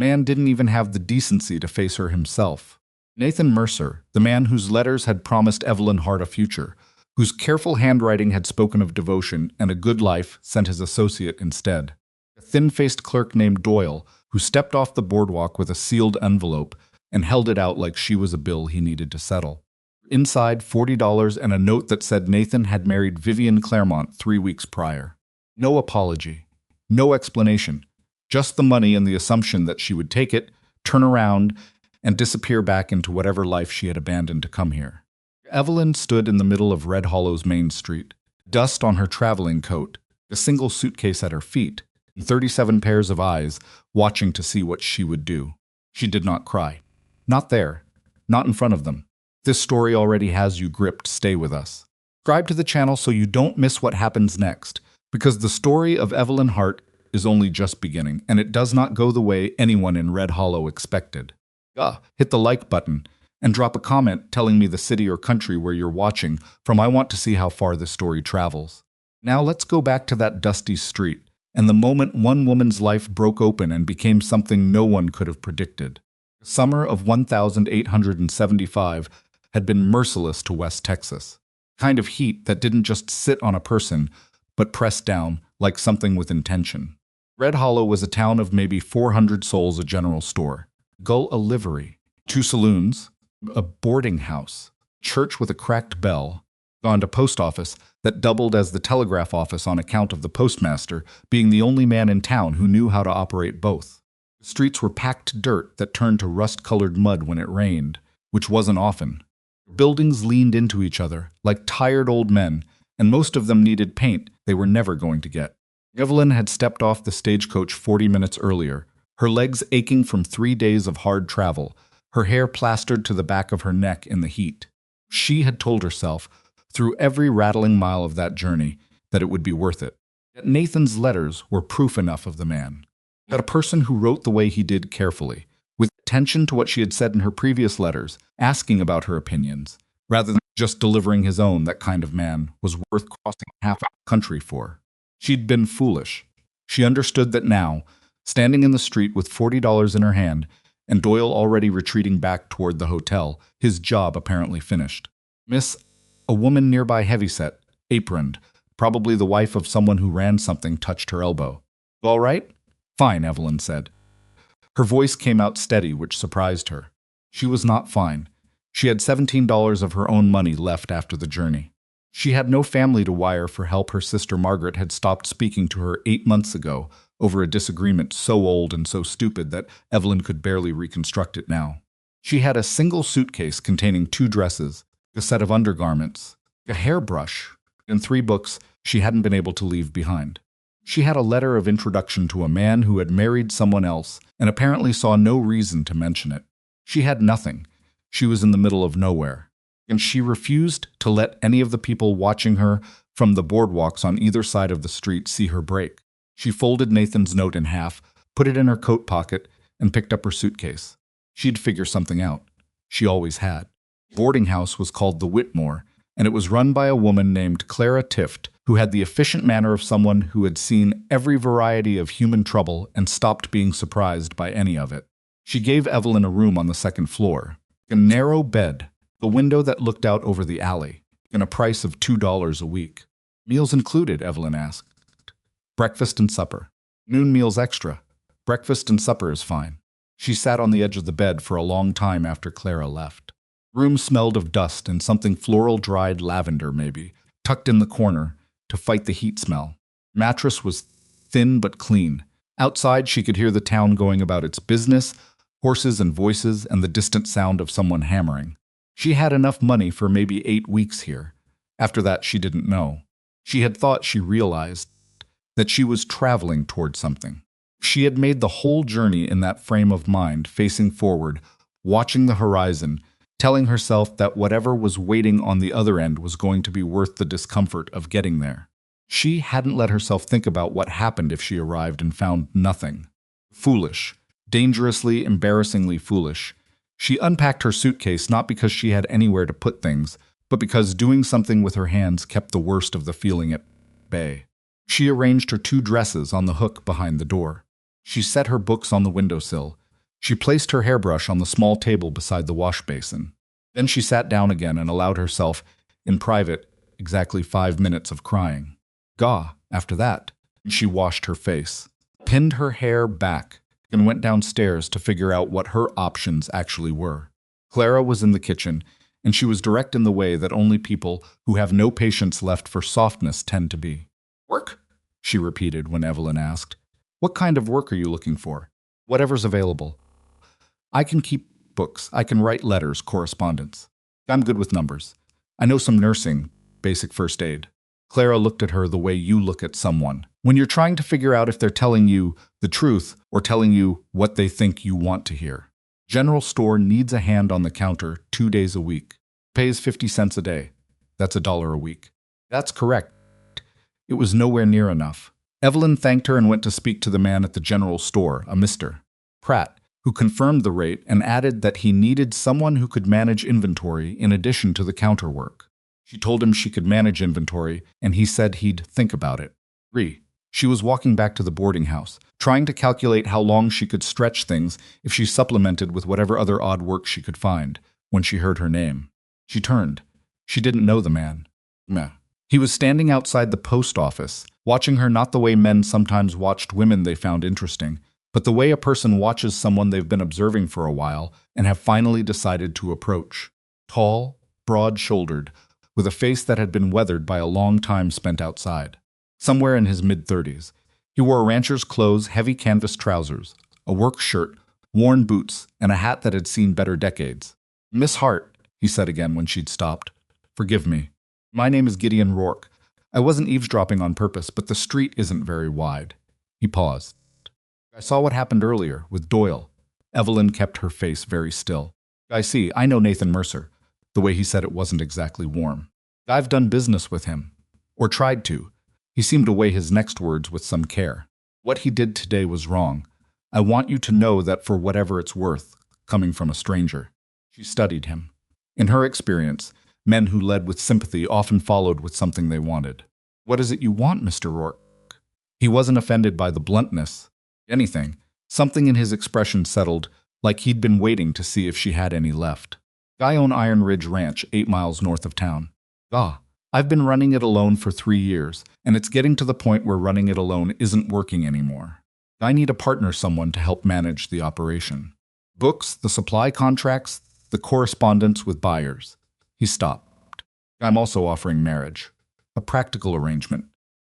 Man didn't even have the decency to face her himself. Nathan Mercer, the man whose letters had promised Evelyn Hart a future, whose careful handwriting had spoken of devotion and a good life, sent his associate instead. A thin-faced clerk named Doyle, who stepped off the boardwalk with a sealed envelope and held it out like she was a bill he needed to settle. Inside, $40 and a note that said Nathan had married Vivian Claremont 3 weeks prior. No apology. No explanation. Just the money and the assumption that she would take it, turn around, and disappear back into whatever life she had abandoned to come here. Evelyn stood in the middle of Red Hollow's main street, dust on her traveling coat, a single suitcase at her feet, and 37 pairs of eyes watching to see what she would do. She did not cry. Not there. Not in front of them. This story already has you gripped. Stay with us. Subscribe to the channel so you don't miss what happens next, because the story of Evelyn Hart is only just beginning, and it does not go the way anyone in Red Hollow expected. Hit the like button and drop a comment telling me the city or country where you're watching from. I want to see how far this story travels. Now let's go back to that dusty street and the moment one woman's life broke open and became something no one could have predicted. The summer of 1875 had been merciless to West Texas. Kind of heat that didn't just sit on a person, but pressed down like something with intention. Red Hollow was a town of maybe 400 souls, a general store, a livery, 2 saloons, a boarding house, church with a cracked bell, gone to post office that doubled as the telegraph office on account of the postmaster being the only man in town who knew how to operate both. The streets were packed dirt that turned to rust-colored mud when it rained, which wasn't often. Buildings leaned into each other like tired old men, and most of them needed paint they were never going to get. Evelyn had stepped off the stagecoach 40 minutes earlier, her legs aching from 3 days of hard travel, her hair plastered to the back of her neck in the heat. She had told herself, through every rattling mile of that journey, that it would be worth it. Yet Nathan's letters were proof enough of the man. That a person who wrote the way he did carefully, with attention to what she had said in her previous letters, asking about her opinions, rather than just delivering his own, that kind of man was worth crossing half a country for. She'd been foolish. She understood that now, standing in the street with $40 in her hand, and Doyle already retreating back toward the hotel, his job apparently finished. Miss, a woman nearby heavyset, aproned, probably the wife of someone who ran something, touched her elbow. All right? Fine, Evelyn said. Her voice came out steady, which surprised her. She was not fine. She had $17 of her own money left after the journey. She had no family to wire for help. Her sister Margaret had stopped speaking to her 8 months ago over a disagreement so old and so stupid that Evelyn could barely reconstruct it now. She had a single suitcase containing 2 dresses, a set of undergarments, a hairbrush, and 3 books she hadn't been able to leave behind. She had a letter of introduction to a man who had married someone else and apparently saw no reason to mention it. She had nothing. She was in the middle of nowhere. And she refused to let any of the people watching her from the boardwalks on either side of the street see her break. She folded Nathan's note in half, put it in her coat pocket, and picked up her suitcase. She'd figure something out. She always had. The boarding house was called the Whitmore, and it was run by a woman named Clara Tift, who had the efficient manner of someone who had seen every variety of human trouble and stopped being surprised by any of it. She gave Evelyn a room on the 2nd floor, a narrow bed, a window that looked out over the alley, and a price of $2 a week. Meals included, Evelyn asked. Breakfast and supper. Noon meals extra. Breakfast and supper is fine. She sat on the edge of the bed for a long time after Clara left. The room smelled of dust and something floral, dried lavender maybe, tucked in the corner to fight the heat smell. Mattress was thin but clean. Outside she could hear the town going about its business, horses and voices, and the distant sound of someone hammering. She had enough money for maybe 8 weeks here. After that she didn't know. She had thought she realized that she was traveling toward something. She had made the whole journey in that frame of mind, facing forward, watching the horizon, telling herself that whatever was waiting on the other end was going to be worth the discomfort of getting there. She hadn't let herself think about what happened if she arrived and found nothing. Foolish, dangerously, embarrassingly foolish. She unpacked her suitcase not because she had anywhere to put things, but because doing something with her hands kept the worst of the feeling at bay. She arranged her 2 dresses on the hook behind the door. She set her books on the windowsill, She placed her hairbrush on the small table beside the wash basin. Then she sat down again and allowed herself, in private, exactly 5 minutes of crying. After that, she washed her face, pinned her hair back, and went downstairs to figure out what her options actually were. Clara was in the kitchen, and she was direct in the way that only people who have no patience left for softness tend to be. "Work?" she repeated when Evelyn asked. "What kind of work are you looking for?" "Whatever's available. I can keep books. I can write letters, correspondence. I'm good with numbers. I know some nursing, basic first aid." Clara looked at her the way you look at someone when you're trying to figure out if they're telling you the truth or telling you what they think you want to hear. General store needs a hand on the counter 2 days a week. Pays 50 cents a day. That's $1 a week. That's correct. It was nowhere near enough. Evelyn thanked her and went to speak to the man at the general store, a Mr. Pratt, who confirmed the rate and added that he needed someone who could manage inventory in addition to the counter work. She told him she could manage inventory, and he said he'd think about it. She was walking back to the boarding house, trying to calculate how long she could stretch things if she supplemented with whatever other odd work she could find, when she heard her name. She turned. She didn't know the man. He was standing outside the post office, watching her not the way men sometimes watched women they found interesting, but the way a person watches someone they've been observing for a while and have finally decided to approach. Tall, broad-shouldered, with a face that had been weathered by a long time spent outside. Somewhere in his mid-30s, he wore rancher's clothes, heavy canvas trousers, a work shirt, worn boots, and a hat that had seen better decades. "Miss Hart," he said again when she'd stopped. "Forgive me. My name is Gideon Rourke. I wasn't eavesdropping on purpose, but the street isn't very wide." He paused. "I saw what happened earlier, with Doyle." Evelyn kept her face very still. "I see. I know Nathan Mercer." The way he said it wasn't exactly warm. "I've done business with him. Or tried to." He seemed to weigh his next words with some care. "What he did today was wrong. I want you to know that for whatever it's worth, coming from a stranger." She studied him. In her experience, men who led with sympathy often followed with something they wanted. "What is it you want, Mr. Rourke?" He wasn't offended by the bluntness. Anything. Something in his expression settled, like he'd been waiting to see if she had any left. "I own Iron Ridge Ranch, 8 miles north of town." "I've been running it alone for 3 years, and it's getting to the point where running it alone isn't working anymore. I need a partner, someone to help manage the operation. Books, the supply contracts, the correspondence with buyers." He stopped. "I'm also offering marriage. A practical arrangement.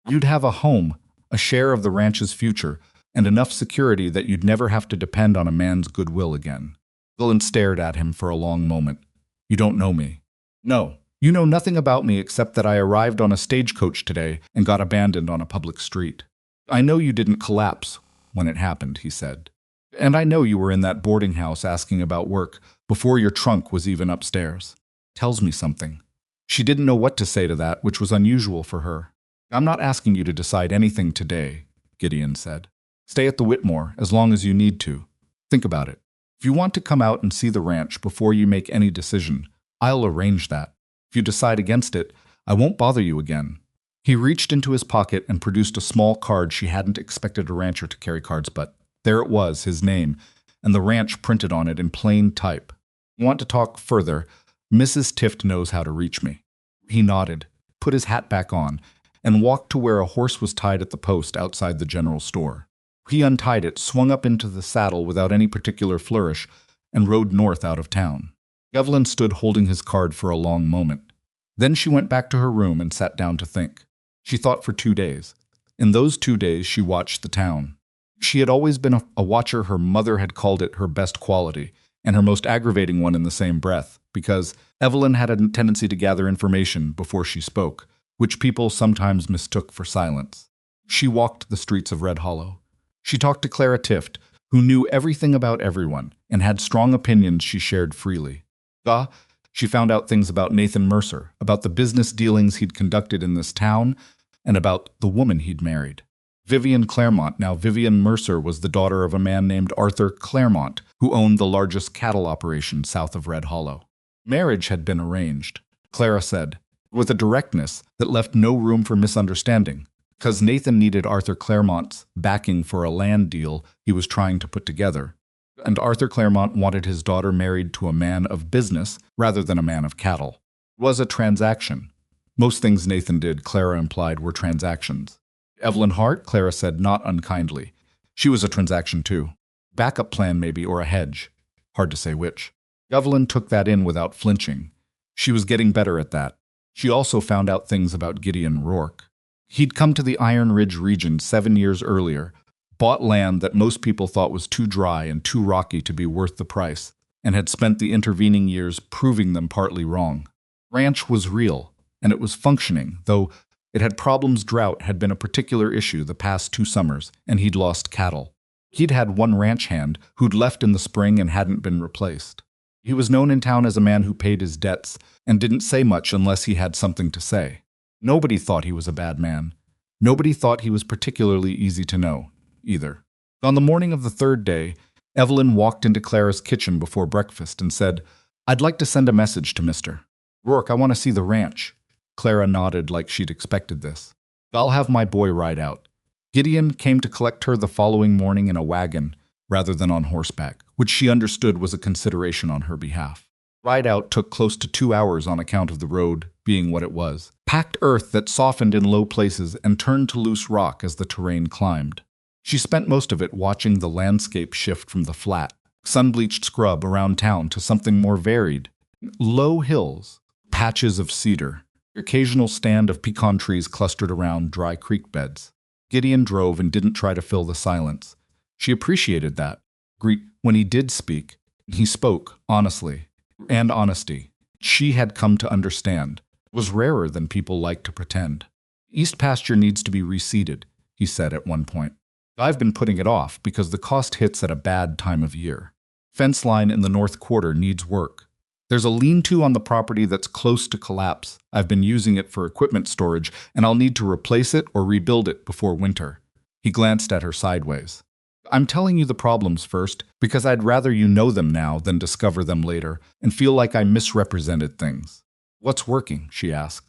You'd have a home, a share of the ranch's future, and enough security that you'd never have to depend on a man's goodwill again." Evelyn stared at him for a long moment. "You don't know me." "No. You know nothing about me except that I arrived on a stagecoach today and got abandoned on a public street." "I know you didn't collapse when it happened," he said. "And I know you were in that boarding house asking about work before your trunk was even upstairs. Tells me something." She didn't know what to say to that, which was unusual for her. "I'm not asking you to decide anything today," Gideon said. "Stay at the Whitmore as long as you need to. Think about it. If you want to come out and see the ranch before you make any decision, I'll arrange that. If you decide against it, I won't bother you again." He reached into his pocket and produced a small card. She hadn't expected a rancher to carry cards, but there it was, his name, and the ranch printed on it in plain type. "Want to talk further? Mrs. Tift knows how to reach me." He nodded, put his hat back on, and walked to where a horse was tied at the post outside the general store. He untied it, swung up into the saddle without any particular flourish, and rode north out of town. Evelyn stood holding his card for a long moment. Then she went back to her room and sat down to think. She thought for 2 days. In those 2 days, she watched the town. She had always been a watcher. Her mother had called it her best quality, and her most aggravating one in the same breath, because Evelyn had a tendency to gather information before she spoke, which people sometimes mistook for silence. She walked the streets of Red Hollow. She talked to Clara Tift, who knew everything about everyone and had strong opinions she shared freely. She found out things about Nathan Mercer, about the business dealings he'd conducted in this town, and about the woman he'd married. Vivian Claremont. Now, Vivian Mercer was the daughter of a man named Arthur Claremont, who owned the largest cattle operation south of Red Hollow. Marriage had been arranged, Clara said, with a directness that left no room for misunderstanding, because Nathan needed Arthur Claremont's backing for a land deal he was trying to put together. And Arthur Claremont wanted his daughter married to a man of business rather than a man of cattle. It was a transaction. Most things Nathan did, Clara implied, were transactions. Evelyn Hart, Clara said not unkindly. She was a transaction too. Backup plan maybe, or a hedge. Hard to say which. Evelyn took that in without flinching. She was getting better at that. She also found out things about Gideon Rourke. He'd come to the Iron Ridge region 7 years earlier, bought land that most people thought was too dry and too rocky to be worth the price, and had spent the intervening years proving them partly wrong. Ranch was real, and it was functioning, though it had problems. Drought had been a particular issue the past 2 summers, and he'd lost cattle. He'd had one ranch hand who'd left in the spring and hadn't been replaced. He was known in town as a man who paid his debts and didn't say much unless he had something to say. Nobody thought he was a bad man. Nobody thought he was particularly easy to know, either. On the morning of the 3rd day, Evelyn walked into Clara's kitchen before breakfast and said, "I'd like to send a message to Mr. Rourke. I want to see the ranch." Clara nodded like she'd expected this. "I'll have my boy ride out." Gideon came to collect her the following morning in a wagon rather than on horseback, which she understood was a consideration on her behalf. Ride out took close to 2 hours on account of the road being what it was. Packed earth that softened in low places and turned to loose rock as the terrain climbed. She spent most of it watching the landscape shift from the flat, sun-bleached scrub around town to something more varied. Low hills, patches of cedar, occasional stand of pecan trees clustered around dry creek beds. Gideon drove and didn't try to fill the silence. She appreciated that. When he did speak, he spoke honestly, and honesty, she had come to understand, was rarer than people like to pretend. "East pasture needs to be reseeded," he said at one point. "I've been putting it off because the cost hits at a bad time of year. Fence line in the north quarter needs work. There's a lean-to on the property that's close to collapse. I've been using it for equipment storage, and I'll need to replace it or rebuild it before winter." He glanced at her sideways. "I'm telling you the problems first because I'd rather you know them now than discover them later and feel like I misrepresented things." "What's working?" she asked.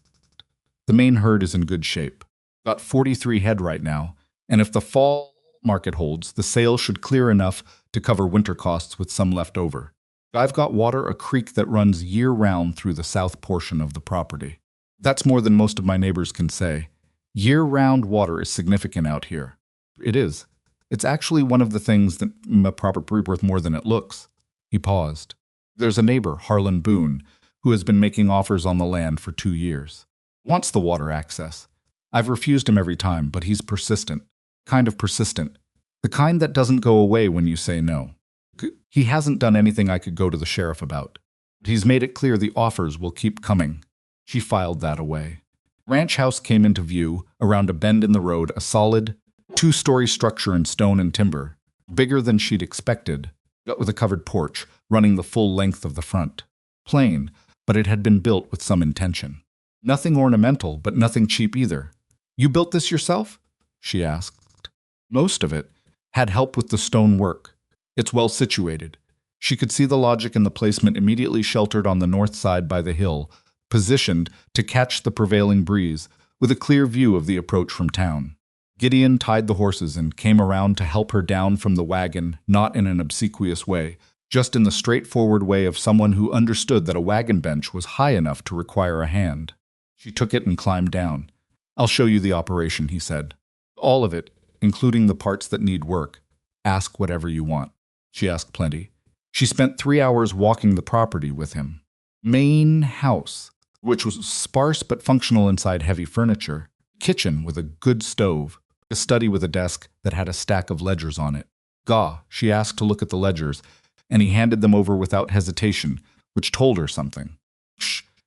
"The main herd is in good shape. Got 43 head right now, and if the fall market holds, the sale should clear enough to cover winter costs with some left over. I've got water a creek that runs year-round through the south portion of the property. That's more than most of my neighbors can say. Year-round water is significant out here." "It is. It's actually one of the things that a property worth more than it looks." He paused. "There's a neighbor, Harlan Boone, who has been making offers on the land for 2 years. Wants the water access. I've refused him every time, but he's persistent. Kind of persistent. The kind that doesn't go away when you say no. He hasn't done anything I could go to the sheriff about. He's made it clear the offers will keep coming." She filed that away. Ranch house came into view around a bend in the road, a solid 2-story structure in stone and timber, bigger than she'd expected, with a covered porch running the full length of the front. Plain, but it had been built with some intention. Nothing ornamental, but nothing cheap either. "You built this yourself?" she asked. "Most of it. Had help with the stone work. It's well situated." She could see the logic in the placement, immediately sheltered on the north side by the hill, positioned to catch the prevailing breeze, with a clear view of the approach from town. Gideon tied the horses and came around to help her down from the wagon, not in an obsequious way, just in the straightforward way of someone who understood that a wagon bench was high enough to require a hand. She took it and climbed down. "I'll show you the operation," he said. "All of it, including the parts that need work. Ask whatever you want." She asked plenty. She spent 3 hours walking the property with him. Main house, which was sparse but functional inside heavy furniture. Kitchen with a good stove. A study with a desk that had a stack of ledgers on it. She asked to look at the ledgers, and he handed them over without hesitation, which told her something.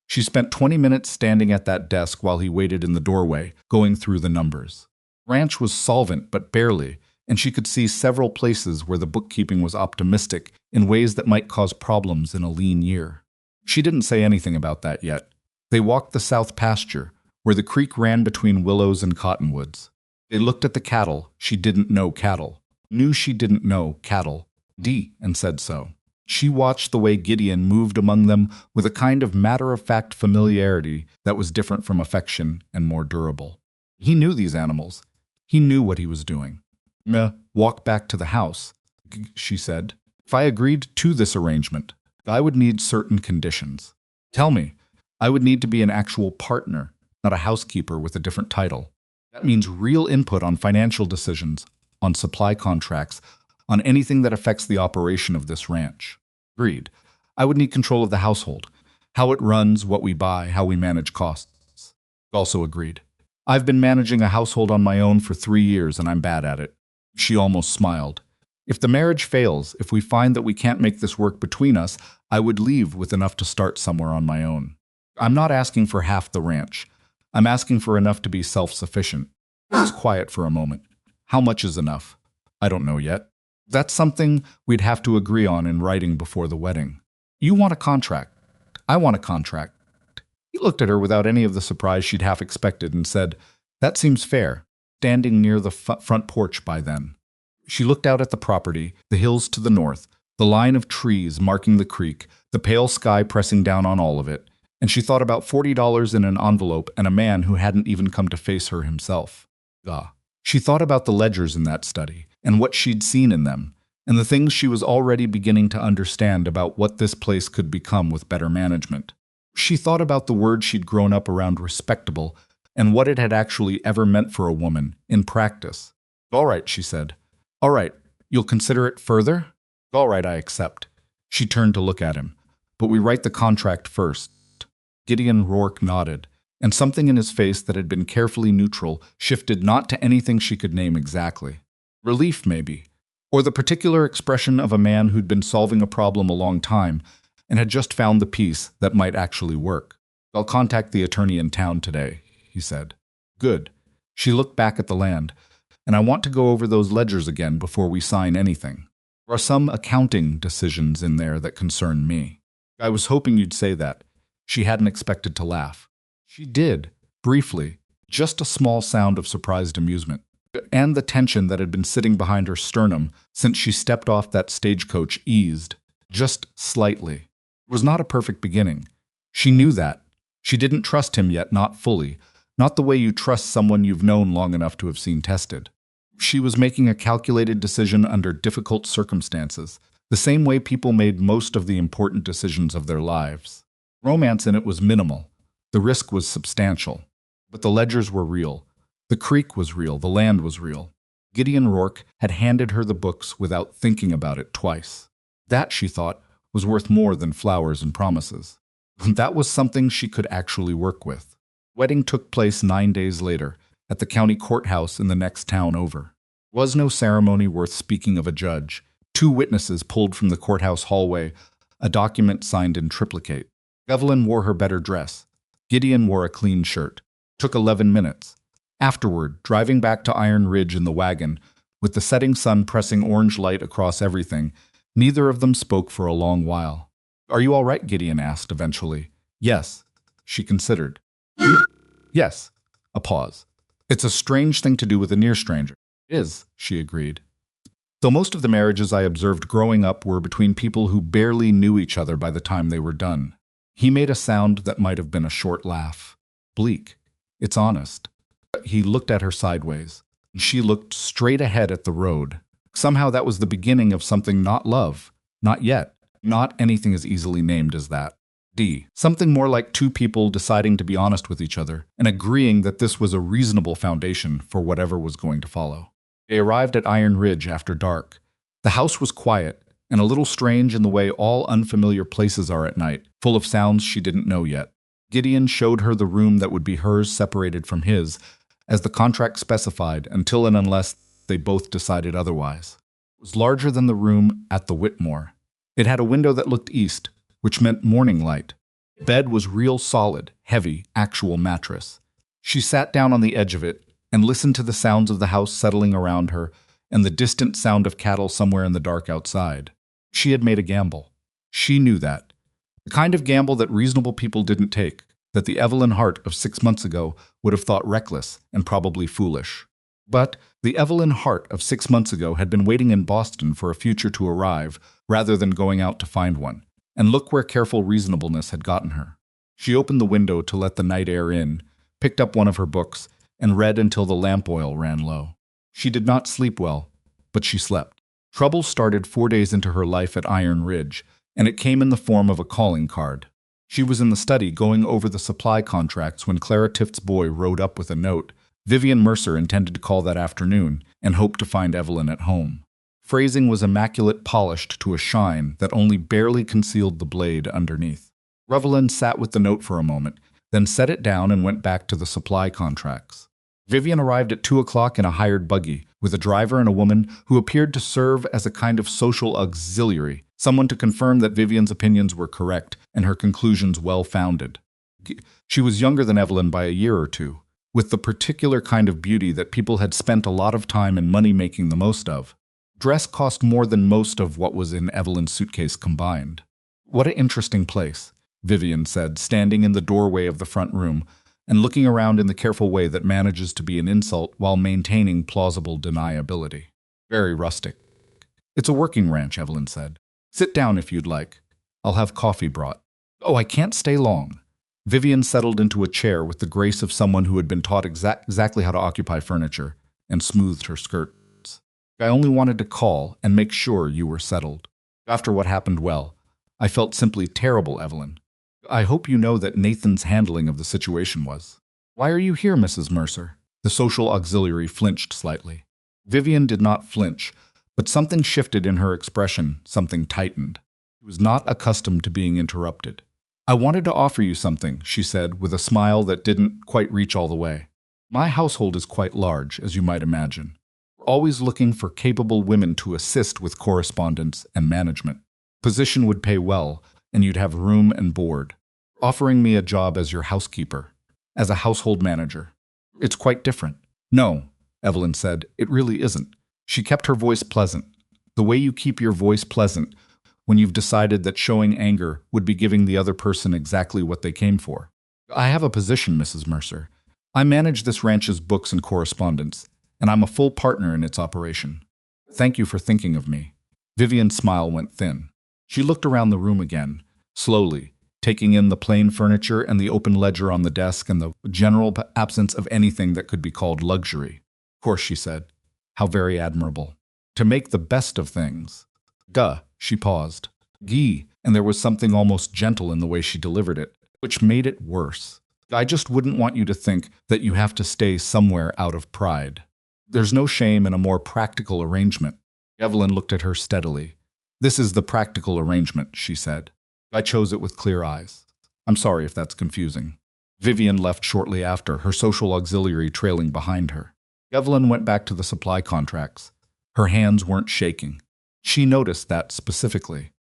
She spent 20 minutes standing at that desk while he waited in the doorway, going through the numbers. Ranch was solvent, but barely, and she could see several places where the bookkeeping was optimistic in ways that might cause problems in a lean year. She didn't say anything about that yet. They walked the south pasture, where the creek ran between willows and cottonwoods. They looked at the cattle. She didn't know cattle. Knew she didn't know cattle. And said so. She watched the way Gideon moved among them with a kind of matter-of-fact familiarity that was different from affection and more durable. He knew these animals. He knew what he was doing. "Walk back to the house," she said. If I agreed to this arrangement, I would need certain conditions. Tell me, I would need to be an actual partner, not a housekeeper with a different title. That means real input on financial decisions, on supply contracts, on anything that affects the operation of this ranch. Agreed. I would need control of the household, how it runs, what we buy, how we manage costs. Also agreed. I've been managing a household on my own for 3 years and I'm bad at it. She almost smiled. If the marriage fails, if we find that we can't make this work between us, I would leave with enough to start somewhere on my own. I'm not asking for half the ranch. I'm asking for enough to be self-sufficient. I was quiet for a moment. How much is enough? I don't know yet. That's something we'd have to agree on in writing before the wedding. You want a contract. I want a contract. He looked at her without any of the surprise she'd half expected and said, "That seems fair," standing near the front porch by then. She looked out at the property, the hills to the north, the line of trees marking the creek, the pale sky pressing down on all of it, and she thought about $40 in an envelope and a man who hadn't even come to face her himself. She thought about the ledgers in that study, and what she'd seen in them, and the things she was already beginning to understand about what this place could become with better management. She thought about the word she'd grown up around, respectable, and what it had actually ever meant for a woman, in practice. "All right," she said. "All right, you'll consider it further?" "All right, I accept." She turned to look at him. "But we write the contract first." Gideon Rourke nodded, and something in his face that had been carefully neutral shifted not to anything she could name exactly. Relief, maybe, or the particular expression of a man who'd been solving a problem a long time and had just found the piece that might actually work. "I'll contact the attorney in town today," he said. "Good." She looked back at the land. "And I want to go over those ledgers again before we sign anything. There are some accounting decisions in there that concern me." "I was hoping you'd say that." She hadn't expected to laugh. She did, briefly, just a small sound of surprised amusement. And the tension that had been sitting behind her sternum since she stepped off that stagecoach eased, just slightly. It was not a perfect beginning. She knew that. She didn't trust him yet, not fully, not the way you trust someone you've known long enough to have seen tested. She was making a calculated decision under difficult circumstances, the same way people made most of the important decisions of their lives. Romance in it was minimal. The risk was substantial. But the ledgers were real. The creek was real. The land was real. Gideon Rourke had handed her the books without thinking about it twice. That, she thought, was worth more than flowers and promises. That was something she could actually work with. The wedding took place 9 days later, at the county courthouse in the next town over. There was no ceremony worth speaking of. A judge, 2 witnesses pulled from the courthouse hallway, a document signed in triplicate. Evelyn wore her better dress. Gideon wore a clean shirt. It took 11 minutes. Afterward, driving back to Iron Ridge in the wagon, with the setting sun pressing orange light across everything, neither of them spoke for a long while. "Are you all right?" Gideon asked eventually. "Yes." She considered. "Yes." A pause. "It's a strange thing to do with a near stranger." "It is," she agreed. "Though most of the marriages I observed growing up were between people who barely knew each other by the time they were done." He made a sound that might have been a short laugh. "Bleak. It's honest." He looked at her sideways. She looked straight ahead at the road. Somehow that was the beginning of something not love. Not yet. Not anything as easily named as that. Something more like 2 people deciding to be honest with each other and agreeing that this was a reasonable foundation for whatever was going to follow. They arrived at Iron Ridge after dark. The house was quiet and a little strange in the way all unfamiliar places are at night, full of sounds she didn't know yet. Gideon showed her the room that would be hers, separated from his, as the contract specified, until and unless they both decided otherwise. It was larger than the room at the Whitmore. It had a window that looked east, which meant morning light. The bed was real solid, heavy, actual mattress. She sat down on the edge of it and listened to the sounds of the house settling around her and the distant sound of cattle somewhere in the dark outside. She had made a gamble. She knew that. The kind of gamble that reasonable people didn't take, that the Evelyn Hart of 6 months ago would have thought reckless and probably foolish. But the Evelyn Hart of 6 months ago had been waiting in Boston for a future to arrive rather than going out to find one. And look where careful reasonableness had gotten her. She opened the window to let the night air in, picked up one of her books, and read until the lamp oil ran low. She did not sleep well, but she slept. Trouble started 4 days into her life at Iron Ridge, and it came in the form of a calling card. She was in the study going over the supply contracts when Clara Tift's boy rode up with a note. Vivian Mercer intended to call that afternoon and hoped to find Evelyn at home. Phrasing was immaculate, polished to a shine that only barely concealed the blade underneath. Evelyn sat with the note for a moment, then set it down and went back to the supply contracts. Vivian arrived at 2 o'clock in a hired buggy, with a driver and a woman who appeared to serve as a kind of social auxiliary, someone to confirm that Vivian's opinions were correct and her conclusions well-founded. She was younger than Evelyn by a year or two, with the particular kind of beauty that people had spent a lot of time and money making the most of. Dress cost more than most of what was in Evelyn's suitcase combined. "What an interesting place," Vivian said, standing in the doorway of the front room and looking around in the careful way that manages to be an insult while maintaining plausible deniability. "Very rustic." "It's a working ranch," Evelyn said. "Sit down if you'd like. I'll have coffee brought." "Oh, I can't stay long." Vivian settled into a chair with the grace of someone who had been taught exactly how to occupy furniture and smoothed her skirts. "I only wanted to call and make sure you were settled. After what happened, well, I felt simply terrible, Evelyn. I hope you know that Nathan's handling of the situation was." "Why are you here, Mrs. Mercer?" The social auxiliary flinched slightly. Vivian did not flinch, but something shifted in her expression, something tightened. She was not accustomed to being interrupted. "I wanted to offer you something," she said, with a smile that didn't quite reach all the way. "My household is quite large, as you might imagine. We're always looking for capable women to assist with correspondence and management. Position would pay well, and you'd have room and board. Offering me a job as your housekeeper, as a household manager. It's quite different." "No," Evelyn said, "it really isn't." She kept her voice pleasant. The way you keep your voice pleasant when you've decided that showing anger would be giving the other person exactly what they came for. "I have a position, Mrs. Mercer. I manage this ranch's books and correspondence, and I'm a full partner in its operation. Thank you for thinking of me." Vivian's smile went thin. She looked around the room again, slowly, taking in the plain furniture and the open ledger on the desk and the general absence of anything that could be called luxury. "Of course," she said. "How very admirable. To make the best of things." "Guh," she paused. "Gee," and there was something almost gentle in the way she delivered it, which made it worse. "I just wouldn't want you to think that you have to stay somewhere out of pride. There's no shame in a more practical arrangement." Evelyn looked at her steadily. "This is the practical arrangement," she said. "I chose it with clear eyes. I'm sorry if that's confusing." Vivian left shortly after, her social auxiliary trailing behind her. Evelyn went back to the supply contracts. Her hands weren't shaking. She noticed that specifically.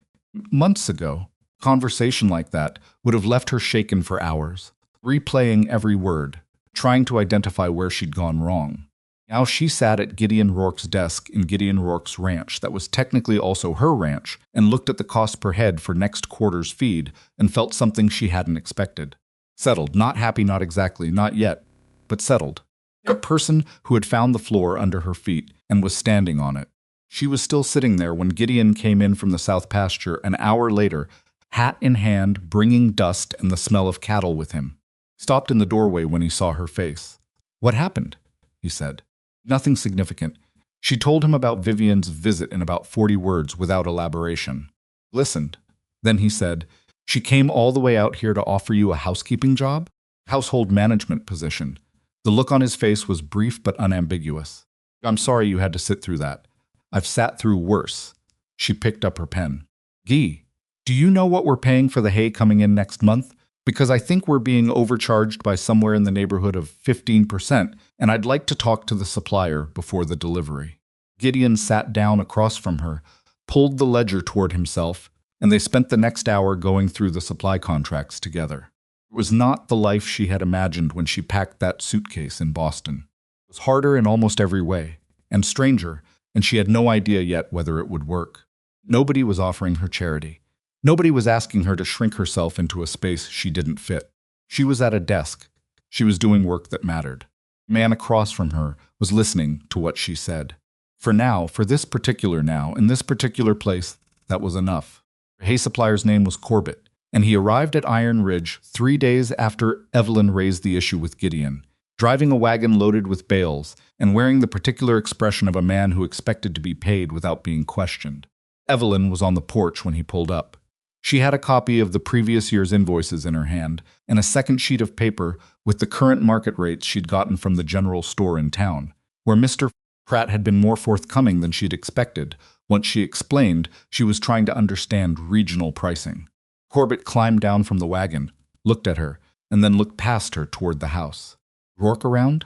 Months ago, a conversation like that would have left her shaken for hours, replaying every word, trying to identify where she'd gone wrong. Now she sat at Gideon Rourke's desk in Gideon Rourke's ranch that was technically also her ranch and looked at the cost per head for next quarter's feed and felt something she hadn't expected. Settled, not happy, not exactly, not yet, but settled. A person who had found the floor under her feet and was standing on it. She was still sitting there when Gideon came in from the south pasture an hour later, hat in hand, bringing dust and the smell of cattle with him. Stopped in the doorway when he saw her face. "What happened?" he said. "Nothing significant." She told him about Vivian's visit in about 40 words without elaboration. Listened. Then he said, "She came all the way out here to offer you a housekeeping job? Household management position." The look on his face was brief but unambiguous. "I'm sorry you had to sit through that. I've sat through worse." She picked up her pen. "Guy, do you know what we're paying for the hay coming in next month? Because I think we're being overcharged by somewhere in the neighborhood of 15%, and I'd like to talk to the supplier before the delivery." Gideon sat down across from her, pulled the ledger toward himself, and they spent the next hour going through the supply contracts together. It was not the life she had imagined when she packed that suitcase in Boston. It was harder in almost every way, and stranger, and she had no idea yet whether it would work. Nobody was offering her charity. Nobody was asking her to shrink herself into a space she didn't fit. She was at a desk. She was doing work that mattered. The man across from her was listening to what she said. For now, for this particular now, in this particular place, that was enough. The hay supplier's name was Corbett, and he arrived at Iron Ridge 3 days after Evelyn raised the issue with Gideon. driving a wagon loaded with bales and wearing the particular expression of a man who expected to be paid without being questioned. Evelyn was on the porch when he pulled up. She had a copy of the previous year's invoices in her hand and a second sheet of paper with the current market rates she'd gotten from the general store in town, where Mr. Pratt had been more forthcoming than she'd expected. Once she explained, she was trying to understand regional pricing. Corbett climbed down from the wagon, looked at her, and then looked past her toward the house. Rourke around?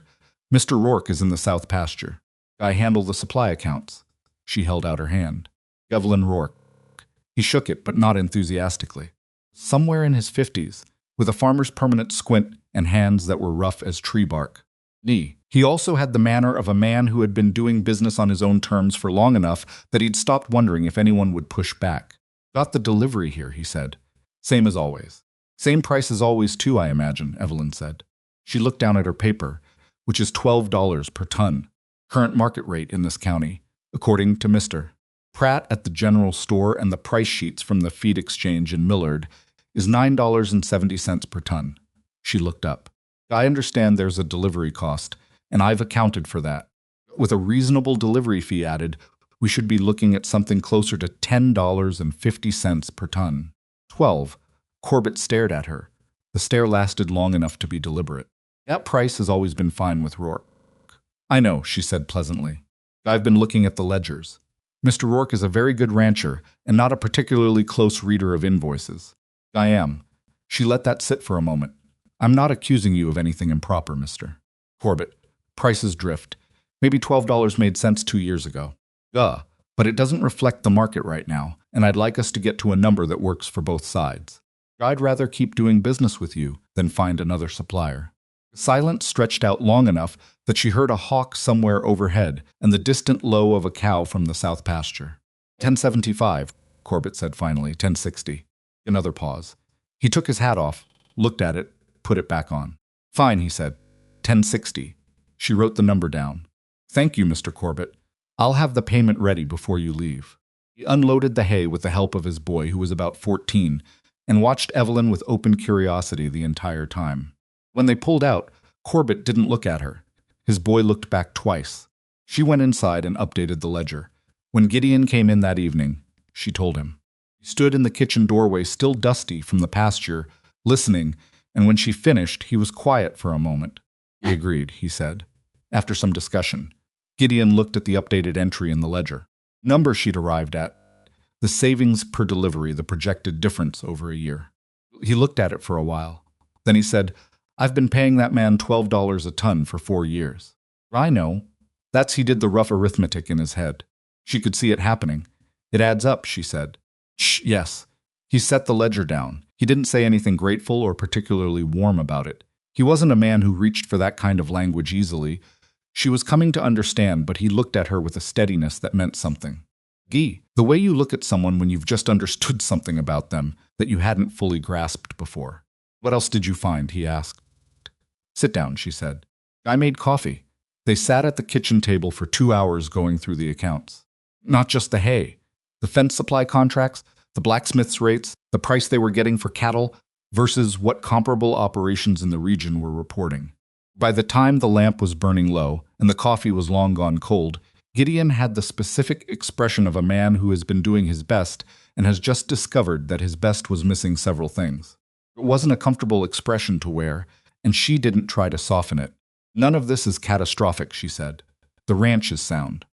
Mr. Rourke is in the south pasture. I handle the supply accounts. She held out her hand. Evelyn Rourke. He shook it, but not enthusiastically. Somewhere in his 50s, with a farmer's permanent squint and hands that were rough as tree bark. He also had the manner of a man who had been doing business on his own terms for long enough that he'd stopped wondering if anyone would push back. Got the delivery here, he said. Same as always. Same price as always, too, I imagine, Evelyn said. She looked down at her paper, which is $12 per ton. Current market rate in this county, according to Mr. Pratt at the general store, and the price sheets from the feed exchange in Millard, is $9.70 per ton. She looked up. I understand there's a delivery cost, and I've accounted for that. With a reasonable delivery fee added, we should be looking at something closer to $10.50 per ton. 12. Corbett stared at her. The stare lasted long enough to be deliberate. That price has always been fine with Rourke. I know, she said pleasantly. I've been looking at the ledgers. Mr. Rourke is a very good rancher and not a particularly close reader of invoices. I am. She let that sit for a moment. I'm not accusing you of anything improper, Mr. Corbett. Prices drift. Maybe $12 made sense 2 years ago. But it doesn't reflect the market right now, and I'd like us to get to a number that works for both sides. I'd rather keep doing business with you than find another supplier. The silence stretched out long enough that she heard a hawk somewhere overhead and the distant low of a cow from the south pasture. 1075, Corbett said finally, 1060. Another pause. He took his hat off, looked at it, put it back on. Fine, he said. 1060. She wrote the number down. Thank you, Mr. Corbett. I'll have the payment ready before you leave. He unloaded the hay with the help of his boy, who was about 14, and watched Evelyn with open curiosity the entire time. When they pulled out, Corbett didn't look at her. His boy looked back twice. She went inside and updated the ledger. When Gideon came in that evening, she told him. He stood in the kitchen doorway, still dusty from the pasture, listening, and when she finished, he was quiet for a moment. He agreed, he said. After some discussion, Gideon looked at the updated entry in the ledger. Number she'd arrived at. The savings per delivery, the projected difference over a year. He looked at it for a while. Then he said, I've been paying that man $12 a ton for 4 years. I know. He did the rough arithmetic in his head. She could see it happening. It adds up, she said. Shh, yes. He set the ledger down. He didn't say anything grateful or particularly warm about it. He wasn't a man who reached for that kind of language easily. She was coming to understand, but he looked at her with a steadiness that meant something. Guy, the way you look at someone when you've just understood something about them that you hadn't fully grasped before. What else did you find? He asked. Sit down, she said. I made coffee. They sat at the kitchen table for 2 hours going through the accounts. Not just the hay. The fence supply contracts, the blacksmith's rates, the price they were getting for cattle, versus what comparable operations in the region were reporting. By the time the lamp was burning low and the coffee was long gone cold, Gideon had the specific expression of a man who has been doing his best and has just discovered that his best was missing several things. It wasn't a comfortable expression to wear, and she didn't try to soften it. None of this is catastrophic, she said. The ranch is sound.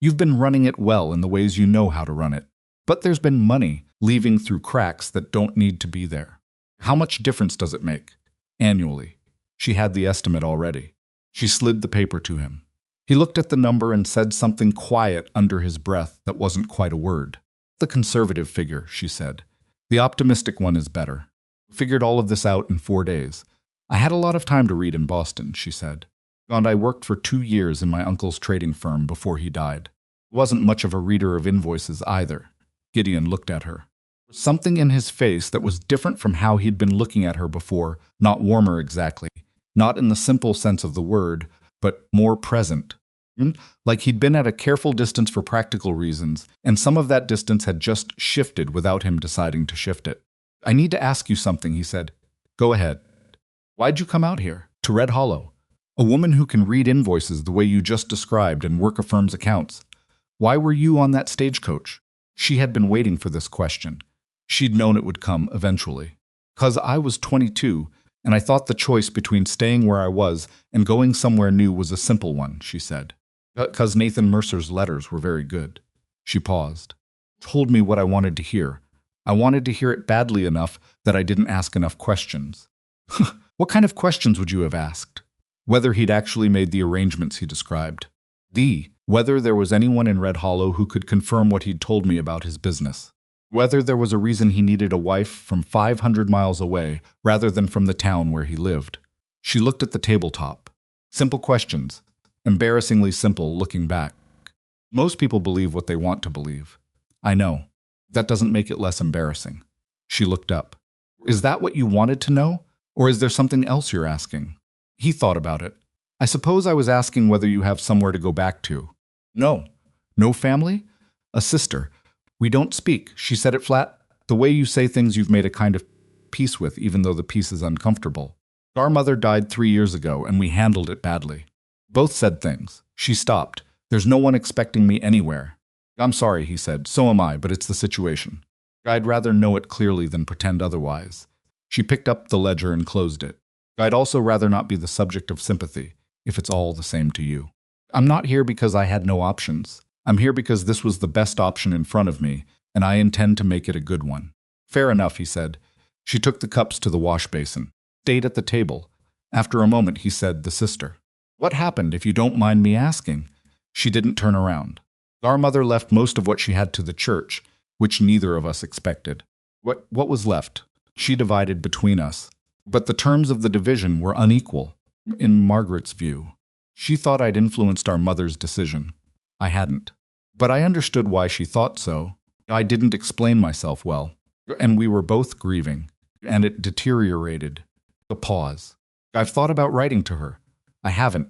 You've been running it well in the ways you know how to run it. But there's been money leaving through cracks that don't need to be there. How much difference does it make? Annually. She had the estimate already. She slid the paper to him. He looked at the number and said something quiet under his breath that wasn't quite a word. The conservative figure, she said. The optimistic one is better. Figured all of this out in 4 days. I had a lot of time to read in Boston, she said. And I worked for 2 years in my uncle's trading firm before he died. Wasn't much of a reader of invoices either. Gideon looked at her. Something in his face that was different from how he'd been looking at her before, not warmer exactly, not in the simple sense of the word, but more present. Like he'd been at a careful distance for practical reasons, and some of that distance had just shifted without him deciding to shift it. I need to ask you something, he said. Go ahead. Why'd you come out here? To Red Hollow? A woman who can read invoices the way you just described and work a firm's accounts. Why were you on that stagecoach? She had been waiting for this question. She'd known it would come eventually. 'Cause I was 22, and I thought the choice between staying where I was and going somewhere new was a simple one, she said. 'Cause Nathan Mercer's letters were very good. She paused. Told me what I wanted to hear. I wanted to hear it badly enough that I didn't ask enough questions. What kind of questions would you have asked? Whether he'd actually made the arrangements he described. Whether there was anyone in Red Hollow who could confirm what he'd told me about his business. Whether there was a reason he needed a wife from 500 miles away rather than from the town where he lived. She looked at the tabletop. Simple questions. Embarrassingly simple looking back. Most people believe what they want to believe. I know. That doesn't make it less embarrassing. She looked up. Is that what you wanted to know? Or is there something else you're asking? He thought about it. I suppose I was asking whether you have somewhere to go back to. No. No family? A sister. We don't speak. She said it flat. The way you say things you've made a kind of peace with, even though the peace is uncomfortable. Our mother died 3 years ago, and we handled it badly. Both said things. She stopped. There's no one expecting me anywhere. I'm sorry, he said. So am I, but it's the situation. I'd rather know it clearly than pretend otherwise. She picked up the ledger and closed it. I'd also rather not be the subject of sympathy, if it's all the same to you. I'm not here because I had no options. I'm here because this was the best option in front of me, and I intend to make it a good one. Fair enough, he said. She took the cups to the wash basin, stayed at the table. After a moment, he said, the sister. What happened, if you don't mind me asking? She didn't turn around. Our mother left most of what she had to the church, which neither of us expected. What was left? She divided between us. But the terms of the division were unequal, in Margaret's view. She thought I'd influenced our mother's decision. I hadn't. But I understood why she thought so. I didn't explain myself well. And we were both grieving. And it deteriorated. A pause. I've thought about writing to her. I haven't.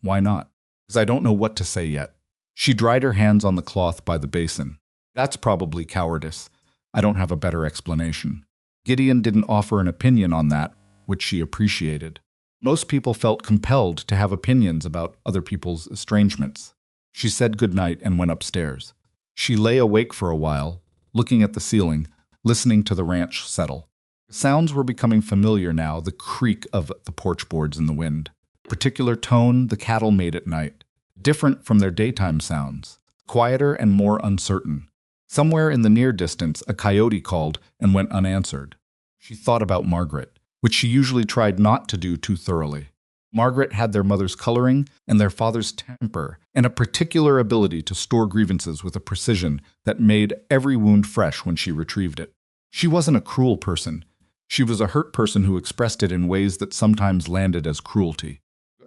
Why not? Because I don't know what to say yet. She dried her hands on the cloth by the basin. That's probably cowardice. I don't have a better explanation. Gideon didn't offer an opinion on that, which she appreciated. Most people felt compelled to have opinions about other people's estrangements. She said goodnight and went upstairs. She lay awake for a while, looking at the ceiling, listening to the ranch settle. The sounds were becoming familiar now, the creak of the porch boards in the wind. Particular tone the cattle made at night, different from their daytime sounds, quieter and more uncertain. Somewhere in the near distance, a coyote called and went unanswered. She thought about Margaret, which she usually tried not to do too thoroughly. Margaret had their mother's coloring and their father's temper, and a particular ability to store grievances with a precision that made every wound fresh when she retrieved it. She wasn't a cruel person. She was a hurt person who expressed it in ways that sometimes landed as cruelty.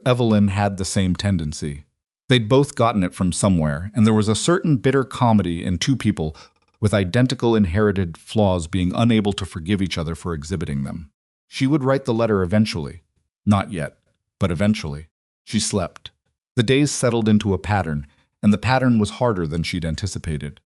Evelyn had the same tendency. They'd both gotten it from somewhere, and there was a certain bitter comedy in two people with identical inherited flaws being unable to forgive each other for exhibiting them. She would write the letter eventually. Not yet, but eventually. She slept. The days settled into a pattern, and the pattern was harder than she'd anticipated.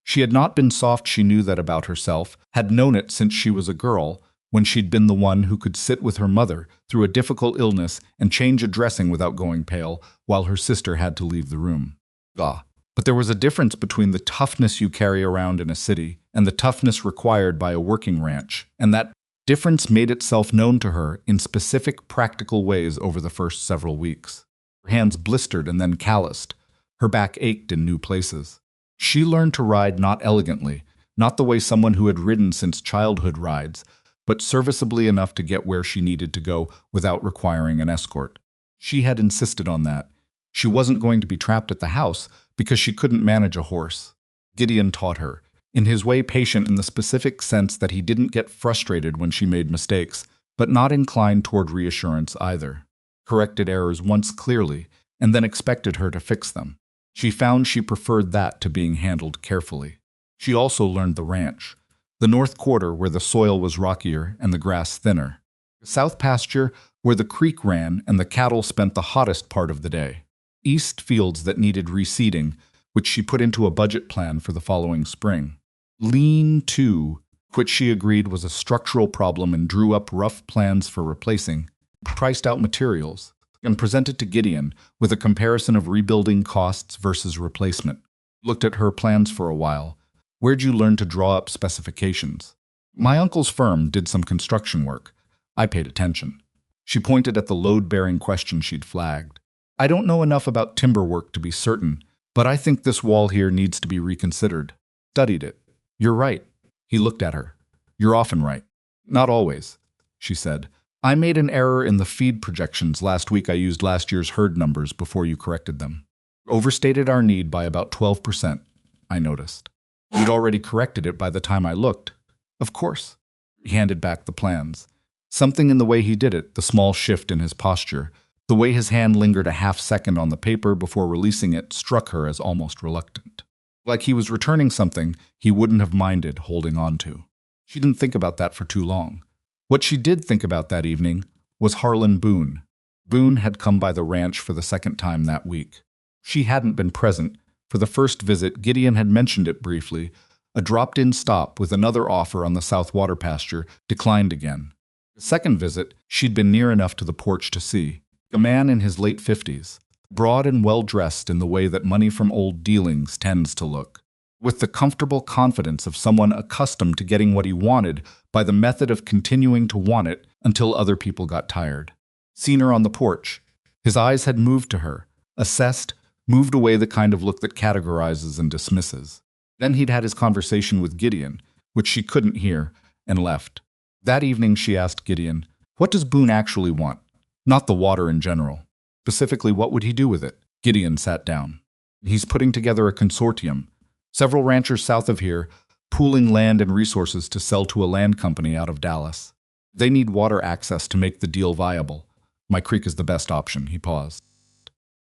She had not been soft, she knew that about herself, had known it since she was a girl, when she'd been the one who could sit with her mother through a difficult illness and change a dressing without going pale, while her sister had to leave the room. But there was a difference between the toughness you carry around in a city and the toughness required by a working ranch, and that difference made itself known to her in specific practical ways over the first several weeks. Her hands blistered and then calloused. Her back ached in new places. She learned to ride not elegantly, not the way someone who had ridden since childhood rides, but serviceably enough to get where she needed to go without requiring an escort. She had insisted on that. She wasn't going to be trapped at the house because she couldn't manage a horse. Gideon taught her, in his way patient in the specific sense that he didn't get frustrated when she made mistakes, but not inclined toward reassurance either. Corrected errors once clearly, and then expected her to fix them. She found she preferred that to being handled carefully. She also learned the ranch, the north quarter where the soil was rockier and the grass thinner, the south pasture where the creek ran and the cattle spent the hottest part of the day, east fields that needed reseeding, which she put into a budget plan for the following spring. Lean-to, which she agreed was a structural problem and drew up rough plans for replacing, priced out materials. and presented to Gideon with a comparison of rebuilding costs versus replacement. Looked at her plans for a while. Where'd you learn to draw up specifications? My uncle's firm did some construction work. I paid attention. She pointed at the load-bearing question she'd flagged. I don't know enough about timber work to be certain, but I think this wall here needs to be reconsidered. Studied it. You're right. He looked at her. You're often right. Not always, she said. I made an error in the feed projections last week. I used last year's herd numbers before you corrected them. Overstated our need by about 12%, I noticed. You'd already corrected it by the time I looked. Of course. He handed back the plans. Something in the way he did it, the small shift in his posture, the way his hand lingered a half-second on the paper before releasing it, struck her as almost reluctant. Like he was returning something he wouldn't have minded holding on to. She didn't think about that for too long. What she did think about that evening was Harlan Boone. Boone had come by the ranch for the second time that week. She hadn't been present. For the first visit, Gideon had mentioned it briefly. A dropped-in stop with another offer on the South Water pasture declined again. The second visit, she'd been near enough to the porch to see. A man in his late 50s, broad and well-dressed in the way that money from old dealings tends to look, with the comfortable confidence of someone accustomed to getting what he wanted by the method of continuing to want it until other people got tired. Seen her on the porch. His eyes had moved to her, assessed, moved away, the kind of look that categorizes and dismisses. Then he'd had his conversation with Gideon, which she couldn't hear, and left. That evening she asked Gideon, what does Boone actually want? Not the water in general. Specifically, what would he do with it? Gideon sat down. He's putting together a consortium. Several ranchers south of here, pooling land and resources to sell to a land company out of Dallas. They need water access to make the deal viable. My creek is the best option, he paused.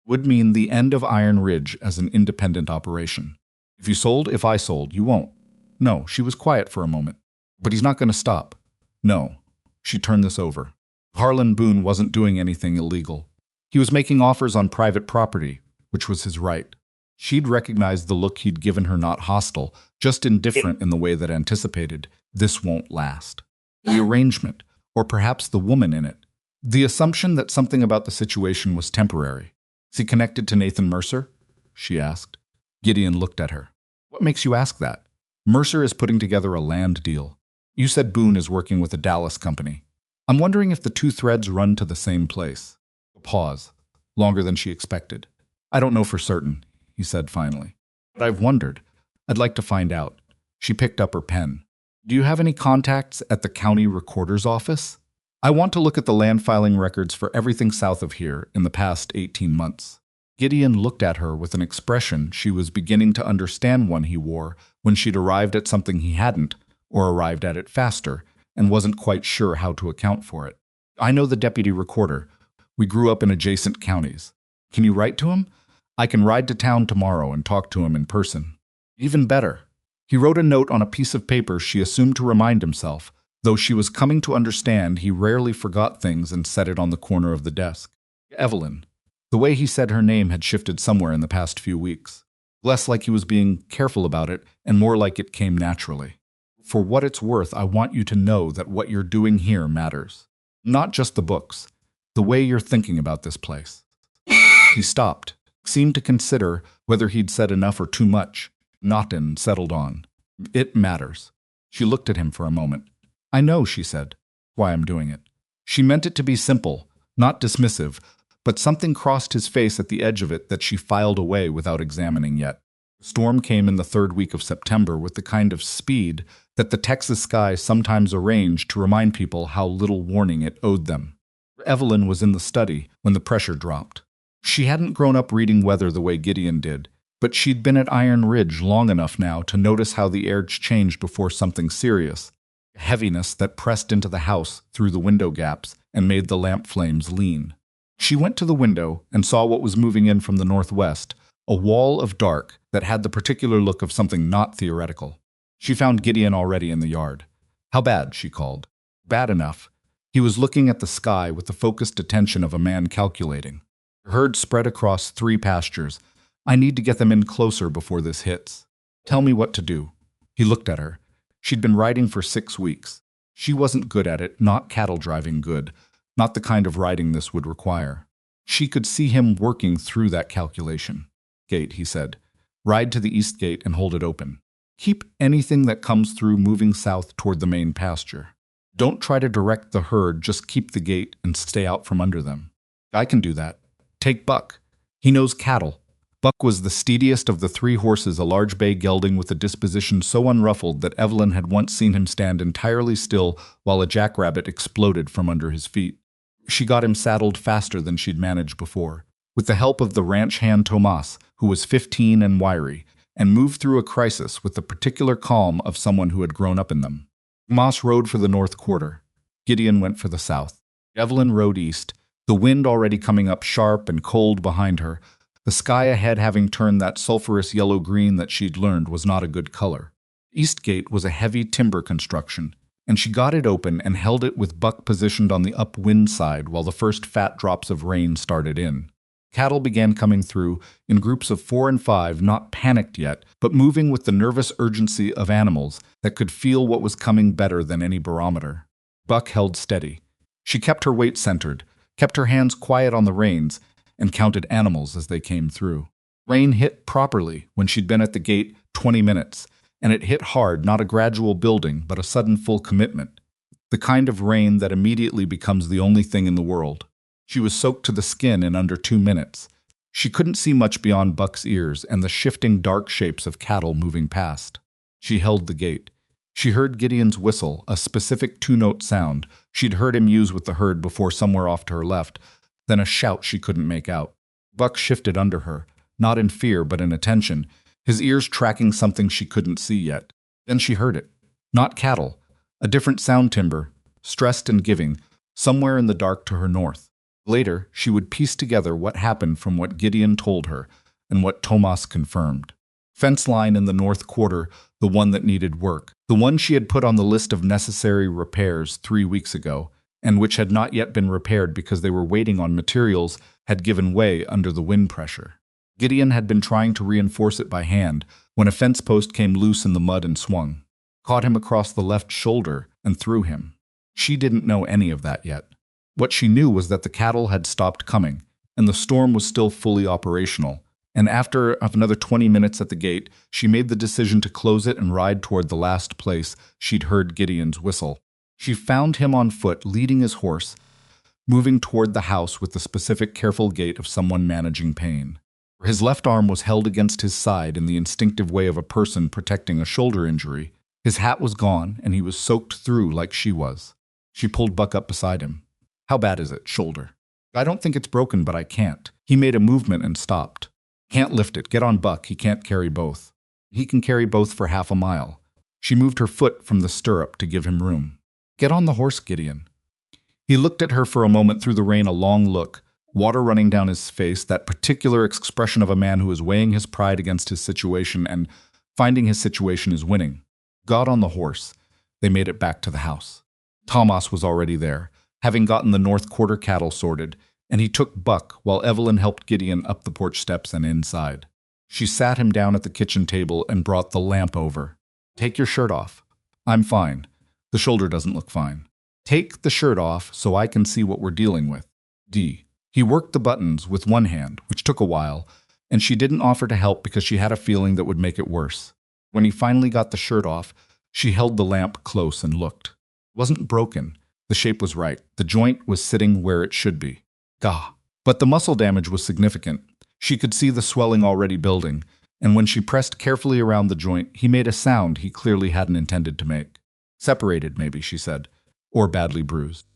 Would mean the end of Iron Ridge as an independent operation. If I sold, you won't. No, she was quiet for a moment. But he's not going to stop. No. She turned this over. Harlan Boone wasn't doing anything illegal. He was making offers on private property, which was his right. She'd recognized the look he'd given her, not hostile, just indifferent in the way that anticipated, this won't last. The arrangement, or perhaps the woman in it. The assumption that something about the situation was temporary. Is he connected to Nathan Mercer? She asked. Gideon looked at her. What makes you ask that? Mercer is putting together a land deal. You said Boone is working with a Dallas company. I'm wondering if the two threads run to the same place. A pause, longer than she expected. I don't know for certain, he said finally. But I've wondered. I'd like to find out. She picked up her pen. Do you have any contacts at the county recorder's office? I want to look at the land filing records for everything south of here in the past 18 months. Gideon looked at her with an expression she was beginning to understand one he wore when she'd arrived at something he hadn't, or arrived at it faster, and wasn't quite sure how to account for it. I know the deputy recorder. We grew up in adjacent counties. Can you write to him? I can ride to town tomorrow and talk to him in person. Even better. He wrote a note on a piece of paper she assumed to remind himself, though she was coming to understand he rarely forgot things, and set it on the corner of the desk. Evelyn. The way he said her name had shifted somewhere in the past few weeks. Less like he was being careful about it, and more like it came naturally. For what it's worth, I want you to know that what you're doing here matters. Not just the books. The way you're thinking about this place. He stopped, seemed to consider whether he'd said enough or too much. Not and settled on. It matters. She looked at him for a moment. I know, she said. Why I'm doing it. She meant it to be simple, not dismissive, but something crossed his face at the edge of it that she filed away without examining yet. The storm came in the third week of September with the kind of speed that the Texas sky sometimes arranged to remind people how little warning it owed them. Evelyn was in the study when the pressure dropped. She hadn't grown up reading weather the way Gideon did, but she'd been at Iron Ridge long enough now to notice how the air changed before something serious. A heaviness that pressed into the house through the window gaps and made the lamp flames lean. She went to the window and saw what was moving in from the northwest, a wall of dark that had the particular look of something not theoretical. She found Gideon already in the yard. How bad, she called. Bad enough. He was looking at the sky with the focused attention of a man calculating. The herd spread across 3 pastures. I need to get them in closer before this hits. Tell me what to do. He looked at her. She'd been riding for 6 weeks. She wasn't good at it, not cattle driving good, not the kind of riding this would require. She could see him working through that calculation. "Gate," he said. "Ride to the east gate and hold it open. Keep anything that comes through moving south toward the main pasture. Don't try to direct the herd, just keep the gate and stay out from under them." "I can do that." "Take Buck. He knows cattle." Buck was the steadiest of the 3 horses, a large bay gelding with a disposition so unruffled that Evelyn had once seen him stand entirely still while a jackrabbit exploded from under his feet. She got him saddled faster than she'd managed before, with the help of the ranch hand Tomas, who was 15 and wiry, and moved through a crisis with the particular calm of someone who had grown up in them. Tomas rode for the north quarter. Gideon went for the south. Evelyn rode east, the wind already coming up sharp and cold behind her, the sky ahead having turned that sulphurous yellow-green that she'd learned was not a good color. East Gate was a heavy timber construction, and she got it open and held it with Buck positioned on the upwind side while the first fat drops of rain started in. Cattle began coming through in groups of 4 and 5, not panicked yet, but moving with the nervous urgency of animals that could feel what was coming better than any barometer. Buck held steady. She kept her weight centered, kept her hands quiet on the reins, and counted animals as they came through. Rain hit properly when she'd been at the gate 20 minutes, and it hit hard, not a gradual building, but a sudden full commitment. The kind of rain that immediately becomes the only thing in the world. She was soaked to the skin in under 2 minutes. She couldn't see much beyond Buck's ears and the shifting dark shapes of cattle moving past. She held the gate. She heard Gideon's whistle, a specific 2-note sound she'd heard him use with the herd before somewhere off to her left, then a shout she couldn't make out. Buck shifted under her, not in fear but in attention, his ears tracking something she couldn't see yet. Then she heard it. Not cattle, a different sound timbre, stressed and giving, somewhere in the dark to her north. Later, she would piece together what happened from what Gideon told her and what Tomas confirmed. Fence line in the north quarter, the one that needed work, the one she had put on the list of necessary repairs 3 weeks ago, and which had not yet been repaired because they were waiting on materials, had given way under the wind pressure. Gideon had been trying to reinforce it by hand when a fence post came loose in the mud and swung, caught him across the left shoulder, and threw him. She didn't know any of that yet. What she knew was that the cattle had stopped coming, and the storm was still fully operational, and after another 20 minutes at the gate, she made the decision to close it and ride toward the last place she'd heard Gideon's whistle. She found him on foot, leading his horse, moving toward the house with the specific careful gait of someone managing pain. His left arm was held against his side in the instinctive way of a person protecting a shoulder injury. His hat was gone, and he was soaked through like she was. She pulled Buck up beside him. "How bad is it, shoulder?" "I don't think it's broken, but I can't." He made a movement and stopped. "Can't lift it. Get on Buck. He can't carry both." "He can carry both for half a mile." She moved her foot from the stirrup to give him room. "Get on the horse, Gideon." He looked at her for a moment through the rain, a long look, water running down his face, that particular expression of a man who is weighing his pride against his situation and finding his situation is winning. Got on the horse. They made it back to the house. Tomas was already there, having gotten the north quarter cattle sorted, and he took Buck while Evelyn helped Gideon up the porch steps and inside. She sat him down at the kitchen table and brought the lamp over. "Take your shirt off." "I'm fine. The shoulder doesn't look fine." "Take the shirt off so I can see what we're dealing with." D. He worked the buttons with one hand, which took a while, and she didn't offer to help because she had a feeling that would make it worse. When he finally got the shirt off, she held the lamp close and looked. It wasn't broken. The shape was right. The joint was sitting where it should be. Gah! But the muscle damage was significant. She could see the swelling already building, and when she pressed carefully around the joint, he made a sound he clearly hadn't intended to make. "Separated, maybe," she said, "or badly bruised.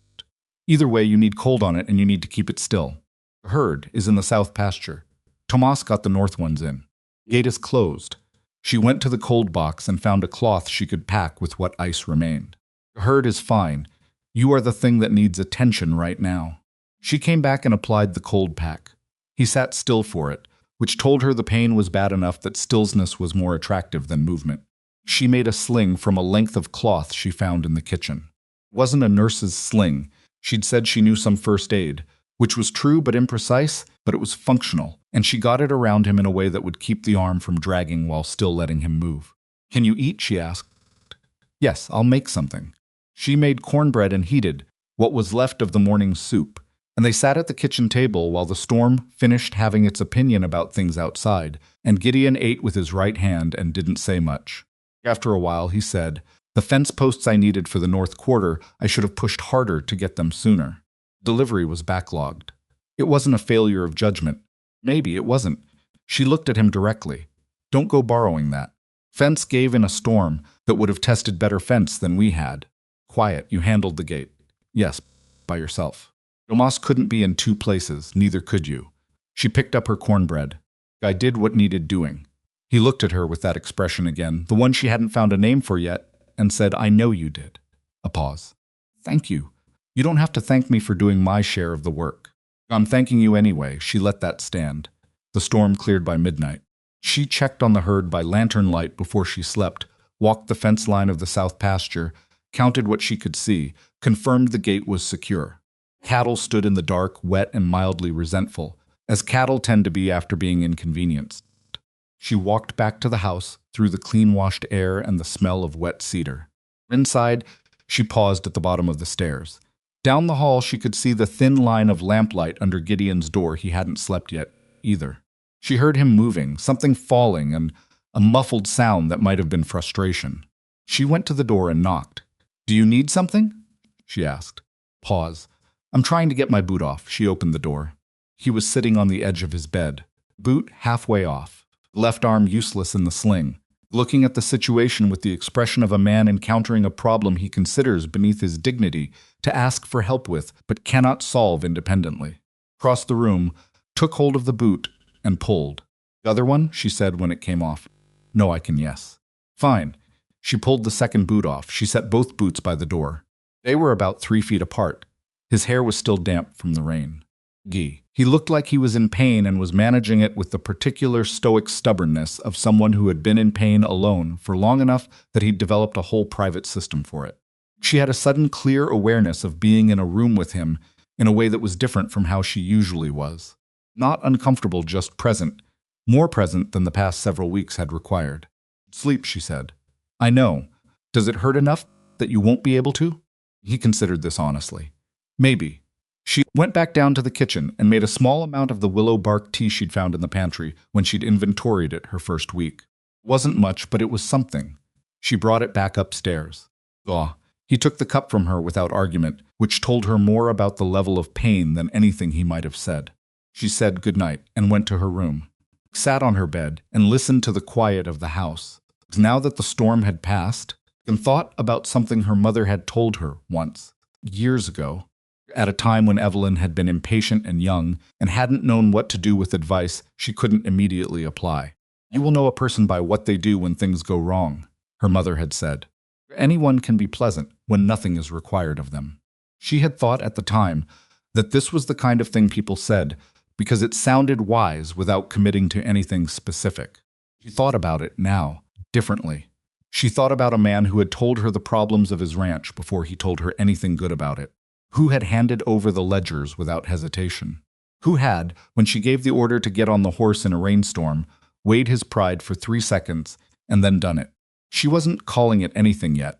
Either way, you need cold on it and you need to keep it still. The herd is in the south pasture. Tomas got the north ones in. Gate is closed." She went to the cold box and found a cloth she could pack with what ice remained. "The herd is fine. You are the thing that needs attention right now." She came back and applied the cold pack. He sat still for it, which told her the pain was bad enough that stillness was more attractive than movement. She made a sling from a length of cloth she found in the kitchen. It wasn't a nurse's sling. She'd said she knew some first aid, which was true but imprecise, but it was functional, and she got it around him in a way that would keep the arm from dragging while still letting him move. "Can you eat?" she asked. "Yes, I'll make something." She made cornbread and heated what was left of the morning's soup, and they sat at the kitchen table while the storm finished having its opinion about things outside, and Gideon ate with his right hand and didn't say much. After a while, he said, "The fence posts I needed for the north quarter, I should have pushed harder to get them sooner. Delivery was backlogged." It wasn't a failure of judgment. Maybe it wasn't. She looked at him directly. "Don't go borrowing that. Fence gave in a storm that would have tested better fence than we had. Quiet, you handled the gate." "Yes, by yourself." Tomas couldn't be in two places, neither could you. She picked up her cornbread. "I did what needed doing." He looked at her with that expression again, the one she hadn't found a name for yet, and said, "I know you did." A pause. "Thank you. You don't have to thank me for doing my share of the work." "I'm thanking you anyway." She let that stand. The storm cleared by midnight. She checked on the herd by lantern light before she slept, walked the fence line of the south pasture, counted what she could see, confirmed the gate was secure. Cattle stood in the dark, wet and mildly resentful, as cattle tend to be after being inconvenienced. She walked back to the house, through the clean-washed air and the smell of wet cedar. Inside, she paused at the bottom of the stairs. Down the hall, she could see the thin line of lamplight under Gideon's door. He hadn't slept yet, either. She heard him moving, something falling, and a muffled sound that might have been frustration. She went to the door and knocked. "Do you need something?" she asked. Pause. "I'm trying to get my boot off." She opened the door. He was sitting on the edge of his bed, boot halfway off, left arm useless in the sling, looking at the situation with the expression of a man encountering a problem he considers beneath his dignity to ask for help with, but cannot solve independently. Crossed the room, took hold of the boot, and pulled. "The other one?" she said when it came off. "No, I can, yes." "Fine." She pulled the second boot off. She set both boots by the door. They were about 3 feet apart. His hair was still damp from the rain. He looked like he was in pain and was managing it with the particular stoic stubbornness of someone who had been in pain alone for long enough that he'd developed a whole private system for it. She had a sudden clear awareness of being in a room with him in a way that was different from how she usually was. Not uncomfortable, just present, more present than the past several weeks had required. "Sleep," she said. "I know. Does it hurt enough that you won't be able to?" He considered this honestly. "Maybe." She went back down to the kitchen and made a small amount of the willow bark tea she'd found in the pantry when she'd inventoried it her first week. It wasn't much, but it was something. She brought it back upstairs. He took the cup from her without argument, which told her more about the level of pain than anything he might have said. She said goodnight and went to her room, sat on her bed, and listened to the quiet of the house. Now that the storm had passed, and thought about something her mother had told her once, years ago, at a time when Evelyn had been impatient and young and hadn't known what to do with advice she couldn't immediately apply. "You will know a person by what they do when things go wrong," her mother had said. "Anyone can be pleasant when nothing is required of them." She had thought at the time that this was the kind of thing people said because it sounded wise without committing to anything specific. She thought about it now, differently. She thought about a man who had told her the problems of his ranch before he told her anything good about it, who had handed over the ledgers without hesitation, who had, when she gave the order to get on the horse in a rainstorm, weighed his pride for 3 seconds and then done it. She wasn't calling it anything yet.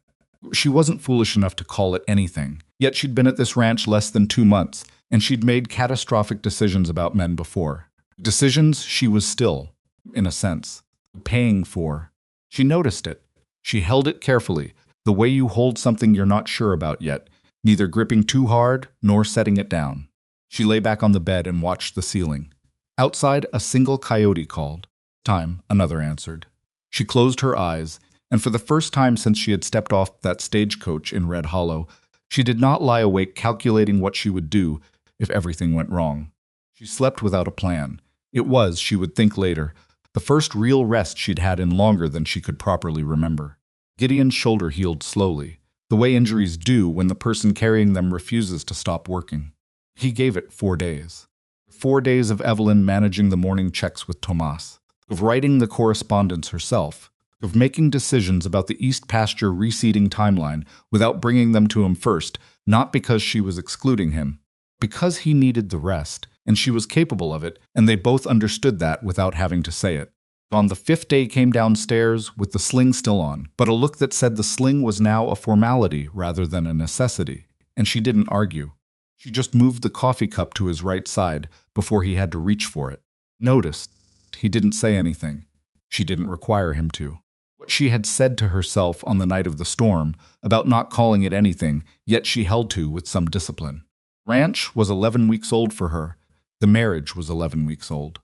She wasn't foolish enough to call it anything. Yet she'd been at this ranch less than 2 months, and she'd made catastrophic decisions about men before. Decisions she was still, in a sense, paying for. She noticed it. She held it carefully, the way you hold something you're not sure about yet, neither gripping too hard nor setting it down. She lay back on the bed and watched the ceiling. Outside, a single coyote called. "Time," another answered. She closed her eyes, and for the first time since she had stepped off that stagecoach in Red Hollow, she did not lie awake calculating what she would do if everything went wrong. She slept without a plan. It was, she would think later, the first real rest she'd had in longer than she could properly remember. Gideon's shoulder healed slowly, the way injuries do when the person carrying them refuses to stop working. He gave it 4 days. 4 days of Evelyn managing the morning checks with Tomas, of writing the correspondence herself, of making decisions about the East Pasture reseeding timeline without bringing them to him first, not because she was excluding him, because he needed the rest, and she was capable of it, and they both understood that without having to say it. On the 5th day came downstairs with the sling still on, but a look that said the sling was now a formality rather than a necessity, and she didn't argue. She just moved the coffee cup to his right side before he had to reach for it. Noticed. He didn't say anything. She didn't require him to. What she had said to herself on the night of the storm about not calling it anything, yet she held to with some discipline. Ranch was 11 weeks old for her. The marriage was 11 weeks old.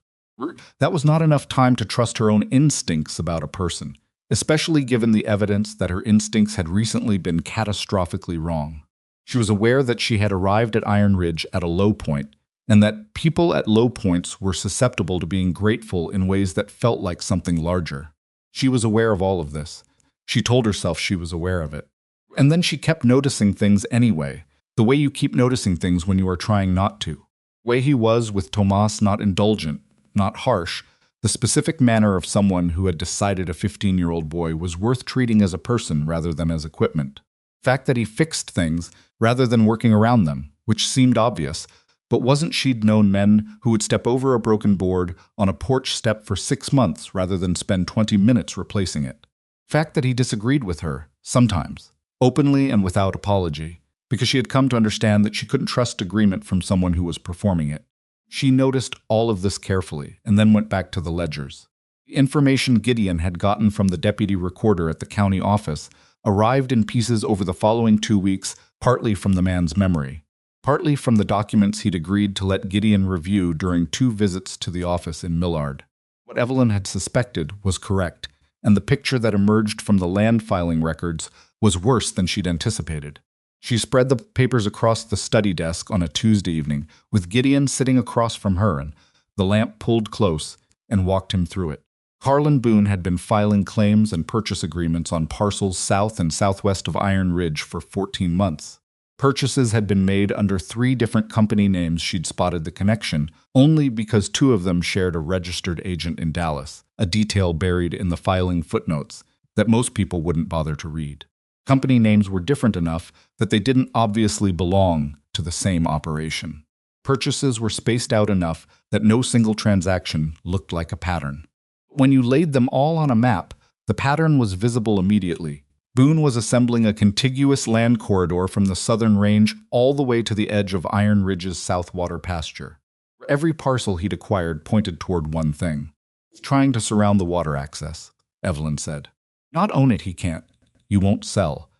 That was not enough time to trust her own instincts about a person, especially given the evidence that her instincts had recently been catastrophically wrong. She was aware that she had arrived at Iron Ridge at a low point, and that people at low points were susceptible to being grateful in ways that felt like something larger. She was aware of all of this. She told herself she was aware of it. And then she kept noticing things anyway, the way you keep noticing things when you are trying not to. The way he was with Tomas, not indulgent, not harsh, the specific manner of someone who had decided a 15-year-old boy was worth treating as a person rather than as equipment. The fact that he fixed things rather than working around them, which seemed obvious, but wasn't she'd known men who would step over a broken board on a porch step for 6 months rather than spend 20 minutes replacing it. The fact that he disagreed with her, sometimes, openly and without apology, because she had come to understand that she couldn't trust agreement from someone who was performing it. She noticed all of this carefully and then went back to the ledgers. The information Gideon had gotten from the deputy recorder at the county office arrived in pieces over the following 2 weeks, partly from the man's memory, partly from the documents he'd agreed to let Gideon review during 2 visits to the office in Millard. What Evelyn had suspected was correct, and the picture that emerged from the land filing records was worse than she'd anticipated. She spread the papers across the study desk on a Tuesday evening, with Gideon sitting across from her, and the lamp pulled close, and walked him through it. Carlin Boone had been filing claims and purchase agreements on parcels south and southwest of Iron Ridge for 14 months. Purchases had been made under 3 different company names she'd spotted the connection, only because 2 of them shared a registered agent in Dallas, a detail buried in the filing footnotes that most people wouldn't bother to read. Company names were different enough that they didn't obviously belong to the same operation. Purchases were spaced out enough that no single transaction looked like a pattern. When you laid them all on a map, the pattern was visible immediately. Boone was assembling a contiguous land corridor from the southern range all the way to the edge of Iron Ridge's Southwater pasture. Every parcel he'd acquired pointed toward one thing. Trying to surround the water access, Evelyn said. Not own it, he can't. You won't sell.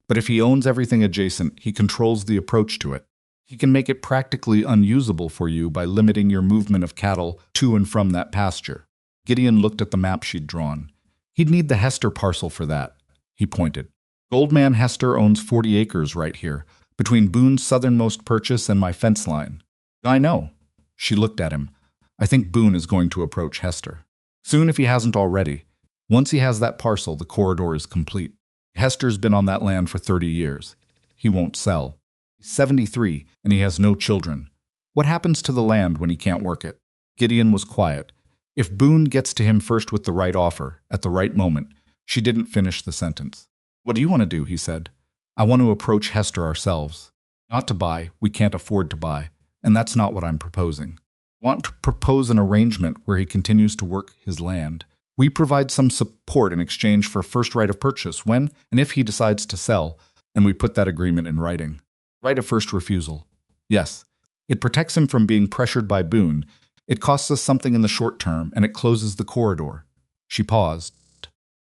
But if he owns everything adjacent, he controls the approach to it. He can make it practically unusable for you by limiting your movement of cattle to and from that pasture. Gideon looked at the map she'd drawn. He'd need the Hester parcel for that, he pointed. Goldman Hester owns 40 acres right here, between Boone's southernmost purchase and my fence line. I know. She looked at him. I think Boone is going to approach Hester. Soon if he hasn't already. Once he has that parcel, the corridor is complete. Hester's been on that land for 30 years. He won't sell. He's 73, and he has no children. What happens to the land when he can't work it? Gideon was quiet. If Boone gets to him first with the right offer, at the right moment, she didn't finish the sentence. What do you want to do? He said. I want to approach Hester ourselves. Not to buy, we can't afford to buy, and that's not what I'm proposing. I want to propose an arrangement where he continues to work his land. We provide some support in exchange for first right of purchase when and if he decides to sell, and we put that agreement in writing. Right of first refusal. Yes. It protects him from being pressured by Boone. It costs us something in the short term, and it closes the corridor. She paused.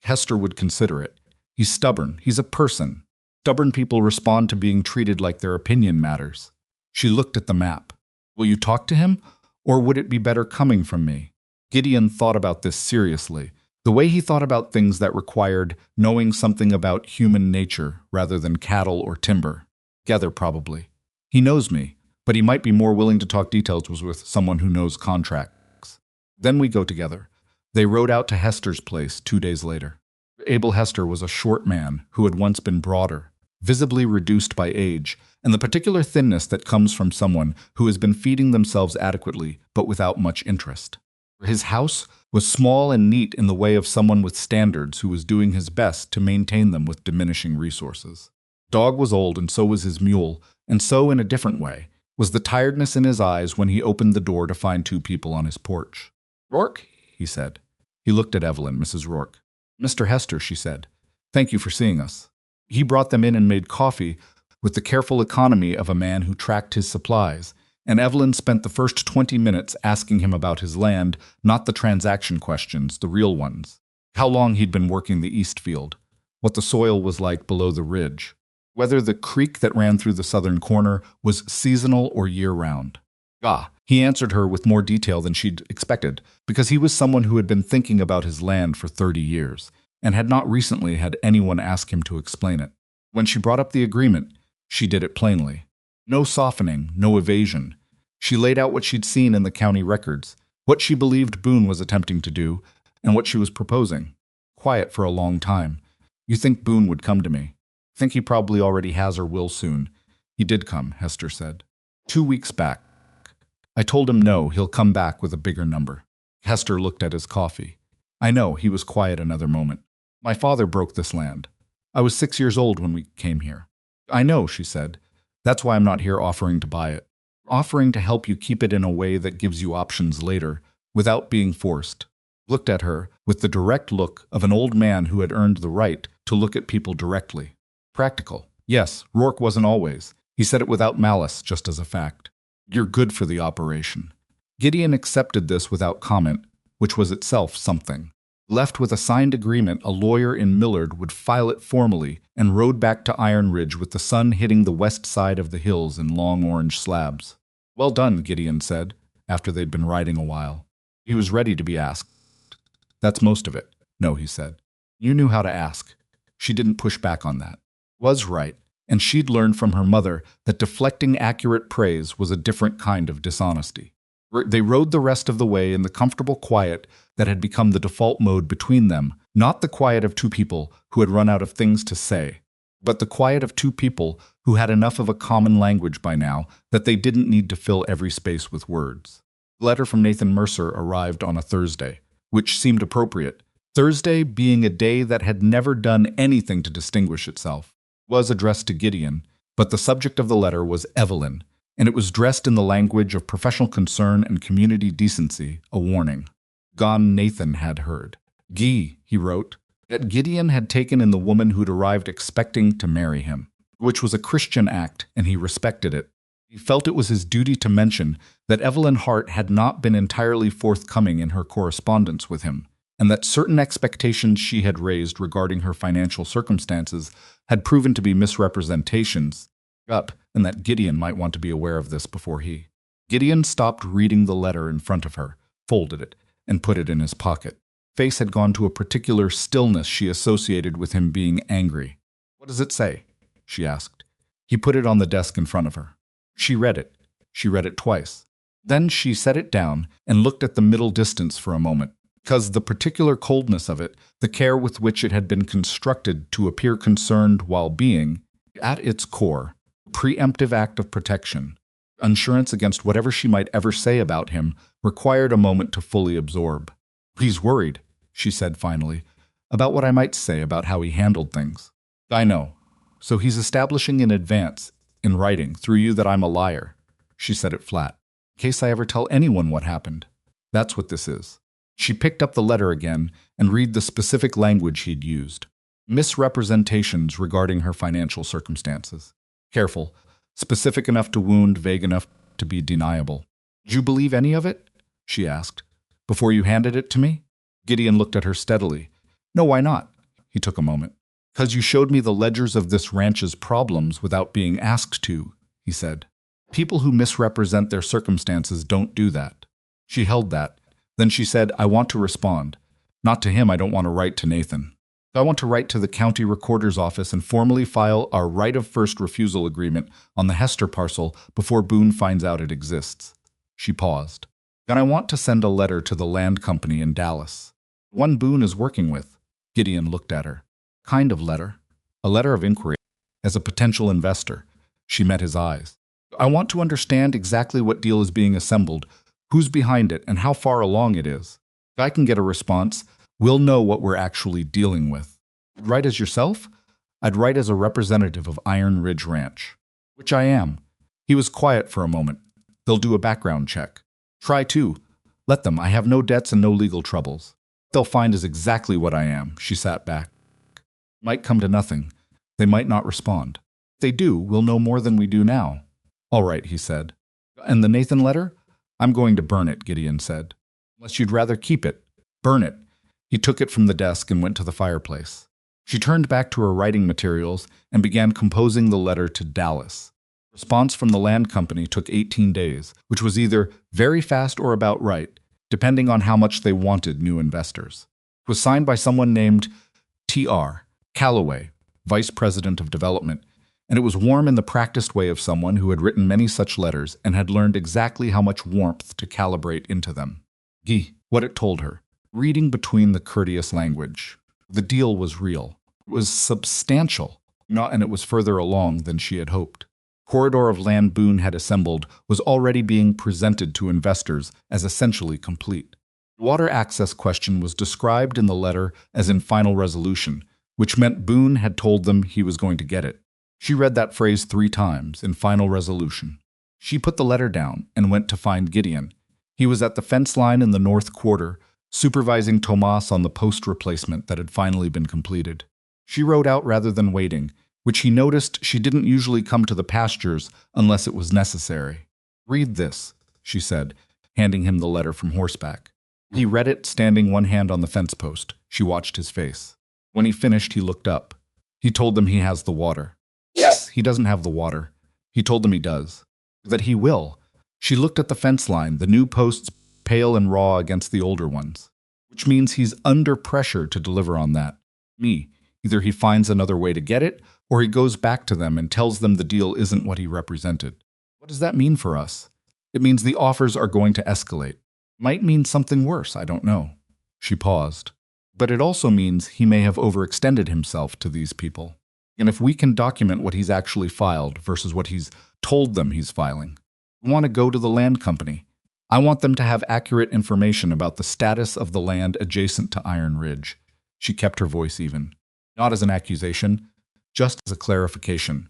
Hester would consider it. He's stubborn. He's a person. Stubborn people respond to being treated like their opinion matters. She looked at the map. Will you talk to him, or would it be better coming from me? Gideon thought about this seriously, the way he thought about things that required knowing something about human nature rather than cattle or timber. Together, probably. He knows me, but he might be more willing to talk details with someone who knows contracts. Then we go together. They rode out to Hester's place 2 days later. Abel Hester was a short man who had once been broader, visibly reduced by age, and the particular thinness that comes from someone who has been feeding themselves adequately but without much interest. His house was small and neat in the way of someone with standards who was doing his best to maintain them with diminishing resources. Dog was old, and so was his mule, and so, in a different way, was the tiredness in his eyes when he opened the door to find 2 people on his porch. "Rourke?" he said. He looked at Evelyn, Mrs. Rourke. "Mr. Hester," she said. "Thank you for seeing us." He brought them in and made coffee, with the careful economy of a man who tracked his supplies, and Evelyn spent the first 20 minutes asking him about his land, not the transaction questions, the real ones. How long he'd been working the East Field, what the soil was like below the ridge, whether the creek that ran through the southern corner was seasonal or year-round. He answered her with more detail than she'd expected, because he was someone who had been thinking about his land for 30 years, and had not recently had anyone ask him to explain it. When she brought up the agreement, she did it plainly. No softening, no evasion. She laid out what she'd seen in the county records, what she believed Boone was attempting to do, and what she was proposing. Quiet for a long time. You think Boone would come to me? Think he probably already has or will soon. He did come, Hester said. 2 weeks back. I told him no, he'll come back with a bigger number. Hester looked at his coffee. I know, he was quiet another moment. My father broke this land. I was 6 years old when we came here. I know, she said. That's why I'm not here offering to buy it. Offering to help you keep it in a way that gives you options later, without being forced. Looked at her with the direct look of an old man who had earned the right to look at people directly. Practical. Yes, Rourke wasn't always. He said it without malice, just as a fact. You're good for the operation. Gideon accepted this without comment, which was itself something. Left with a signed agreement, a lawyer in Millard would file it formally and rode back to Iron Ridge with the sun hitting the west side of the hills in long orange slabs. Well done, Gideon said, after they'd been riding a while. He was ready to be asked. That's most of it. No, he said. You knew how to ask. She didn't push back on that. Was right, and she'd learned from her mother that deflecting accurate praise was a different kind of dishonesty. They rode the rest of the way in the comfortable quiet that had become the default mode between them, not the quiet of two people who had run out of things to say, but the quiet of two people who had enough of a common language by now that they didn't need to fill every space with words. The letter from Nathan Mercer arrived on a Thursday, which seemed appropriate. Thursday being a day that had never done anything to distinguish itself. Was addressed to Gideon, but the subject of the letter was Evelyn, and it was dressed in the language of professional concern and community decency, a warning. Gone Nathan had heard. He wrote, that Gideon had taken in the woman who'd arrived expecting to marry him, which was a Christian act, and he respected it. He felt it was his duty to mention that Evelyn Hart had not been entirely forthcoming in her correspondence with him, and that certain expectations she had raised regarding her financial circumstances had proven to be misrepresentations, and that Gideon might want to be aware of this before he. Gideon stopped reading the letter in front of her, folded it, and put it in his pocket. Face had gone to a particular stillness she associated with him being angry. What does it say? She asked. He put it on the desk in front of her. She read it. She read it twice. Then she set it down and looked at the middle distance for a moment, because the particular coldness of it, the care with which it had been constructed to appear concerned while being, at its core, a preemptive act of protection, assurance against whatever she might ever say about him, required a moment to fully absorb. He's worried, she said finally, about what I might say about how he handled things. I know. So he's establishing in advance, in writing, through you that I'm a liar. She said it flat. In case I ever tell anyone what happened. That's what this is. She picked up the letter again and read the specific language he'd used. Misrepresentations regarding her financial circumstances. Careful. Specific enough to wound, vague enough to be deniable. Did you believe any of it? She asked. Before you handed it to me? Gideon looked at her steadily. No, why not? He took a moment. Because you showed me the ledgers of this ranch's problems without being asked to, he said. People who misrepresent their circumstances don't do that. She held that. Then she said, I want to respond. Not to him, I don't want to write to Nathan. I want to write to the county recorder's office and formally file our right of first refusal agreement on the Hester parcel before Boone finds out it exists. She paused. Then I want to send a letter to the land company in Dallas. One Boone is working with. Gideon looked at her. Kind of letter. A letter of inquiry. As a potential investor. She met his eyes. I want to understand exactly what deal is being assembled, who's behind it, and how far along it is. If I can get a response, we'll know what we're actually dealing with. I'd write as yourself? I'd write as a representative of Iron Ridge Ranch. Which I am. He was quiet for a moment. They'll do a background check. Try to. Let them. I have no debts and no legal troubles. What they'll find is exactly what I am. She sat back. Might come to nothing. They might not respond. If they do, we'll know more than we do now. All right, he said. And the Nathan letter? I'm going to burn it, Gideon said. Unless you'd rather keep it. Burn it. He took it from the desk and went to the fireplace. She turned back to her writing materials and began composing the letter to Dallas. Response from the land company took 18 days, which was either very fast or about right, depending on how much they wanted new investors. It was signed by someone named T.R. Calloway, Vice President of Development, and it was warm in the practiced way of someone who had written many such letters and had learned exactly how much warmth to calibrate into them. What it told her, reading between the courteous language. The deal was real. It was substantial, and it was further along than she had hoped. Corridor of land Boone had assembled was already being presented to investors as essentially complete. The water access question was described in the letter as in final resolution, which meant Boone had told them he was going to get it. She read that phrase 3 times, in final resolution. She put the letter down and went to find Gideon. He was at the fence line in the north quarter, supervising Tomas on the post replacement that had finally been completed. She rode out rather than waiting, which he noticed she didn't usually come to the pastures unless it was necessary. Read this, she said, handing him the letter from horseback. He read it, standing one hand on the fence post. She watched his face. When he finished, he looked up. He told them he has the water. Yes, he doesn't have the water. He told them he does. That he will. She looked at the fence line, the new posts pale and raw against the older ones. Which means he's under pressure to deliver on that. Either he finds another way to get it, or he goes back to them and tells them the deal isn't what he represented. What does that mean for us? It means the offers are going to escalate. Might mean something worse, I don't know. She paused. But it also means he may have overextended himself to these people. And if we can document what he's actually filed versus what he's told them he's filing, we want to go to the land company. I want them to have accurate information about the status of the land adjacent to Iron Ridge. She kept her voice even. Not as an accusation, just as a clarification.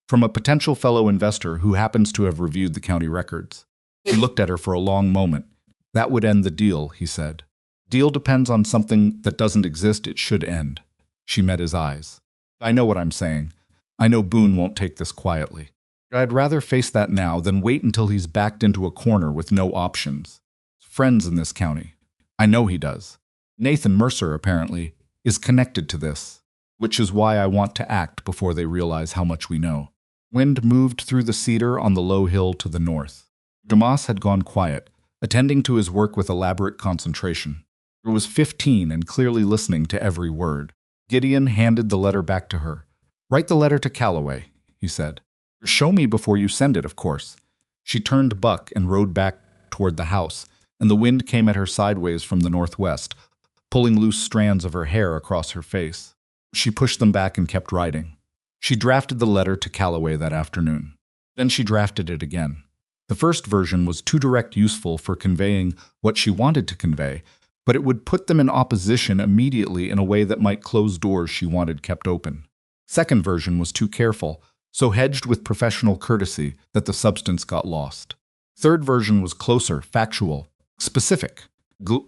From a potential fellow investor who happens to have reviewed the county records. He looked at her for a long moment. That would end the deal, he said. Deal depends on something that doesn't exist, it should end. She met his eyes. I know what I'm saying. I know Boone won't take this quietly. I'd rather face that now than wait until he's backed into a corner with no options. Friends in this county. I know he does. Nathan Mercer, apparently, is connected to this, which is why I want to act before they realize how much we know. Wind moved through the cedar on the low hill to the north. Tomas had gone quiet, attending to his work with elaborate concentration. He was 15 and clearly listening to every word. Gideon handed the letter back to her. Write the letter to Calloway, he said. Show me before you send it, of course. She turned buck and rode back toward the house, and the wind came at her sideways from the northwest, pulling loose strands of her hair across her face. She pushed them back and kept writing. She drafted the letter to Calloway that afternoon. Then she drafted it again. The first version was too direct useful for conveying what she wanted to convey, but it would put them in opposition immediately in a way that might close doors she wanted kept open. Second version was too careful, so hedged with professional courtesy that the substance got lost. Third version was closer, factual, specific,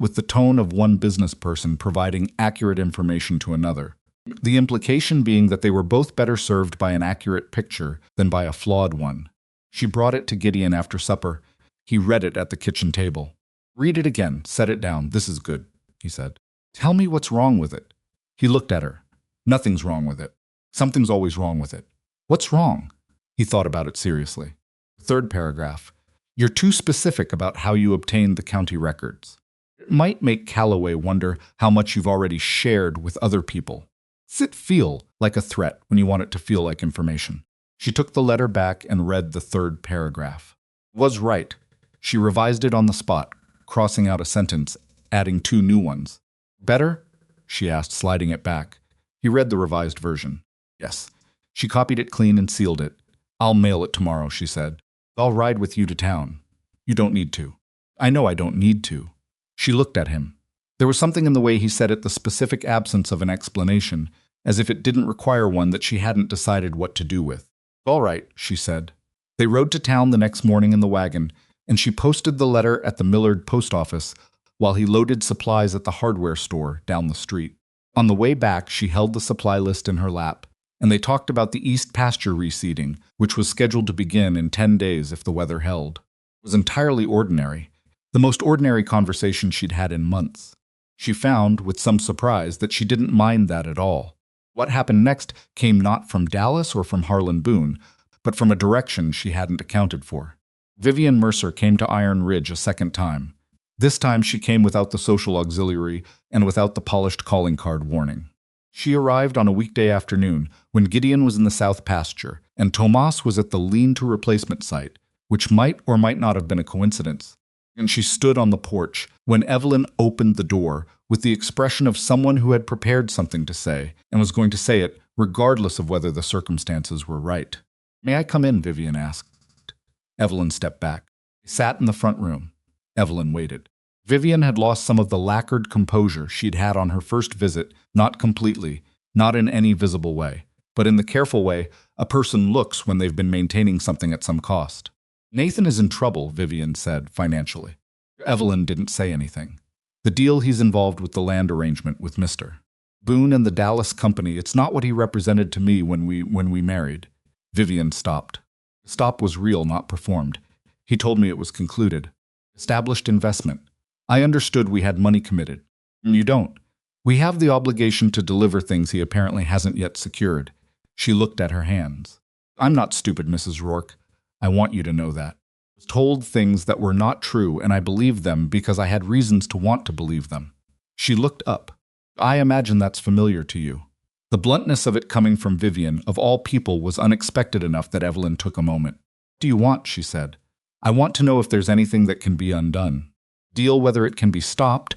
with the tone of one business person providing accurate information to another. The implication being that they were both better served by an accurate picture than by a flawed one. She brought it to Gideon after supper. He read it at the kitchen table. Read it again, set it down. This is good, he said. Tell me what's wrong with it. He looked at her. Nothing's wrong with it. Something's always wrong with it. What's wrong? He thought about it seriously. Third paragraph. You're too specific about how you obtained the county records. It might make Calloway wonder how much you've already shared with other people. Does it feel like a threat when you want it to feel like information? She took the letter back and read the third paragraph. Was right. She revised it on the spot, crossing out a sentence, adding 2 new ones. Better? She asked, sliding it back. He read the revised version. Yes. She copied it clean and sealed it. I'll mail it tomorrow, she said. I'll ride with you to town. You don't need to. I know I don't need to. She looked at him. There was something in the way he said it, the specific absence of an explanation, as if it didn't require one that she hadn't decided what to do with. All right, she said. They rode to town the next morning in the wagon, and she posted the letter at the Millard post office while he loaded supplies at the hardware store down the street. On the way back, she held the supply list in her lap, and they talked about the east pasture reseeding, which was scheduled to begin in 10 days if the weather held. It was entirely ordinary, the most ordinary conversation she'd had in months. She found, with some surprise, that she didn't mind that at all. What happened next came not from Dallas or from Harlan Boone, but from a direction she hadn't accounted for. Vivian Mercer came to Iron Ridge a second time. This time she came without the social auxiliary and without the polished calling card warning. She arrived on a weekday afternoon when Gideon was in the south pasture and Tomas was at the lean-to replacement site, which might or might not have been a coincidence. And she stood on the porch when Evelyn opened the door with the expression of someone who had prepared something to say and was going to say it regardless of whether the circumstances were right. "May I come in?" Vivian asked. Evelyn stepped back. They sat in the front room. Evelyn waited. Vivian had lost some of the lacquered composure she'd had on her first visit, not completely, not in any visible way, but in the careful way a person looks when they've been maintaining something at some cost. "Nathan is in trouble," Vivian said, financially. Evelyn didn't say anything. "The deal he's involved with the land arrangement with Mr. Boone and the Dallas company, it's not what he represented to me when we married." Vivian stopped. The stop was real, not performed. "He told me it was concluded. Established investment. I understood we had money committed. You don't. We have the obligation to deliver things he apparently hasn't yet secured." She looked at her hands. "I'm not stupid, Mrs. Rourke. I want you to know that. I was told things that were not true, and I believed them because I had reasons to want to believe them." She looked up. "I imagine that's familiar to you." The bluntness of it coming from Vivian, of all people, was unexpected enough that Evelyn took a moment. "What do you want?" she said. "I want to know if there's anything that can be undone. Deal whether it can be stopped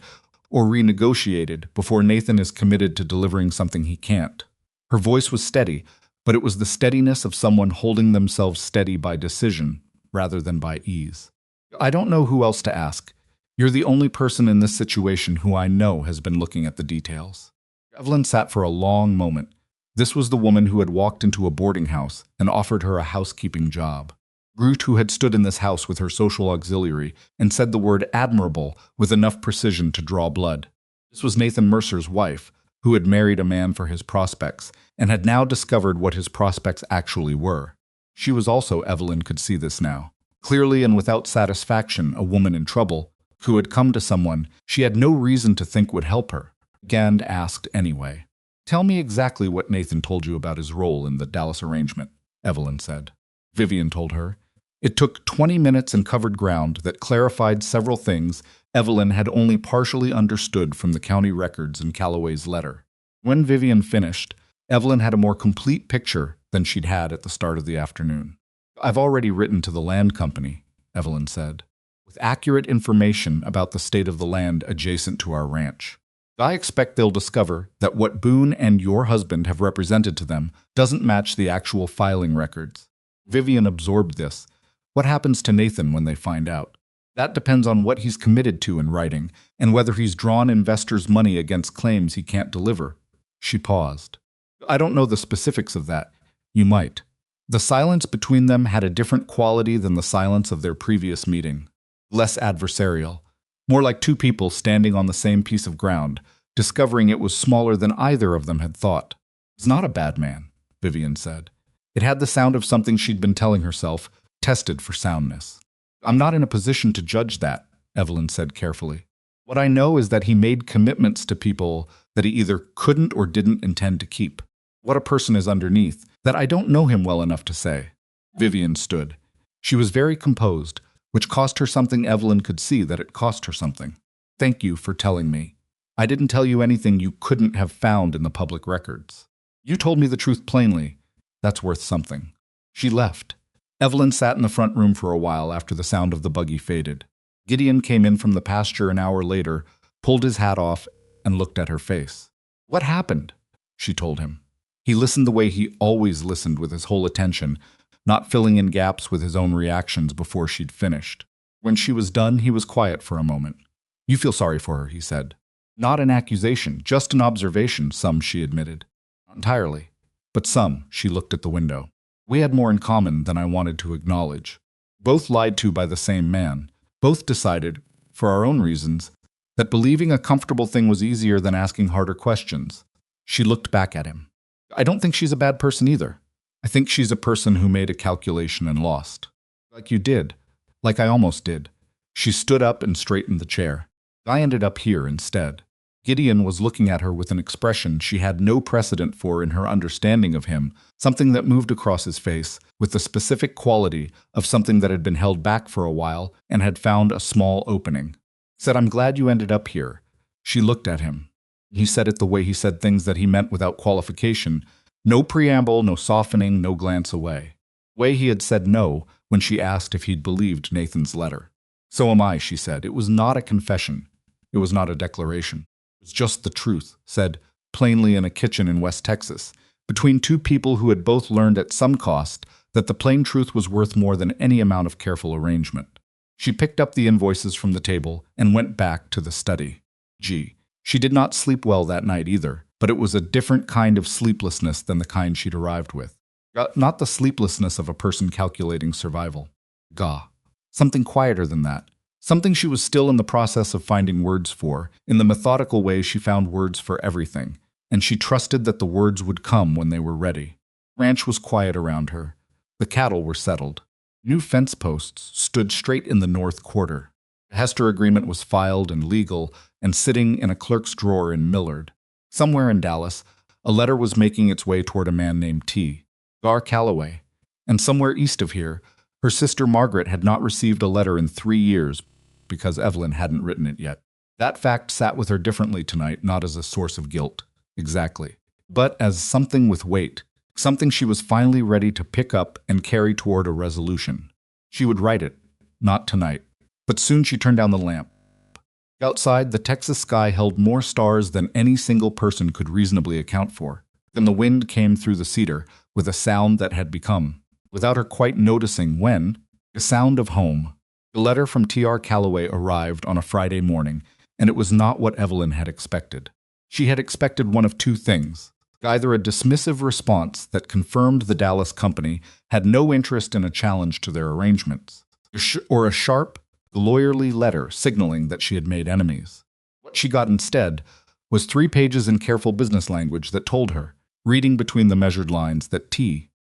or renegotiated before Nathan is committed to delivering something he can't." Her voice was steady, but it was the steadiness of someone holding themselves steady by decision rather than by ease. "I don't know who else to ask. You're the only person in this situation who I know has been looking at the details." Evelyn sat for a long moment. This was the woman who had walked into a boarding house and offered her a housekeeping job. Groot, who had stood in this house with her social auxiliary and said the word admirable with enough precision to draw blood. This was Nathan Mercer's wife, who had married a man for his prospects and had now discovered what his prospects actually were. She was also, Evelyn could see this now, clearly and without satisfaction, a woman in trouble, who had come to someone she had no reason to think would help her. Gand asked anyway. "Tell me exactly what Nathan told you about his role in the Dallas arrangement," Evelyn said. Vivian told her. It took 20 minutes and covered ground that clarified several things Evelyn had only partially understood from the county records and Calloway's letter. When Vivian finished, Evelyn had a more complete picture than she'd had at the start of the afternoon. "I've already written to the land company," Evelyn said, "with accurate information about the state of the land adjacent to our ranch. I expect they'll discover that what Boone and your husband have represented to them doesn't match the actual filing records." Vivian absorbed this. What happens to Nathan when they find out? That depends on what he's committed to in writing and whether he's drawn investors' money against claims he can't deliver. She paused. "I don't know the specifics of that. You might." The silence between them had a different quality than the silence of their previous meeting. Less adversarial. More like two people standing on the same piece of ground, discovering it was smaller than either of them had thought. "He's not a bad man," Vivian said. It had the sound of something she'd been telling herself, tested for soundness. "I'm not in a position to judge that," Evelyn said carefully. "What I know is that he made commitments to people that he either couldn't or didn't intend to keep. What a person is underneath, that I don't know him well enough to say." Vivian stood. She was very composed, which cost her something. Evelyn could see that it cost her something. "Thank you for telling me. I didn't tell you anything you couldn't have found in the public records. You told me the truth plainly. That's worth something." She left. Evelyn sat in the front room for a while after the sound of the buggy faded. Gideon came in from the pasture an hour later, pulled his hat off, and looked at her face. "What happened?" she told him. He listened the way he always listened, with his whole attention, not filling in gaps with his own reactions before she'd finished. When she was done, he was quiet for a moment. "You feel sorry for her," he said. "Not an accusation, just an observation, some," she admitted. "Not entirely, but some." She looked at the window. "We had more in common than I wanted to acknowledge. Both lied to by the same man. Both decided, for our own reasons, that believing a comfortable thing was easier than asking harder questions." She looked back at him. I don't think she's a bad person either. I think she's a person who made a calculation and lost. Like you did. Like I almost did. She stood up and straightened the chair. I ended up here instead. Gideon was looking at her with an expression she had no precedent for in her understanding of him, something that moved across his face, with the specific quality of something that had been held back for a while and had found a small opening. Said, "I'm glad you ended up here." She looked at him. He said it the way he said things that he meant without qualification. No preamble, no softening, no glance away. The way he had said no when she asked if he'd believed Nathan's letter. "So am I," she said. It was not a confession. It was not a declaration. It was just the truth, said plainly in a kitchen in West Texas, between two people who had both learned at some cost that the plain truth was worth more than any amount of careful arrangement. She picked up the invoices from the table and went back to the study. She did not sleep well that night either, but it was a different kind of sleeplessness than the kind she'd arrived with. Not the sleeplessness of a person calculating survival. Something quieter than that. Something she was still in the process of finding words for, in the methodical way she found words for everything, and she trusted that the words would come when they were ready. The ranch was quiet around her. The cattle were settled. New fence posts stood straight in the north quarter. The Hester agreement was filed and legal and sitting in a clerk's drawer in Millard. Somewhere in Dallas, a letter was making its way toward a man named Gar Calloway. And somewhere east of here, her sister Margaret had not received a letter in 3 years because Evelyn hadn't written it yet. That fact sat with her differently tonight, not as a source of guilt, exactly, but as something with weight, something she was finally ready to pick up and carry toward a resolution. She would write it, not tonight, but soon she turned down the lamp. Outside, the Texas sky held more stars than any single person could reasonably account for. Then the wind came through the cedar with a sound that had become, without her quite noticing when, a sound of home. The letter from T.R. Calloway arrived on a Friday morning, and it was not what Evelyn had expected. She had expected one of two things: either a dismissive response that confirmed the Dallas company had no interest in a challenge to their arrangements, or a sharp, lawyerly letter signaling that she had made enemies. What she got instead was 3 pages in careful business language that told her, reading between the measured lines, that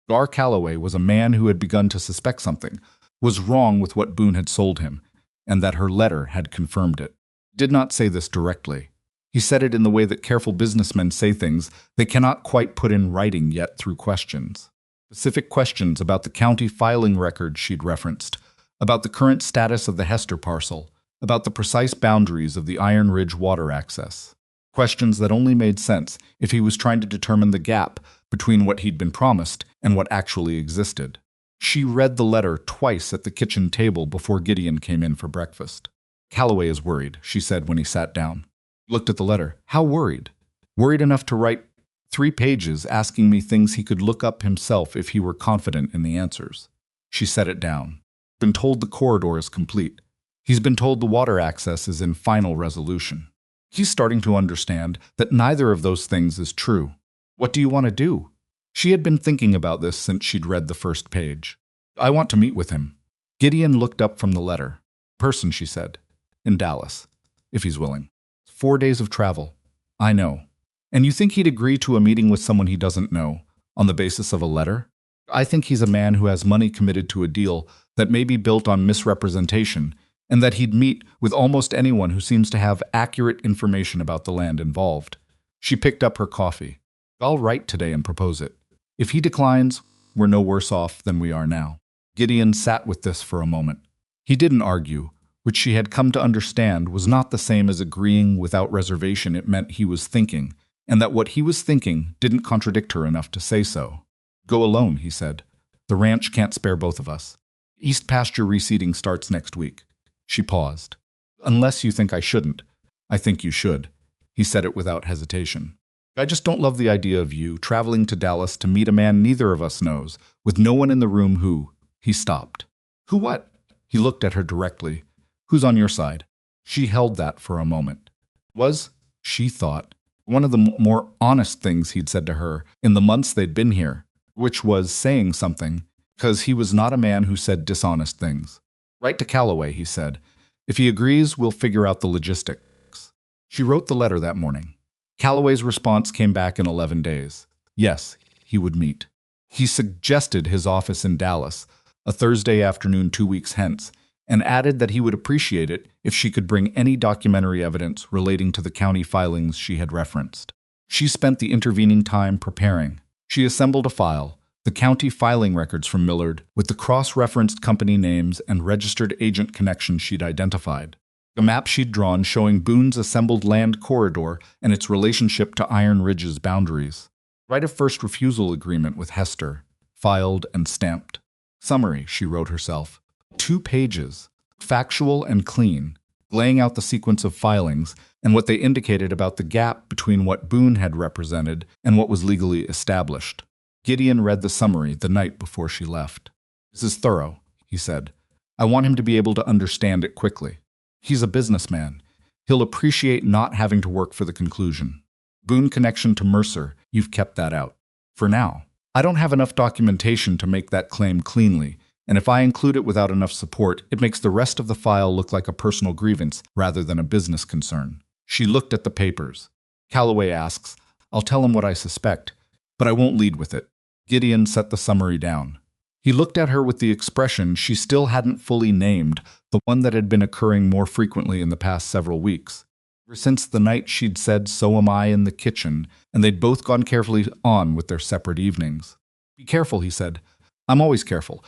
Gar Calloway was a man who had begun to suspect something was wrong with what Boone had sold him, and that her letter had confirmed it. He did not say this directly. He said it in the way that careful businessmen say things they cannot quite put in writing yet through questions. Specific questions about the county filing records she'd referenced, about the current status of the Hester parcel, about the precise boundaries of the Iron Ridge water access. Questions that only made sense if he was trying to determine the gap between what he'd been promised and what actually existed. She read the letter twice at the kitchen table before Gideon came in for breakfast. "Calloway is worried," she said when he sat down. He looked at the letter. "How worried?" "Worried enough to write 3 pages asking me things he could look up himself if he were confident in the answers." She set it down. "Been told the corridor is complete. He's been told the water access is in final resolution. He's starting to understand that neither of those things is true. What do you want to do?" She had been thinking about this since she'd read the first page. "I want to meet with him." Gideon looked up from the letter. "Person," she said. "In Dallas, if he's willing. 4 days of travel." "I know." "And you think he'd agree to a meeting with someone he doesn't know, on the basis of a letter?" "I think he's a man who has money committed to a deal that may be built on misrepresentation, and that he'd meet with almost anyone who seems to have accurate information about the land involved." She picked up her coffee. "I'll write today and propose it. If he declines, we're no worse off than we are now." Gideon sat with this for a moment. He didn't argue, which she had come to understand was not the same as agreeing without reservation. It meant he was thinking, and that what he was thinking didn't contradict her enough to say so. "Go alone," he said. "The ranch can't spare both of us. East pasture reseeding starts next week." She paused. "Unless you think I shouldn't." "I think you should." He said it without hesitation. "I just don't love the idea of you traveling to Dallas to meet a man neither of us knows, with no one in the room who—" He stopped. "Who what?" He looked at her directly. "Who's on your side?" She held that for a moment. Was, she thought, one of the more honest things he'd said to her in the months they'd been here, which was saying something, because he was not a man who said dishonest things. "Write to Calloway," he said. "If he agrees, we'll figure out the logistics." She wrote the letter that morning. Calloway's response came back in 11 days. Yes, he would meet. He suggested his office in Dallas, a Thursday afternoon 2 weeks hence, and added that he would appreciate it if she could bring any documentary evidence relating to the county filings she had referenced. She spent the intervening time preparing. She assembled a file, the county filing records from Millard, with the cross-referenced company names and registered agent connections she'd identified. A map she'd drawn showing Boone's assembled land corridor and its relationship to Iron Ridge's boundaries. Right of first refusal agreement with Hester, filed and stamped. Summary, she wrote herself. 2 pages, factual and clean, laying out the sequence of filings and what they indicated about the gap between what Boone had represented and what was legally established. Gideon read the summary the night before she left. "This is thorough," he said. "I want him to be able to understand it quickly. He's a businessman. He'll appreciate not having to work for the conclusion. Boone connection to Mercer, you've kept that out. For now. I don't have enough documentation to make that claim cleanly, and if I include it without enough support, it makes the rest of the file look like a personal grievance rather than a business concern." She looked at the papers. Calloway asks, "I'll tell him what I suspect, but I won't lead with it." Gideon set the summary down. He looked at her with the expression she still hadn't fully named, the one that had been occurring more frequently in the past several weeks. Ever since the night she'd said, "So am I," in the kitchen, and they'd both gone carefully on with their separate evenings. "Be careful," he said. "I'm always careful.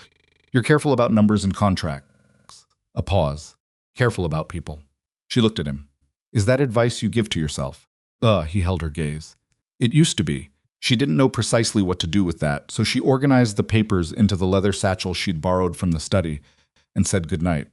You're careful about numbers and contracts." A pause. "Careful about people." She looked at him. "Is that advice you give to yourself?" He held her gaze. "It used to be. She didn't know precisely what to do with that, so she organized the papers into the leather satchel she'd borrowed from the study and said goodnight.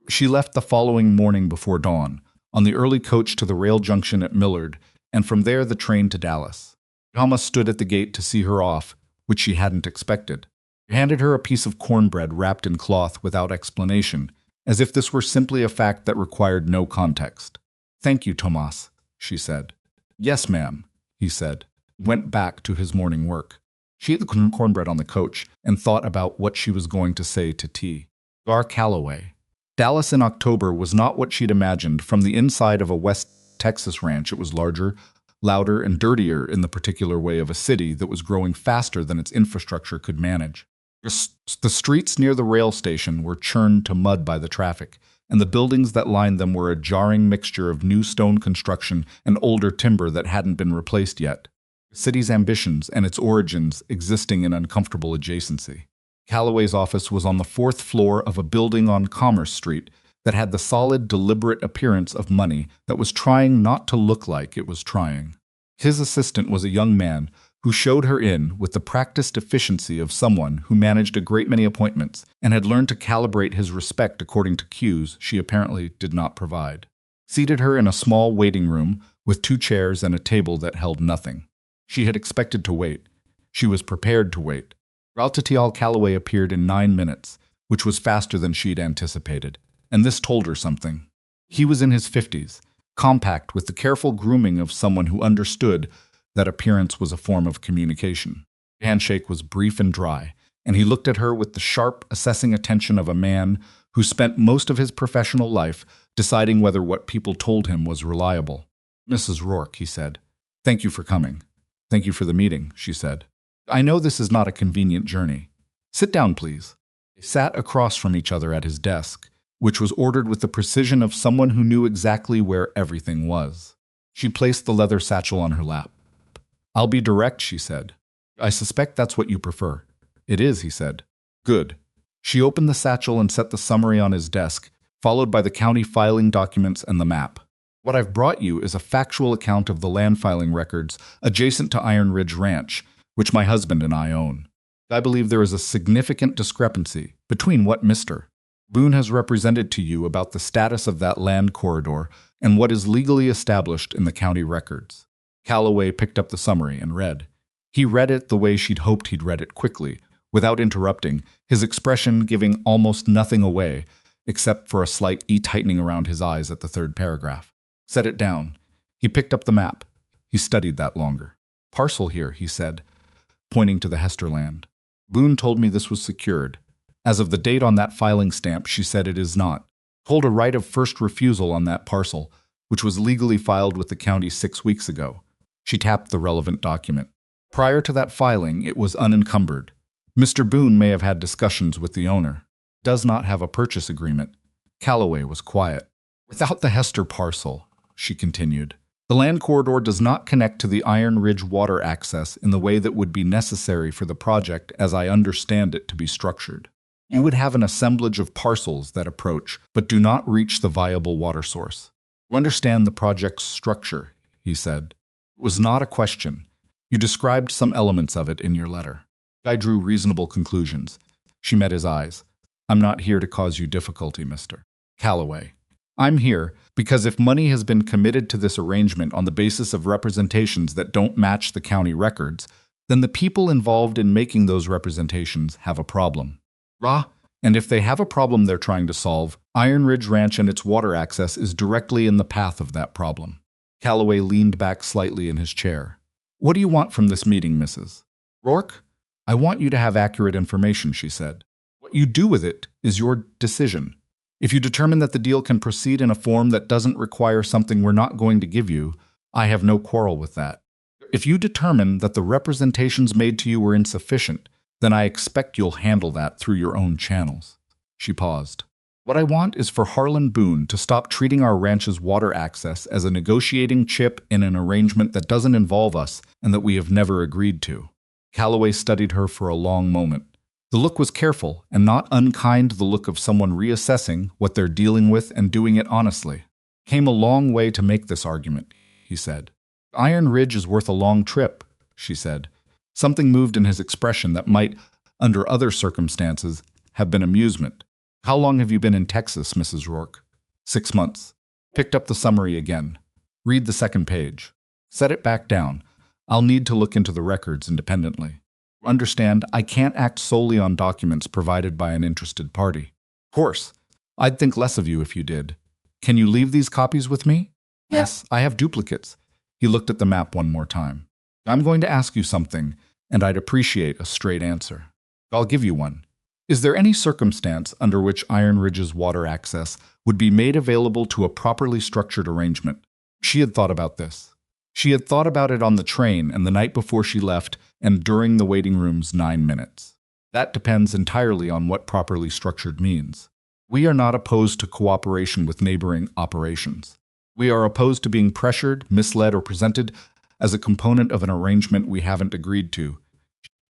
She left the following morning before dawn, on the early coach to the rail junction at Millard, and from there the train to Dallas. Thomas stood at the gate to see her off, which she hadn't expected. He handed her a piece of cornbread wrapped in cloth without explanation, as if this were simply a fact that required no context. "Thank you, Tomas," she said. "Yes, ma'am," he said. Went back to his morning work. She ate the cornbread on the coach and thought about what she was going to say to T. Gar Calloway. Dallas in October was not what she'd imagined. From the inside of a West Texas ranch, it was larger, louder, and dirtier in the particular way of a city that was growing faster than its infrastructure could manage. The streets near the rail station were churned to mud by the traffic, and the buildings that lined them were a jarring mixture of new stone construction and older timber that hadn't been replaced yet. The city's ambitions and its origins existing in uncomfortable adjacency. Calloway's office was on the 4th floor of a building on Commerce Street that had the solid, deliberate appearance of money that was trying not to look like it was trying. His assistant was a young man who showed her in with the practiced efficiency of someone who managed a great many appointments and had learned to calibrate his respect according to cues she apparently did not provide. Seated her in a small waiting room with 2 chairs and a table that held nothing. She had expected to wait. She was prepared to wait. Raltatial Calloway appeared in 9 minutes, which was faster than she'd anticipated, and this told her something. He was in his 50s, compact with the careful grooming of someone who understood that appearance was a form of communication. The handshake was brief and dry, and he looked at her with the sharp, assessing attention of a man who spent most of his professional life deciding whether what people told him was reliable. "Mrs. Rourke," he said, "thank you for coming." "Thank you for the meeting," she said. "I know this is not a convenient journey. Sit down, please." They sat across from each other at his desk, which was ordered with the precision of someone who knew exactly where everything was. She placed the leather satchel on her lap. "I'll be direct," she said. "I suspect that's what you prefer." "It is," he said. "Good." She opened the satchel and set the summary on his desk, followed by the county filing documents and the map. "What I've brought you is a factual account of the land filing records adjacent to Iron Ridge Ranch, which my husband and I own. I believe there is a significant discrepancy between what Mr. Boone has represented to you about the status of that land corridor and what is legally established in the county records." Calloway picked up the summary and read. He read it the way she'd hoped he'd read it, quickly, without interrupting, his expression giving almost nothing away, except for a slight tightening around his eyes at the 3rd paragraph. "Set it down." He picked up the map. He studied that longer. "Parcel here," he said, pointing to the Hester land. "Boone told me this was secured. As of the date on that filing stamp, she said it is not. Hold a right of first refusal on that parcel, which was legally filed with the county 6 weeks ago." She tapped the relevant document. Prior to that filing, it was unencumbered. Mr. Boone may have had discussions with the owner. Does not have a purchase agreement. Calloway was quiet. Without the Hester parcel, she continued, the land corridor does not connect to the Iron Ridge water access in the way that would be necessary for the project as I understand it to be structured. You would have an assemblage of parcels that approach, but do not reach the viable water source. You understand the project's structure, he said. It was not a question. You described some elements of it in your letter. I drew reasonable conclusions. She met his eyes. I'm not here to cause you difficulty, Mr. Calloway. I'm here because if money has been committed to this arrangement on the basis of representations that don't match the county records, then the people involved in making those representations have a problem. And if they have a problem they're trying to solve, Iron Ridge Ranch and its water access is directly in the path of that problem. Calloway leaned back slightly in his chair. What do you want from this meeting, Mrs. Rourke? I want you to have accurate information, she said. What you do with it is your decision. If you determine that the deal can proceed in a form that doesn't require something we're not going to give you, I have no quarrel with that. If you determine that the representations made to you were insufficient, then I expect you'll handle that through your own channels. She paused. What I want is for Harlan Boone to stop treating our ranch's water access as a negotiating chip in an arrangement that doesn't involve us and that we have never agreed to. Calloway studied her for a long moment. The look was careful and not unkind, the look of someone reassessing what they're dealing with and doing it honestly. Came a long way to make this argument, he said. Iron Ridge is worth a long trip, she said. Something moved in his expression that might, under other circumstances, have been amusement. How long have you been in Texas, Mrs. Rourke? 6 months. Picked up the summary again. Read the second page. Set it back down. I'll need to look into the records independently. Understand, I can't act solely on documents provided by an interested party. Of course. I'd think less of you if you did. Can you leave these copies with me? Yes, I have duplicates. He looked at the map one more time. I'm going to ask you something, and I'd appreciate a straight answer. I'll give you one. Is there any circumstance under which Iron Ridge's water access would be made available to a properly structured arrangement? She had thought about this. She had thought about it on the train and the night before she left and during the waiting room's 9 minutes. That depends entirely on what properly structured means. We are not opposed to cooperation with neighboring operations. We are opposed to being pressured, misled, or presented as a component of an arrangement we haven't agreed to.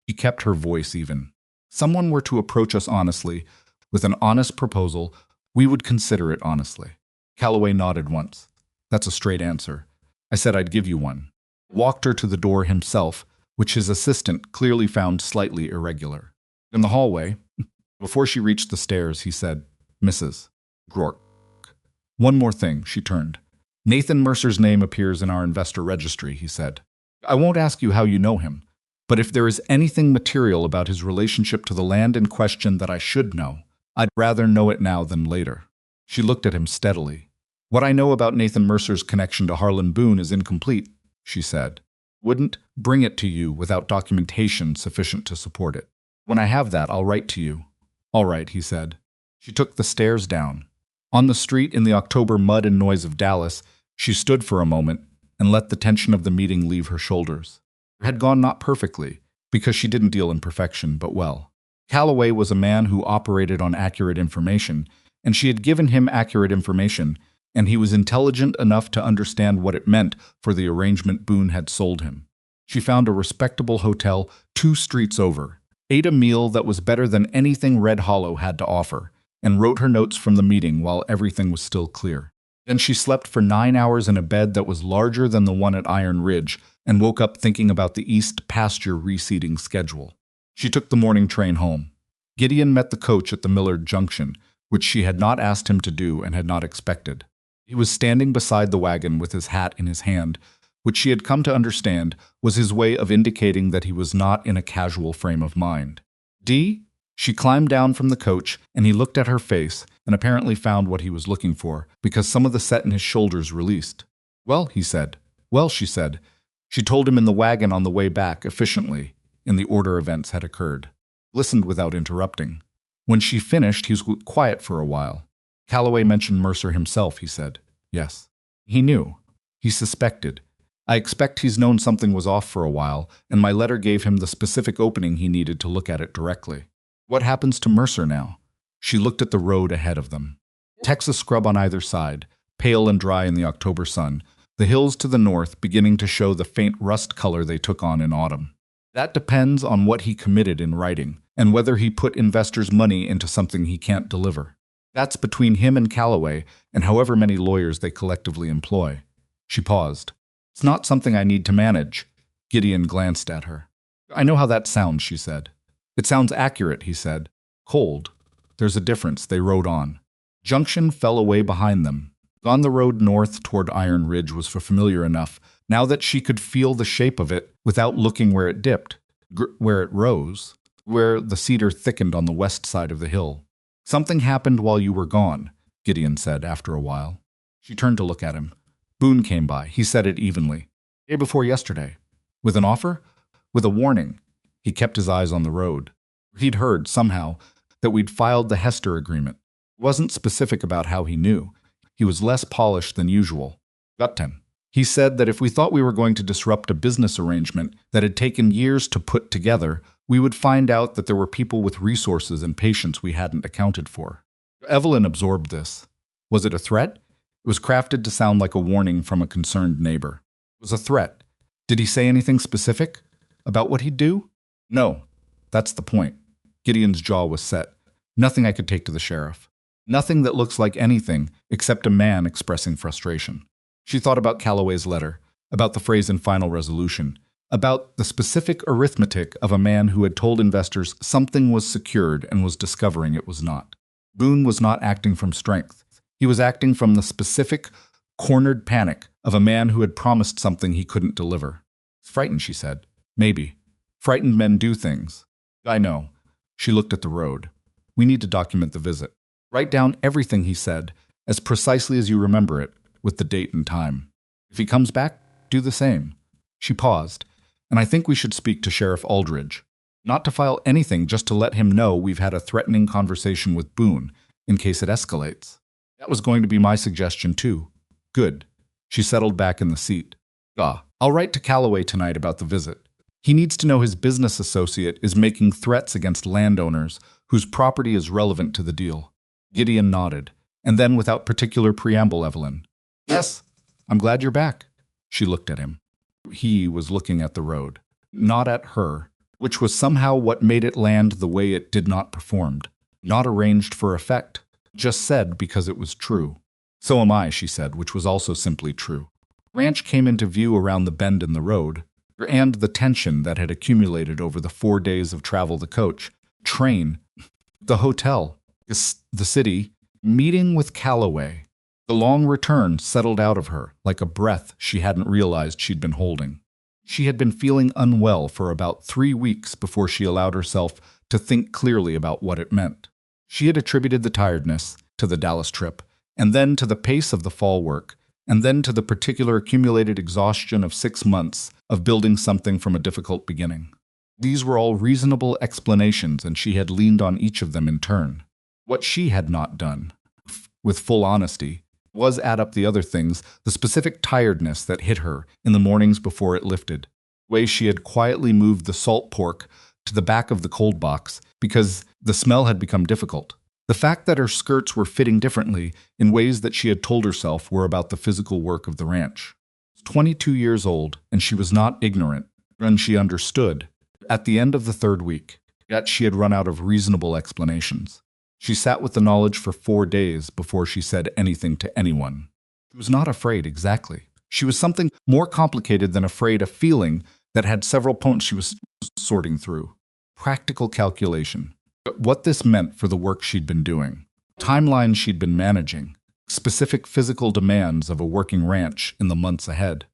She kept her voice even. Someone were to approach us honestly, with an honest proposal, we would consider it honestly. Calloway nodded once. That's a straight answer. I said I'd give you one. Walked her to the door himself, which his assistant clearly found slightly irregular. In the hallway, before she reached the stairs, he said, Mrs. Rourke. One more thing, she turned. Nathan Mercer's name appears in our investor registry, he said. I won't ask you how you know him, but if there is anything material about his relationship to the land in question that I should know, I'd rather know it now than later. She looked at him steadily. What I know about Nathan Mercer's connection to Harlan Boone is incomplete, she said. Wouldn't bring it to you without documentation sufficient to support it. When I have that, I'll write to you. All right, he said. She took the stairs down. On the street in the October mud and noise of Dallas, she stood for a moment and let the tension of the meeting leave her shoulders. It had gone not perfectly, because she didn't deal in perfection, but well. Calloway was a man who operated on accurate information, and she had given him accurate information, and he was intelligent enough to understand what it meant for the arrangement Boone had sold him. She found a respectable hotel 2 streets over, ate a meal that was better than anything Red Hollow had to offer, and wrote her notes from the meeting while everything was still clear. Then she slept for 9 hours in a bed that was larger than the one at Iron Ridge, and woke up thinking about the east pasture reseeding schedule. She took the morning train home. Gideon met the coach at the Millard Junction, which she had not asked him to do and had not expected. He was standing beside the wagon with his hat in his hand, which she had come to understand was his way of indicating that he was not in a casual frame of mind. "Dee?" She climbed down from the coach, and he looked at her face and apparently found what he was looking for, because some of the set in his shoulders released. "Well," he said. "Well," she said. She told him in the wagon on the way back, efficiently, in the order events had occurred. Listened without interrupting. When she finished, he was quiet for a while. Calloway mentioned Mercer himself, he said. Yes. He knew. He suspected. I expect he's known something was off for a while, and my letter gave him the specific opening he needed to look at it directly. What happens to Mercer now? She looked at the road ahead of them. Texas scrub on either side, pale and dry in the October sun, the hills to the north beginning to show the faint rust color they took on in autumn. That depends on what he committed in writing, and whether he put investors' money into something he can't deliver. That's between him and Calloway, and however many lawyers they collectively employ. She paused. It's not something I need to manage. Gideon glanced at her. I know how that sounds, she said. It sounds accurate, he said. Cold. There's a difference, they rode on. Junction fell away behind them. On the road north toward Iron Ridge was familiar enough, now that she could feel the shape of it without looking where it dipped, where it rose, where the cedar thickened on the west side of the hill. Something happened while you were gone, Gideon said after a while. She turned to look at him. Boone came by. He said it evenly. Day before yesterday. With an offer? With a warning. He kept his eyes on the road. He'd heard, somehow, that we'd filed the Hester agreement. He wasn't specific about how he knew. He was less polished than usual. Got him. He said that if we thought we were going to disrupt a business arrangement that had taken years to put together, we would find out that there were people with resources and patience we hadn't accounted for. Evelyn absorbed this. Was it a threat? It was crafted to sound like a warning from a concerned neighbor. It was a threat. Did he say anything specific? About what he'd do? No. That's the point. Gideon's jaw was set. Nothing I could take to the sheriff. Nothing that looks like anything except a man expressing frustration. She thought about Calloway's letter, about the phrase in final resolution, about the specific arithmetic of a man who had told investors something was secured and was discovering it was not. Boone was not acting from strength. He was acting from the specific, cornered panic of a man who had promised something he couldn't deliver. Frightened, she said. Maybe. Frightened men do things. I know. She looked at the road. We need to document the visit. Write down everything he said, as precisely as you remember it, with the date and time. If he comes back, do the same. She paused, and I think we should speak to Sheriff Aldridge. Not to file anything, just to let him know we've had a threatening conversation with Boone, in case it escalates. That was going to be my suggestion, too. Good. She settled back in the seat. I'll write to Calloway tonight about the visit. He needs to know his business associate is making threats against landowners whose property is relevant to the deal. Gideon nodded, and then without particular preamble, Evelyn. Yes, I'm glad you're back. She looked at him. He was looking at the road, not at her, which was somehow what made it land the way it did not performed. Not arranged for effect, just said because it was true. So am I, she said, which was also simply true. Ranch came into view around the bend in the road, and the tension that had accumulated over the 4 days of travel, the coach, train, the hotel, the city, meeting with Calloway. The long return settled out of her like a breath she hadn't realized she'd been holding. She had been feeling unwell for about 3 weeks before she allowed herself to think clearly about what it meant. She had attributed the tiredness to the Dallas trip, and then to the pace of the fall work, and then to the particular accumulated exhaustion of 6 months of building something from a difficult beginning. These were all reasonable explanations, and she had leaned on each of them in turn. What she had not done, with full honesty, was add up the other things, the specific tiredness that hit her in the mornings before it lifted. The way she had quietly moved the salt pork to the back of the cold box because the smell had become difficult. The fact that her skirts were fitting differently in ways that she had told herself were about the physical work of the ranch. She was 22 years old, and she was not ignorant, and she understood. At the end of the 3rd week, yet she had run out of reasonable explanations. She sat with the knowledge for 4 days before she said anything to anyone. She was not afraid, exactly. She was something more complicated than afraid, a feeling that had several points she was sorting through. Practical calculation. What this meant for the work she'd been doing. Timelines she'd been managing. Specific physical demands of a working ranch in the months ahead.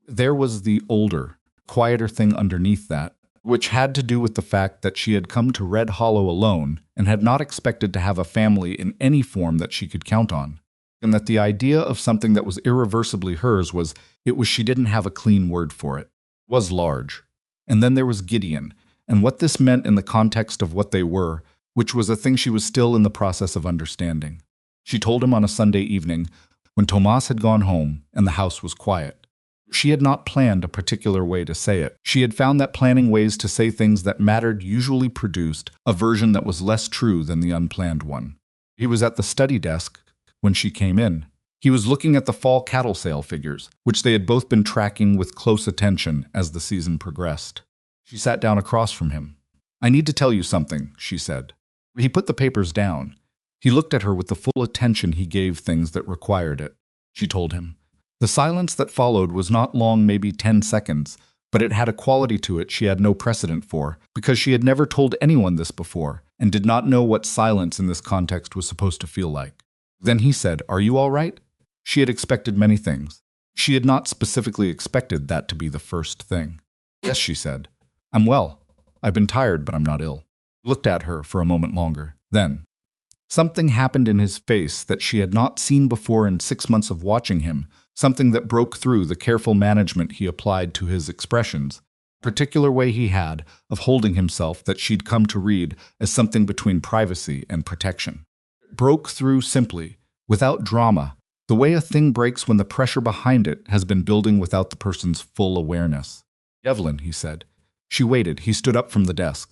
There was the older, quieter thing underneath that, which had to do with the fact that she had come to Red Hollow alone and had not expected to have a family in any form that she could count on, and that the idea of something that was irreversibly hers was she didn't have a clean word for it. Was large. And then there was Gideon, and what this meant in the context of what they were, which was a thing she was still in the process of understanding. She told him on a Sunday evening, when Tomas had gone home and the house was quiet. She had not planned a particular way to say it. She had found that planning ways to say things that mattered usually produced a version that was less true than the unplanned one. He was at the study desk when she came in. He was looking at the fall cattle sale figures, which they had both been tracking with close attention as the season progressed. She sat down across from him. "I need to tell you something," she said. He put the papers down. He looked at her with the full attention he gave things that required it. She told him. The silence that followed was not long, maybe 10 seconds, but it had a quality to it she had no precedent for, because she had never told anyone this before, and did not know what silence in this context was supposed to feel like. Then he said, "Are you all right?" She had expected many things. She had not specifically expected that to be the first thing. "Yes," she said. "I'm well. I've been tired, but I'm not ill." He looked at her for a moment longer. Then, something happened in his face that she had not seen before in 6 months of watching him, something that broke through the careful management he applied to his expressions, a particular way he had of holding himself that she'd come to read as something between privacy and protection. It broke through simply, without drama, the way a thing breaks when the pressure behind it has been building without the person's full awareness. "Evelyn," he said. She waited. He stood up from the desk,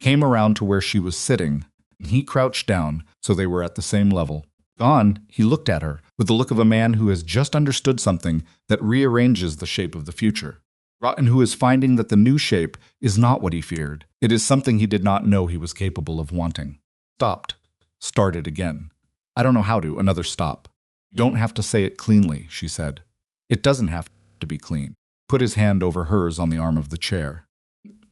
came around to where she was sitting, and he crouched down so they were at the same level. Gone, he looked at her with the look of a man who has just understood something that rearranges the shape of the future, and who is finding that the new shape is not what he feared. It is something he did not know he was capable of wanting. Stopped. Started again. "I don't know how to." Another stop. "You don't have to say it cleanly," she said. "It doesn't have to be clean." Put his hand over hers on the arm of the chair.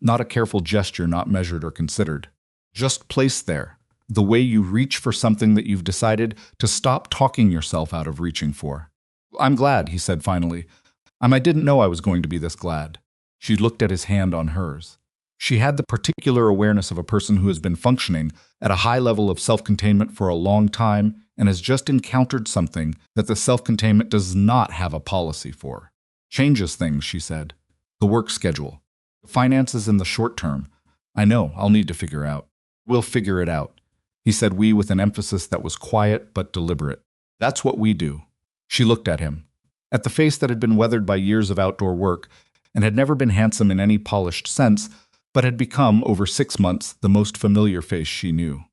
Not a careful gesture, not measured or considered. Just placed there, the way you reach for something that you've decided to stop talking yourself out of reaching for. "I'm glad," he said finally. I didn't know I was going to be this glad." She looked at his hand on hers. She had the particular awareness of a person who has been functioning at a high level of self-containment for a long time and has just encountered something that the self-containment does not have a policy for. "Changes things," she said. "The work schedule. The finances in the short term. I know, I'll need to figure out." "We'll figure it out." He said "we" with an emphasis that was quiet but deliberate. "That's what we do." She looked at him, at the face that had been weathered by years of outdoor work and had never been handsome in any polished sense, but had become, over 6 months, the most familiar face she knew.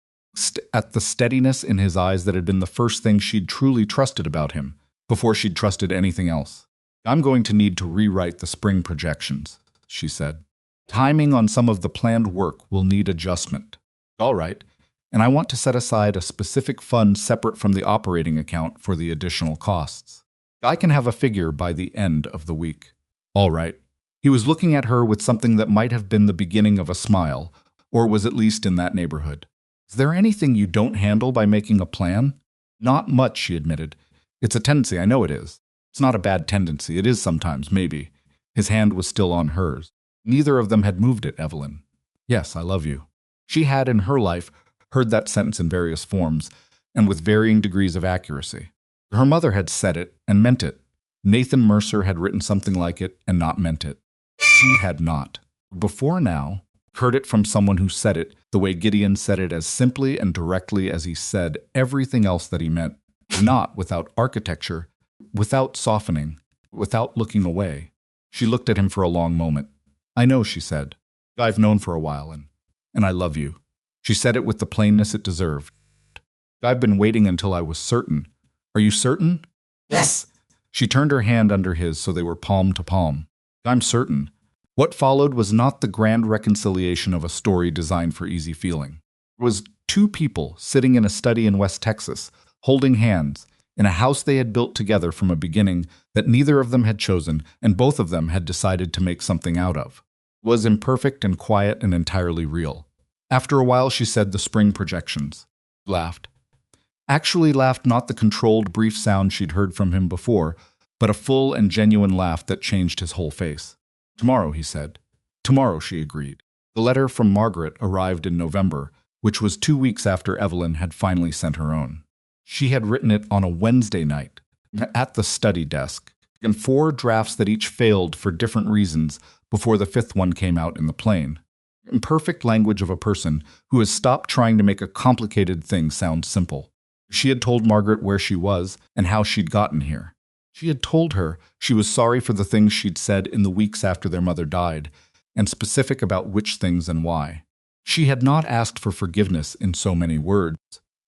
At the steadiness in his eyes that had been the first thing she'd truly trusted about him, before she'd trusted anything else. "I'm going to need to rewrite the spring projections," she said. "Timing on some of the planned work will need adjustment." "All right. And I want to set aside a specific fund separate from the operating account for the additional costs. I can have a figure by the end of the week." "All right." He was looking at her with something that might have been the beginning of a smile, or was at least in that neighborhood. "Is there anything you don't handle by making a plan?" "Not much," she admitted. "It's a tendency, I know it is. It's not a bad tendency. It is sometimes, maybe." His hand was still on hers. Neither of them had moved it, Evelyn. "Yes, I love you." She had, in her life, heard that sentence in various forms, and with varying degrees of accuracy. Her mother had said it and meant it. Nathan Mercer had written something like it and not meant it. She had not. Before now, heard it from someone who said it the way Gideon said it, as simply and directly as he said everything else that he meant, not without architecture, without softening, without looking away. She looked at him for a long moment. "I know," she said. "I've known for a while, and I love you." She said it with the plainness it deserved. "I've been waiting until I was certain." "Are you certain?" Yes. She turned her hand under his so they were palm to palm. "I'm certain." What followed was not the grand reconciliation of a story designed for easy feeling. It was two people sitting in a study in West Texas, holding hands, in a house they had built together from a beginning that neither of them had chosen and both of them had decided to make something out of. It was imperfect and quiet and entirely real. After a while she said the spring projections. Laughed. Actually laughed, not the controlled, brief sound she'd heard from him before, but a full and genuine laugh that changed his whole face. "Tomorrow," he said. "Tomorrow," she agreed. The letter from Margaret arrived in November, which was 2 weeks after Evelyn had finally sent her own. She had written it on a Wednesday night, at the study desk, and 4 drafts that each failed for different reasons before the 5th one came out in the plane. Imperfect language of a person who has stopped trying to make a complicated thing sound simple. She had told Margaret where she was and how she'd gotten here. She had told her she was sorry for the things she'd said in the weeks after their mother died, and specific about which things and why. She had not asked for forgiveness in so many words,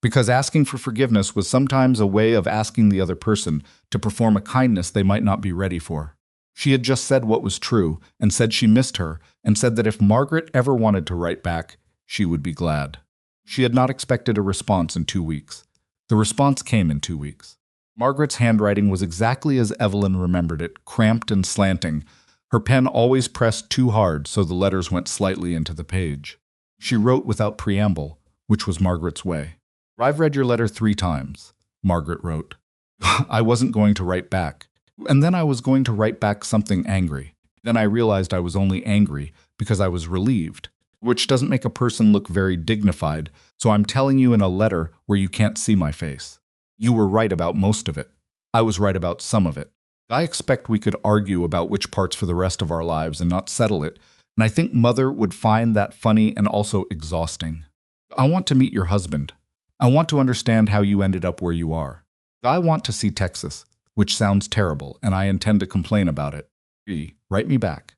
because asking for forgiveness was sometimes a way of asking the other person to perform a kindness they might not be ready for. She had just said what was true, and said she missed her, and said that if Margaret ever wanted to write back, she would be glad. She had not expected a response in 2 weeks. The response came in 2 weeks. Margaret's handwriting was exactly as Evelyn remembered it, cramped and slanting. Her pen always pressed too hard so the letters went slightly into the page. She wrote without preamble, which was Margaret's way. "I've read your letter 3 times, Margaret wrote. I wasn't going to write back. And then I was going to write back something angry. Then I realized I was only angry because I was relieved, which doesn't make a person look very dignified, so I'm telling you in a letter where you can't see my face. You were right about most of it. I was right about some of it. I expect we could argue about which parts for the rest of our lives and not settle it, and I think Mother would find that funny and also exhausting. I want to meet your husband. I want to understand how you ended up where you are. I want to see Texas, which sounds terrible, and I intend to complain about it. Write me back."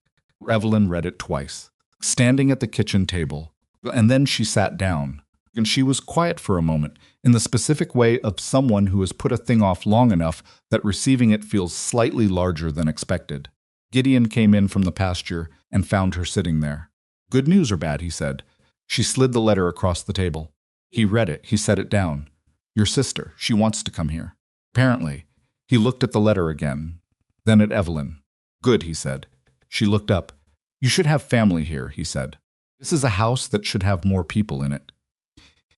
Evelyn read it twice, standing at the kitchen table, and then she sat down, and she was quiet for a moment, in the specific way of someone who has put a thing off long enough that receiving it feels slightly larger than expected. Gideon came in from the pasture and found her sitting there. "Good news or bad?" he said. She slid the letter across the table. He read it. He set it down. "Your sister. She wants to come here." Apparently. He looked at the letter again, then at Evelyn. "Good," he said. She looked up. "You should have family here," he said. "This is a house that should have more people in it."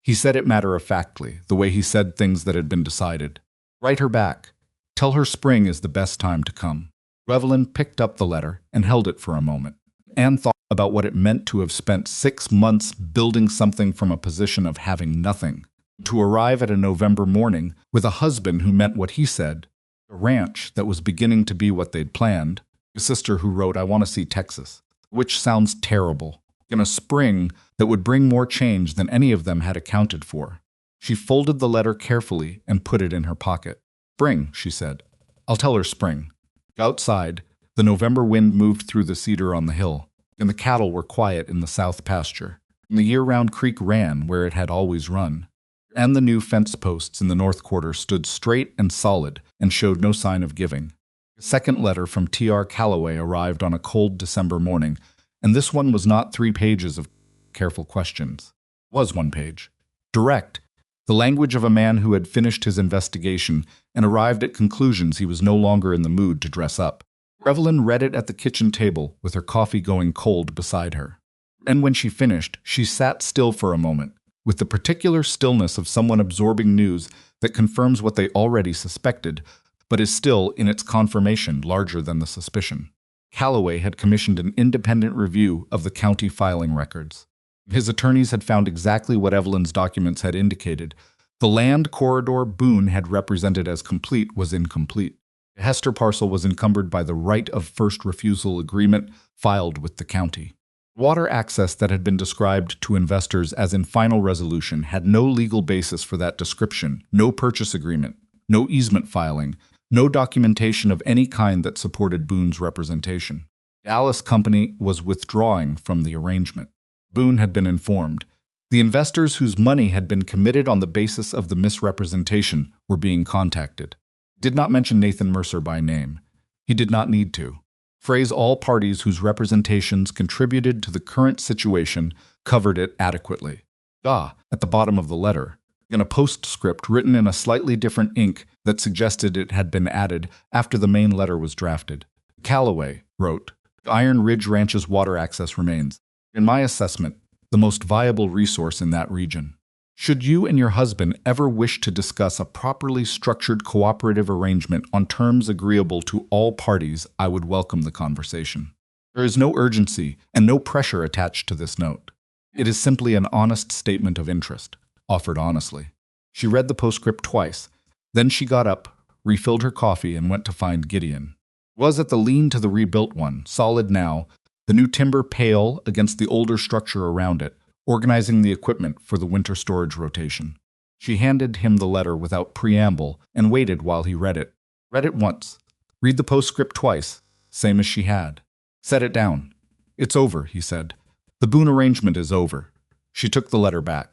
He said it matter-of-factly, the way he said things that had been decided. "Write her back. Tell her spring is the best time to come." Evelyn picked up the letter and held it for a moment. Anne thought about what it meant to have spent 6 months building something from a position of having nothing, to arrive at a November morning with a husband who meant what he said, a ranch that was beginning to be what they'd planned, a sister who wrote, "I want to see Texas," which sounds terrible, in a spring that would bring more change than any of them had accounted for. She folded the letter carefully and put it in her pocket. "Spring," she said. "I'll tell her spring." Outside, the November wind moved through the cedar on the hill, and the cattle were quiet in the south pasture. And the year-round creek ran where it had always run, and the new fence posts in the north quarter stood straight and solid and showed no sign of giving. A second letter from T.R. Calloway arrived on a cold December morning, and this one was not 3 pages of careful questions. It was 1 page. Direct. The language of a man who had finished his investigation and arrived at conclusions he was no longer in the mood to dress up. Evelyn read it at the kitchen table with her coffee going cold beside her. And when she finished, she sat still for a moment, with the particular stillness of someone absorbing news that confirms what they already suspected, but is still, in its confirmation, larger than the suspicion. Calloway had commissioned an independent review of the county filing records. His attorneys had found exactly what Evelyn's documents had indicated. The land corridor Boone had represented as complete was incomplete. The Hester parcel was encumbered by the right of first refusal agreement filed with the county. Water access that had been described to investors as in final resolution had no legal basis for that description, no purchase agreement, no easement filing, no documentation of any kind that supported Boone's representation. The Alice Company was withdrawing from the arrangement. Boone had been informed. The investors whose money had been committed on the basis of the misrepresentation were being contacted. Did not mention Nathan Mercer by name. He did not need to. Phrase all parties whose representations contributed to the current situation covered it adequately. At the bottom of the letter, in a postscript written in a slightly different ink that suggested it had been added after the main letter was drafted. Calloway wrote, "Iron Ridge Ranch's water access remains, in my assessment, the most viable resource in that region. Should you and your husband ever wish to discuss a properly structured cooperative arrangement on terms agreeable to all parties, I would welcome the conversation. There is no urgency and no pressure attached to this note. It is simply an honest statement of interest, offered honestly." She read the postscript twice. Then she got up, refilled her coffee, and went to find Gideon. It was at the lean to the rebuilt one, solid now, the new timber pale against the older structure around it, organizing the equipment for the winter storage rotation. She handed him the letter without preamble and waited while he read it. Read it once, Read the postscript twice, same as she had. Set it down. It's over, he said. The Boone arrangement is over. She took the letter back.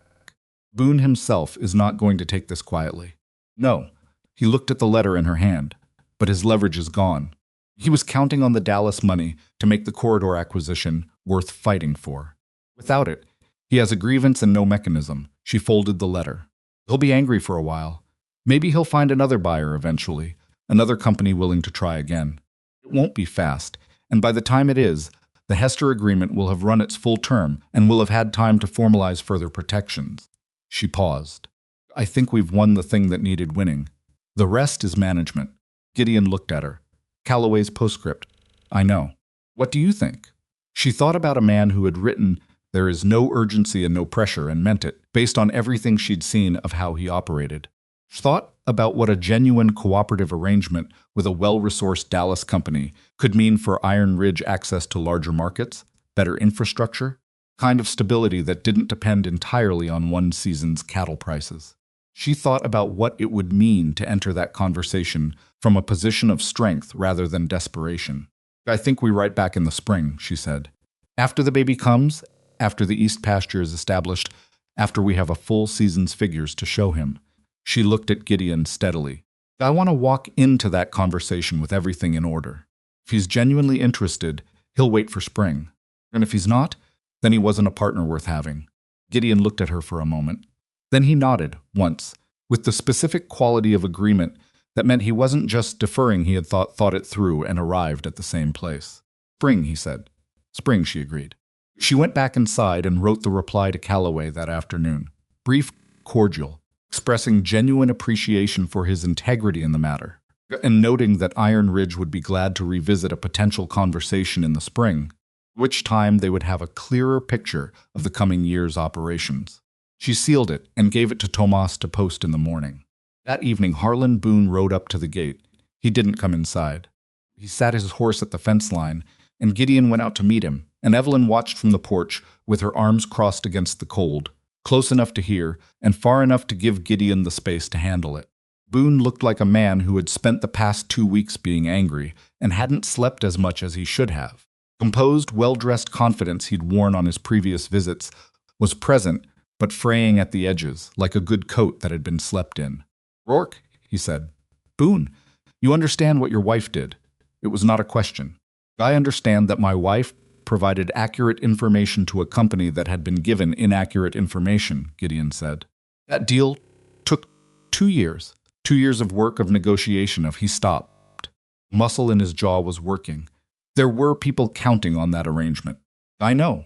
Boone himself is not going to take this quietly. No. He looked at the letter in her hand, but his leverage is gone. He was counting on the Dallas money to make the corridor acquisition worth fighting for. Without it, he has a grievance and no mechanism. She folded the letter. He'll be angry for a while. Maybe he'll find another buyer eventually, another company willing to try again. It won't be fast, and by the time it is, the Hester agreement will have run its full term and will have had time to formalize further protections. She paused. I think we've won the thing that needed winning. The rest is management. Gideon looked at her. Calloway's postscript. I know. What do you think? She thought about a man who had written, "There is no urgency and no pressure," and meant it, based on everything she'd seen of how he operated. She thought about what a genuine cooperative arrangement with a well-resourced Dallas company could mean for Iron Ridge access to larger markets, better infrastructure, kind of stability that didn't depend entirely on one season's cattle prices. She thought about what it would mean to enter that conversation from a position of strength rather than desperation. I think we right back in the spring, she said. After the baby comes, after the East pasture is established, after we have a full season's figures to show him. She looked at Gideon steadily. I want to walk into that conversation with everything in order. If he's genuinely interested, he'll wait for spring. And if he's not, then he wasn't a partner worth having. Gideon looked at her for a moment. Then he nodded, once, with the specific quality of agreement that meant he wasn't just deferring, he had thought it through and arrived at the same place. Spring, he said. Spring, she agreed. She went back inside and wrote the reply to Calloway that afternoon. Brief, cordial, expressing genuine appreciation for his integrity in the matter, and noting that Iron Ridge would be glad to revisit a potential conversation in the spring, which time they would have a clearer picture of the coming year's operations. She sealed it and gave it to Tomas to post in the morning. That evening, Harlan Boone rode up to the gate. He didn't come inside. He sat his horse at the fence line, and Gideon went out to meet him, and Evelyn watched from the porch with her arms crossed against the cold, close enough to hear and far enough to give Gideon the space to handle it. Boone looked like a man who had spent the past 2 weeks being angry and hadn't slept as much as he should have. Composed, well-dressed confidence he'd worn on his previous visits was present, but fraying at the edges, like a good coat that had been slept in. Rourke, he said. Boone, you understand what your wife did. It was not a question. I understand that my wife provided accurate information to a company that had been given inaccurate information, Gideon said. That deal took 2 years. 2 years of work of negotiation. He stopped. Muscle in his jaw was working. There were people counting on that arrangement. I know.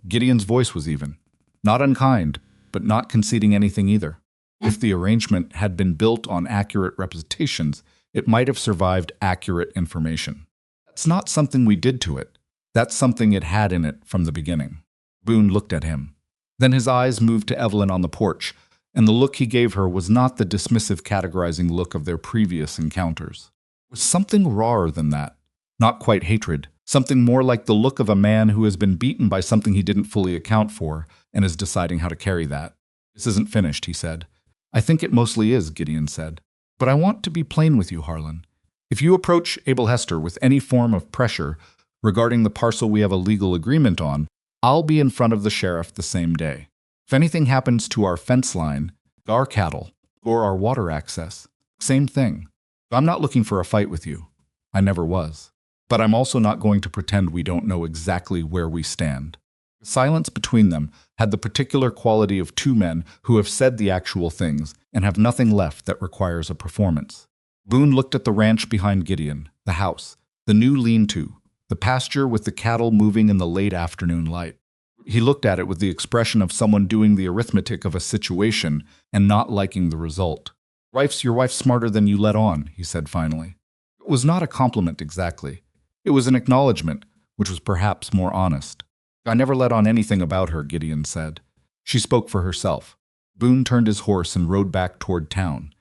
Gideon's voice was even. Not unkind, but not conceding anything either. If the arrangement had been built on accurate representations, it might have survived accurate information. That's not something we did to it. That's something it had in it from the beginning. Boone looked at him. Then his eyes moved to Evelyn on the porch, and the look he gave her was not the dismissive categorizing look of their previous encounters. It was something rawer than that. Not quite hatred, something more like the look of a man who has been beaten by something he didn't fully account for and is deciding how to carry that. This isn't finished, he said. I think it mostly is, Gideon said. But I want to be plain with you, Harlan. If you approach Abel Hester with any form of pressure regarding the parcel we have a legal agreement on, I'll be in front of the sheriff the same day. If anything happens to our fence line, our cattle, or our water access, same thing. I'm not looking for a fight with you. I never was. But I'm also not going to pretend we don't know exactly where we stand. The silence between them had the particular quality of two men who have said the actual things and have nothing left that requires a performance. Boone looked at the ranch behind Gideon, the house, the new lean-to, the pasture with the cattle moving in the late afternoon light. He looked at it with the expression of someone doing the arithmetic of a situation and not liking the result. Your wife's smarter than you let on, he said finally. It was not a compliment exactly. It was an acknowledgement, which was perhaps more honest. I never let on anything about her, Gideon said. She spoke for herself. Boone turned his horse and rode back toward town.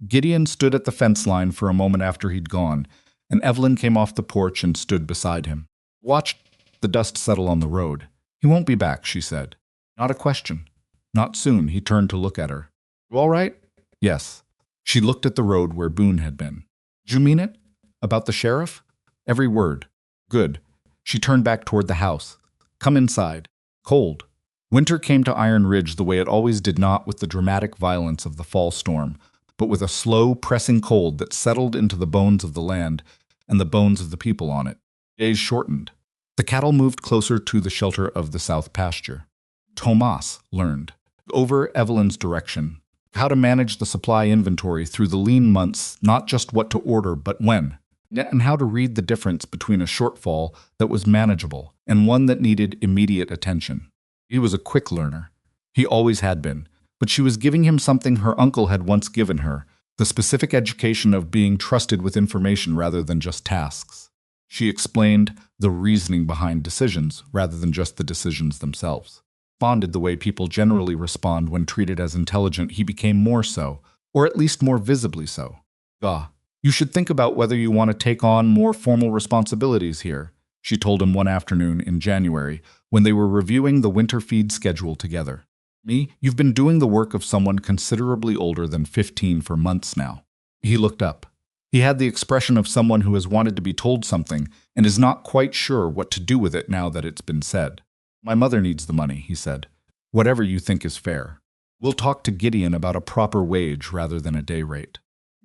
Gideon stood at the fence line for a moment after he'd gone, and Evelyn came off the porch and stood beside him. Watched the dust settle on the road. He won't be back, she said. Not a question. Not soon. He turned to look at her. You all right? Yes. She looked at the road where Boone had been. Do you mean it? About the sheriff? Every word. Good. She turned back toward the house. Come inside. Cold. Winter came to Iron Ridge the way it always did, not with the dramatic violence of the fall storm, but with a slow, pressing cold that settled into the bones of the land and the bones of the people on it. Days shortened. The cattle moved closer to the shelter of the south pasture. Tomas learned, over Evelyn's direction, how to manage the supply inventory through the lean months, not just what to order, but when, and how to read the difference between a shortfall that was manageable and one that needed immediate attention. He was a quick learner. He always had been, but she was giving him something her uncle had once given her, the specific education of being trusted with information rather than just tasks. She explained the reasoning behind decisions rather than just the decisions themselves. Responded the way people generally respond when treated as intelligent, he became more so, or at least more visibly so. You should think about whether you want to take on more formal responsibilities here, she told him one afternoon in January when they were reviewing the winter feed schedule together. Me, you've been doing the work of someone considerably older than 15 for months now. He looked up. He had the expression of someone who has wanted to be told something and is not quite sure what to do with it now that it's been said. My mother needs the money, he said. Whatever you think is fair. We'll talk to Gideon about a proper wage rather than a day rate.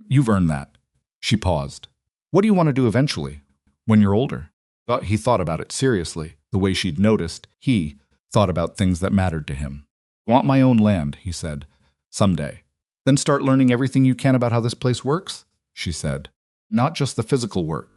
You've earned that. She paused. What do you want to do eventually? When you're older? He thought about it seriously, the way she'd noticed he thought about things that mattered to him. Want my own land, he said. Someday. Then start learning everything you can about how this place works, she said. Not just the physical work.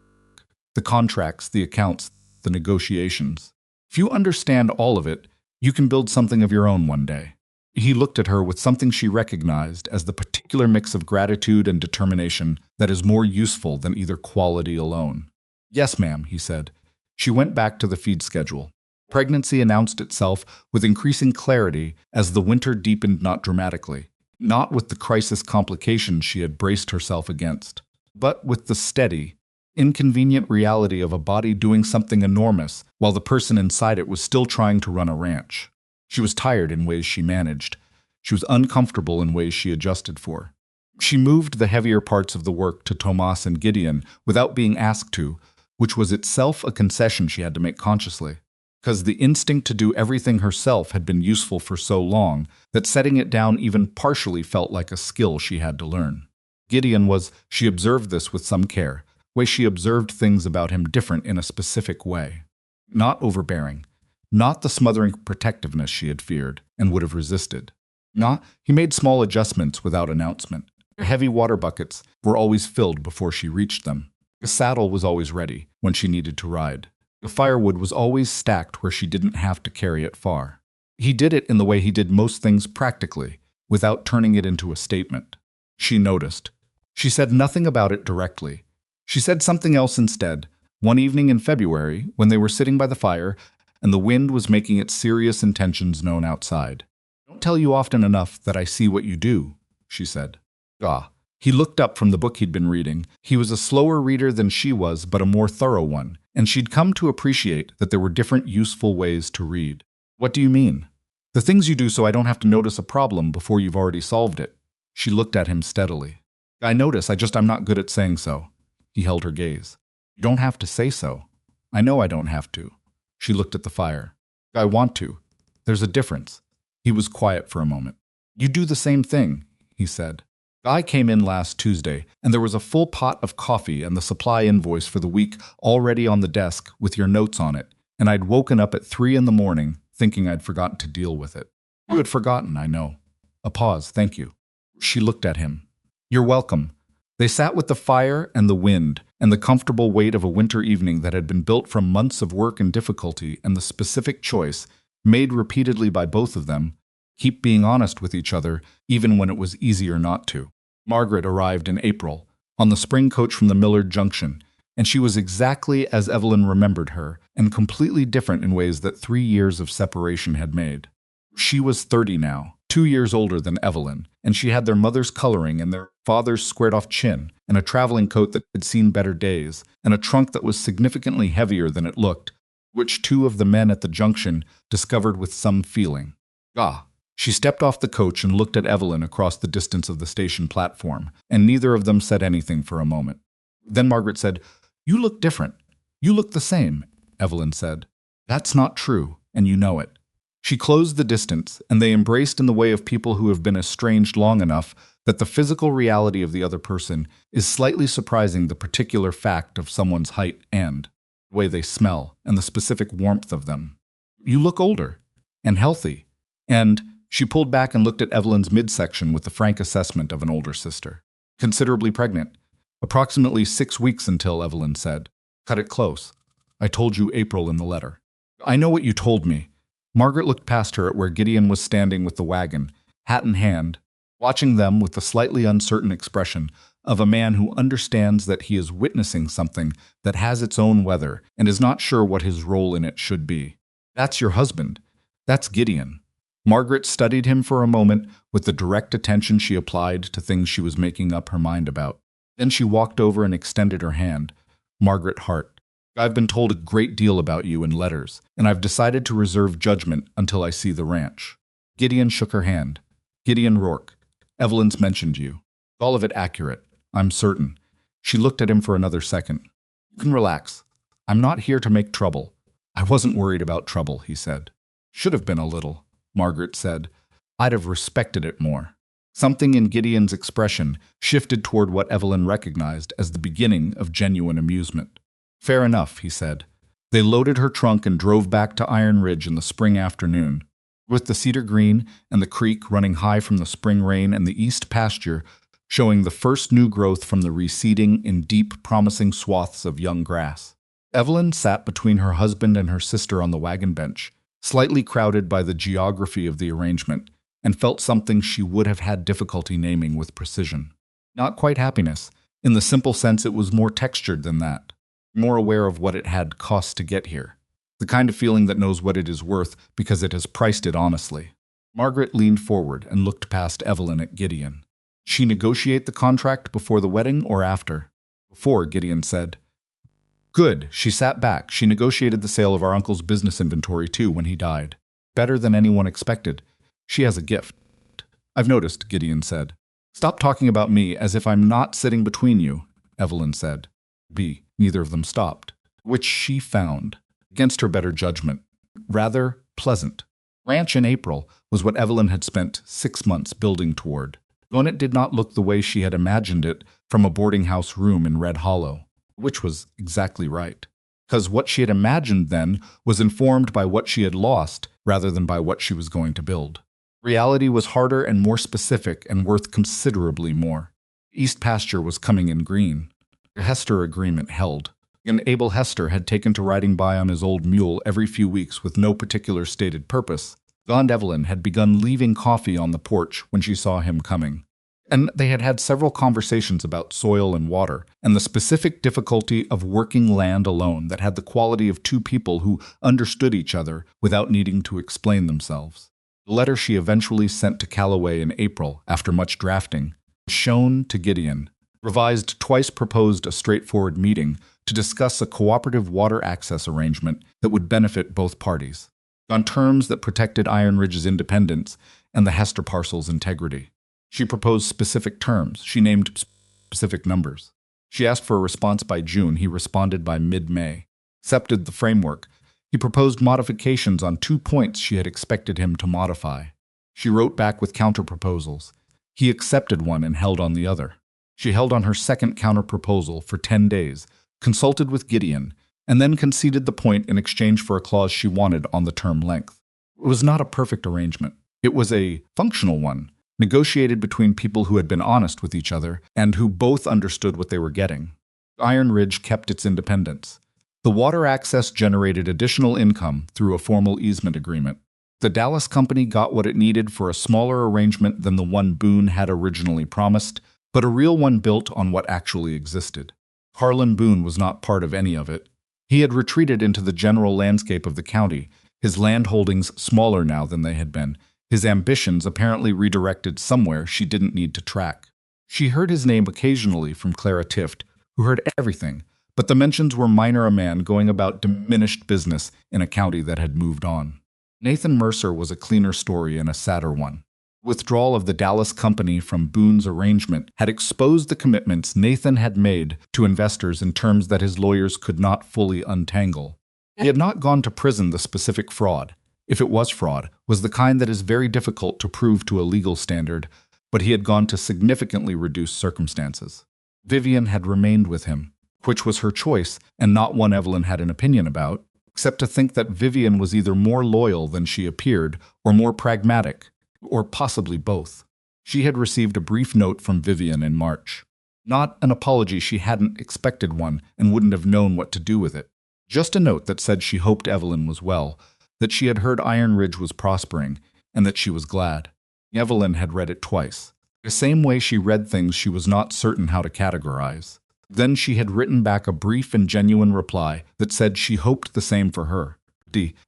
The contracts, the accounts, the negotiations. If you understand all of it, you can build something of your own one day. He looked at her with something she recognized as the particular mix of gratitude and determination that is more useful than either quality alone. Yes, ma'am, he said. She went back to the feed schedule. Pregnancy announced itself with increasing clarity as the winter deepened, not dramatically, not with the crisis complications she had braced herself against, but with the steady, inconvenient reality of a body doing something enormous while the person inside it was still trying to run a ranch. She was tired in ways she managed. She was uncomfortable in ways she adjusted for. She moved the heavier parts of the work to Tomas and Gideon without being asked to, which was itself a concession she had to make consciously, because the instinct to do everything herself had been useful for so long that setting it down even partially felt like a skill she had to learn. Gideon was, she observed this with some care, way she observed things about him different in a specific way. Not overbearing. Not the smothering protectiveness she had feared and would have resisted. He made small adjustments without announcement. Heavy water buckets were always filled before she reached them. The saddle was always ready when she needed to ride. The firewood was always stacked where she didn't have to carry it far. He did it in the way he did most things practically, without turning it into a statement. She noticed. She said nothing about it directly. She said something else instead, one evening in February when they were sitting by the fire and the wind was making its serious intentions known outside. I don't tell you often enough that I see what you do, she said. He looked up from the book he'd been reading. He was a slower reader than she was, but a more thorough one, and she'd come to appreciate that there were different useful ways to read. What do you mean? The things you do so I don't have to notice a problem before you've already solved it. She looked at him steadily. I notice, I'm not good at saying so. He held her gaze. You don't have to say so. I know I don't have to. She looked at the fire. I want to. There's a difference. He was quiet for a moment. You do the same thing, he said. I came in last Tuesday, and there was a full pot of coffee and the supply invoice for the week already on the desk with your notes on it, and I'd woken up at 3 a.m. thinking I'd forgotten to deal with it. You had forgotten, I know. A pause, thank you. She looked at him. You're welcome. They sat with the fire and the wind and the comfortable weight of a winter evening that had been built from months of work and difficulty and the specific choice, made repeatedly by both of them, keep being honest with each other even when it was easier not to. Margaret arrived in April, on the spring coach from the Millard Junction, and she was exactly as Evelyn remembered her, and completely different in ways that 3 years of separation had made. She was 30 now, 2 years older than Evelyn, and she had their mother's coloring and their father's squared-off chin, and a traveling coat that had seen better days, and a trunk that was significantly heavier than it looked, which 2 of the men at the junction discovered with some feeling. She stepped off the coach and looked at Evelyn across the distance of the station platform, and neither of them said anything for a moment. Then Margaret said, "You look different. You look the same," Evelyn said. "That's not true, and you know it." She closed the distance, and they embraced in the way of people who have been estranged long enough that the physical reality of the other person is slightly surprising the particular fact of someone's height and the way they smell and the specific warmth of them. "You look older and healthy," and she pulled back and looked at Evelyn's midsection with the frank assessment of an older sister. "Considerably pregnant. Approximately 6 weeks until," Evelyn said. "Cut it close. I told you April in the letter." "I know what you told me." Margaret looked past her at where Gideon was standing with the wagon, hat in hand, watching them with the slightly uncertain expression of a man who understands that he is witnessing something that has its own weather and is not sure what his role in it should be. "That's your husband. That's Gideon." Margaret studied him for a moment with the direct attention she applied to things she was making up her mind about. Then she walked over and extended her hand. "Margaret Hart, I've been told a great deal about you in letters, and I've decided to reserve judgment until I see the ranch." Gideon shook her hand. "Gideon Rourke, Evelyn's mentioned you. All of it accurate, I'm certain." She looked at him for another second. "You can relax. I'm not here to make trouble." "I wasn't worried about trouble," he said. "Should have been a little," Margaret said. "I'd have respected it more." Something in Gideon's expression shifted toward what Evelyn recognized as the beginning of genuine amusement. "Fair enough," he said. They loaded her trunk and drove back to Iron Ridge in the spring afternoon. With the cedar green and the creek running high from the spring rain and the east pasture showing the first new growth from the receding in deep, promising swaths of young grass. Evelyn sat between her husband and her sister on the wagon bench, slightly crowded by the geography of the arrangement, and felt something she would have had difficulty naming with precision. Not quite happiness. In the simple sense, it was more textured than that. More aware of what it had cost to get here. The kind of feeling that knows what it is worth because it has priced it honestly. Margaret leaned forward and looked past Evelyn at Gideon. "She negotiate the contract before the wedding or after?" "Before," Gideon said. "Good." She sat back. "She negotiated the sale of our uncle's business inventory too when he died. Better than anyone expected. She has a gift." "I've noticed," Gideon said. "Stop talking about me as if I'm not sitting between you," Evelyn said. Neither of them stopped, which she found, against her better judgment, rather pleasant. Ranch in April was what Evelyn had spent 6 months building toward. Though it did not look the way she had imagined it from a boarding house room in Red Hollow, which was exactly right. Because what she had imagined then was informed by what she had lost rather than by what she was going to build. Reality was harder and more specific and worth considerably more. East pasture was coming in green. The Hester agreement held. And Abel Hester had taken to riding by on his old mule every few weeks with no particular stated purpose. Gaunt Evelyn had begun leaving coffee on the porch when she saw him coming. And they had had several conversations about soil and water, and the specific difficulty of working land alone that had the quality of two people who understood each other without needing to explain themselves. The letter she eventually sent to Calloway in April, after much drafting, shown to Gideon. Revised twice proposed a straightforward meeting to discuss a cooperative water access arrangement that would benefit both parties, on terms that protected Iron Ridge's independence and the Hester parcel's integrity. She proposed specific terms. She named specific numbers. She asked for a response by June. He responded by mid-May. Accepted the framework. He proposed modifications on 2 points she had expected him to modify. She wrote back with counter-proposals. He accepted one and held on the other. She held on her second counter-proposal for 10 days, consulted with Gideon, and then conceded the point in exchange for a clause she wanted on the term length. It was not a perfect arrangement. It was a functional one, negotiated between people who had been honest with each other and who both understood what they were getting. Iron Ridge kept its independence. The water access generated additional income through a formal easement agreement. The Dallas company got what it needed for a smaller arrangement than the one Boone had originally promised, but a real one built on what actually existed. Harlan Boone was not part of any of it. He had retreated into the general landscape of the county, his land holdings smaller now than they had been, his ambitions apparently redirected somewhere she didn't need to track. She heard his name occasionally from Clara Tift, who heard everything, but the mentions were minor a man going about diminished business in a county that had moved on. Nathan Mercer was a cleaner story and a sadder one. Withdrawal of the Dallas company from Boone's arrangement had exposed the commitments Nathan had made to investors in terms that his lawyers could not fully untangle. He had not gone to prison. The specific fraud, if it was fraud, was the kind that is very difficult to prove to a legal standard, but he had gone to significantly reduced circumstances. Vivian had remained with him, which was her choice and not one Evelyn had an opinion about, except to think that Vivian was either more loyal than she appeared or more pragmatic, or possibly both. She had received a brief note from Vivian in March. Not an apology, she hadn't expected one and wouldn't have known what to do with it. Just a note that said she hoped Evelyn was well, that she had heard Iron Ridge was prospering, and that she was glad. Evelyn had read it twice. The same way she read things she was not certain how to categorize. Then she had written back a brief and genuine reply that said she hoped the same for her,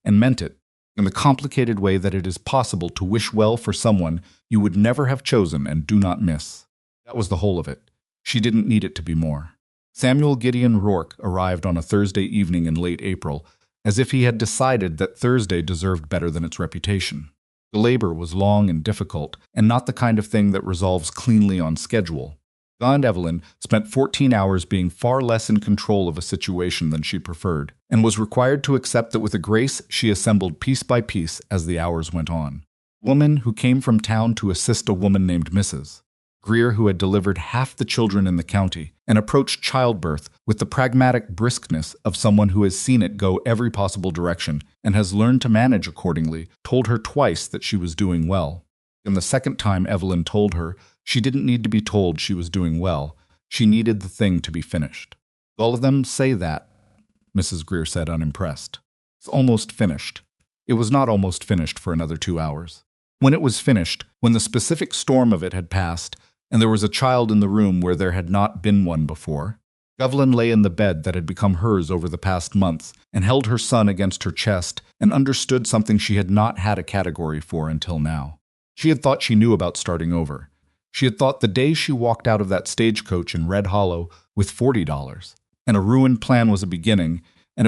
and meant it, in the complicated way that it is possible to wish well for someone you would never have chosen and do not miss. That was the whole of it. She didn't need it to be more. Samuel Gideon Rourke arrived on a Thursday evening in late April, as if he had decided that Thursday deserved better than its reputation. The labor was long and difficult, and not the kind of thing that resolves cleanly on schedule. And Evelyn spent 14 hours being far less in control of a situation than she preferred, and was required to accept that with a grace she assembled piece by piece as the hours went on. Woman who came from town to assist a woman named Mrs. Greer, who had delivered half the children in the county, and approached childbirth with the pragmatic briskness of someone who has seen it go every possible direction and has learned to manage accordingly, told her twice that she was doing well. And the second time Evelyn told her, she didn't need to be told she was doing well. She needed the thing to be finished. All of them say that, Mrs. Greer said, unimpressed. It's almost finished. It was not almost finished for another 2 hours. When it was finished, when the specific storm of it had passed, and there was a child in the room where there had not been one before, Evelyn lay in the bed that had become hers over the past months and held her son against her chest and understood something she had not had a category for until now. She had thought she knew about starting over. She had thought the day she walked out of that stagecoach in Red Hollow with $40, and a ruined plan was a beginning, and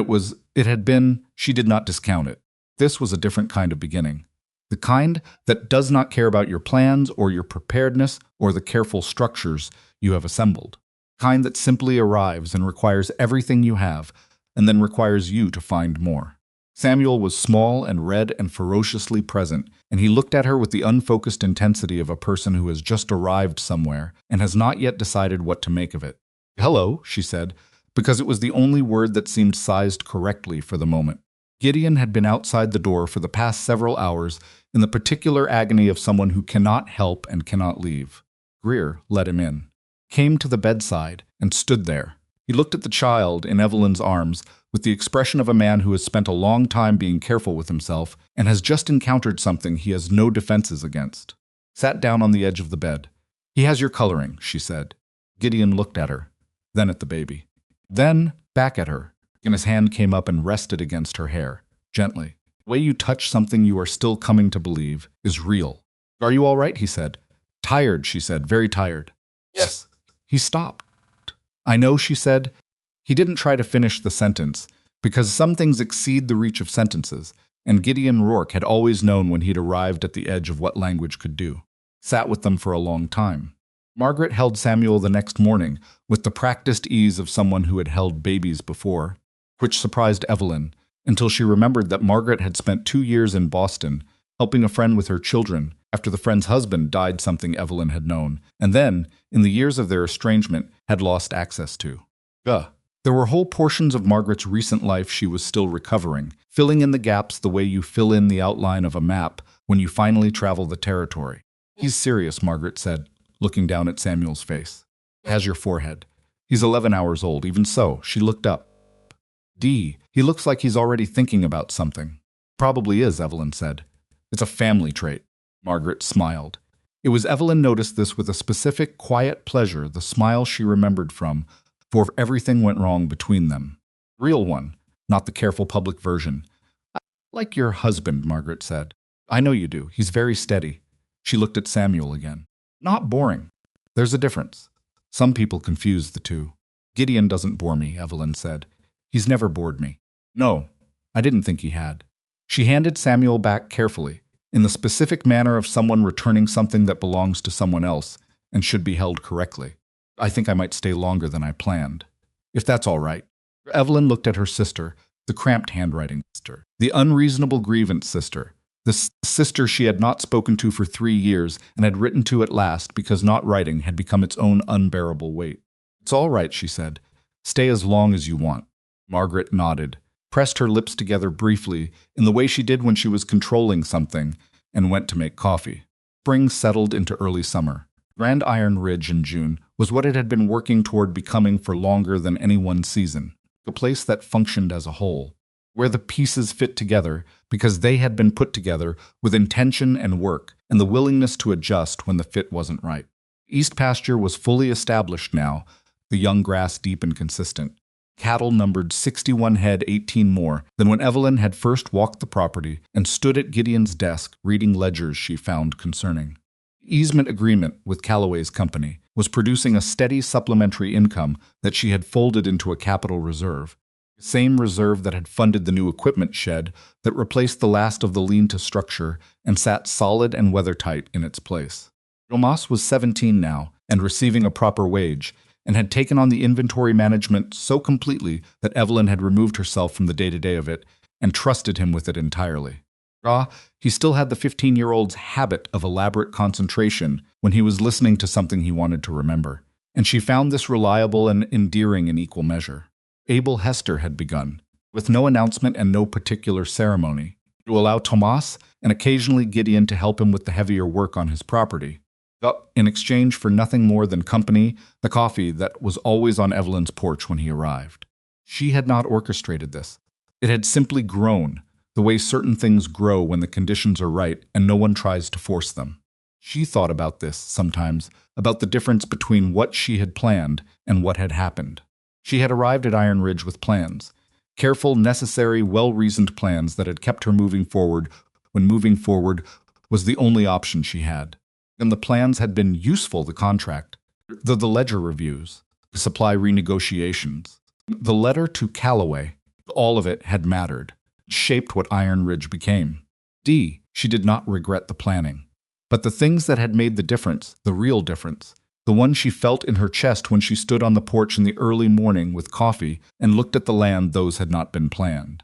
it had been, she did not discount it. This was a different kind of beginning. The kind that does not care about your plans or your preparedness or the careful structures you have assembled. The kind that simply arrives and requires everything you have, and then requires you to find more. Samuel was small and red and ferociously present, and he looked at her with the unfocused intensity of a person who has just arrived somewhere and has not yet decided what to make of it. "Hello," she said, because it was the only word that seemed sized correctly for the moment. Gideon had been outside the door for the past several hours in the particular agony of someone who cannot help and cannot leave. Greer let him in, came to the bedside, and stood there. He looked at the child in Evelyn's arms with the expression of a man who has spent a long time being careful with himself and has just encountered something he has no defenses against. Sat down on the edge of the bed. "He has your coloring," she said. Gideon looked at her, then at the baby, then back at her, and his hand came up and rested against her hair, gently. "The way you touch something you are still coming to believe is real." "Are you all right?" he said. "Tired," she said, "very tired." "Yes." He stopped. "I know," she said. He didn't try to finish the sentence, because some things exceed the reach of sentences, and Gideon Rourke had always known when he'd arrived at the edge of what language could do. Sat with them for a long time. Margaret held Samuel the next morning with the practiced ease of someone who had held babies before, which surprised Evelyn, until she remembered that Margaret had spent 2 years in Boston, helping a friend with her children after the friend's husband died, something Evelyn had known, and then, in the years of their estrangement, had lost access to. There were whole portions of Margaret's recent life she was still recovering, filling in the gaps the way you fill in the outline of a map when you finally travel the territory. "He's serious," Margaret said, looking down at Samuel's face. "Has your forehead. He's 11 hours old, even so." She looked up. He looks like he's already thinking about something." "Probably is," Evelyn said. "It's a family trait." Margaret smiled. It was Evelyn noticed this with a specific, quiet pleasure, the smile she remembered from, for everything went wrong between them. Real one, not the careful public version. "I like your husband," Margaret said. "I know you do. He's very steady." She looked at Samuel again. "Not boring. There's a difference. Some people confuse the two." "Gideon doesn't bore me," Evelyn said. "He's never bored me." "No, I didn't think he had." She handed Samuel back carefully, in the specific manner of someone returning something that belongs to someone else and should be held correctly. I think I might stay longer than I planned. If that's all right. Evelyn looked at her sister, the cramped handwriting sister, the unreasonable grievance sister, the sister she had not spoken to for 3 years and had written to at last because not writing had become its own unbearable weight. It's all right, she said. Stay as long as you want. Margaret nodded, pressed her lips together briefly in the way she did when she was controlling something, and went to make coffee. Spring settled into early summer. Grand Iron Ridge in June was what it had been working toward becoming for longer than any one season, a place that functioned as a whole, where the pieces fit together because they had been put together with intention and work and the willingness to adjust when the fit wasn't right. East pasture was fully established now, the young grass deep and consistent. Cattle numbered 61 head, 18 more than when Evelyn had first walked the property and stood at Gideon's desk reading ledgers she found concerning. The easement agreement with Calloway's company was producing a steady supplementary income that she had folded into a capital reserve, the same reserve that had funded the new equipment shed that replaced the last of the lean-to structure and sat solid and weathertight in its place. Tomas was 17 now and receiving a proper wage, and had taken on the inventory management so completely that Evelyn had removed herself from the day-to-day of it and trusted him with it entirely. He still had the 15-year-old's habit of elaborate concentration when he was listening to something he wanted to remember, and she found this reliable and endearing in equal measure. Abel Hester had begun, with no announcement and no particular ceremony, to allow Tomas and occasionally Gideon to help him with the heavier work on his property, in exchange for nothing more than company, the coffee that was always on Evelyn's porch when he arrived. She had not orchestrated this. It had simply grown, the way certain things grow when the conditions are right and no one tries to force them. She thought about this, sometimes, about the difference between what she had planned and what had happened. She had arrived at Iron Ridge with plans, careful, necessary, well-reasoned plans that had kept her moving forward when moving forward was the only option she had. And the plans had been useful, the contract, the ledger reviews, the supply renegotiations, the letter to Calloway, all of it had mattered, shaped what Iron Ridge became. She did not regret the planning. But the things that had made the difference, the real difference, the one she felt in her chest when she stood on the porch in the early morning with coffee and looked at the land, those had not been planned.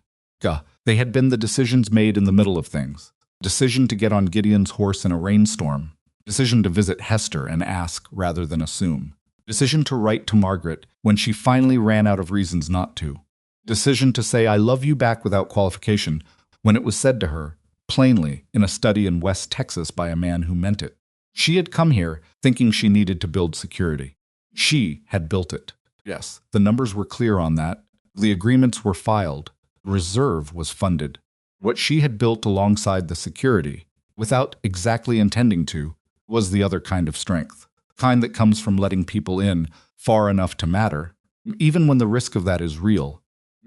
They had been the decisions made in the middle of things. Decision to get on Gideon's horse in a rainstorm. Decision to visit Hester and ask rather than assume. Decision to write to Margaret when she finally ran out of reasons not to. Decision to say, "I love you" back without qualification when it was said to her, plainly, in a study in West Texas by a man who meant it. She had come here thinking she needed to build security. She had built it. Yes, the numbers were clear on that. The agreements were filed. The reserve was funded. What she had built alongside the security, without exactly intending to, was the other kind of strength, the kind that comes from letting people in far enough to matter, even when the risk of that is real,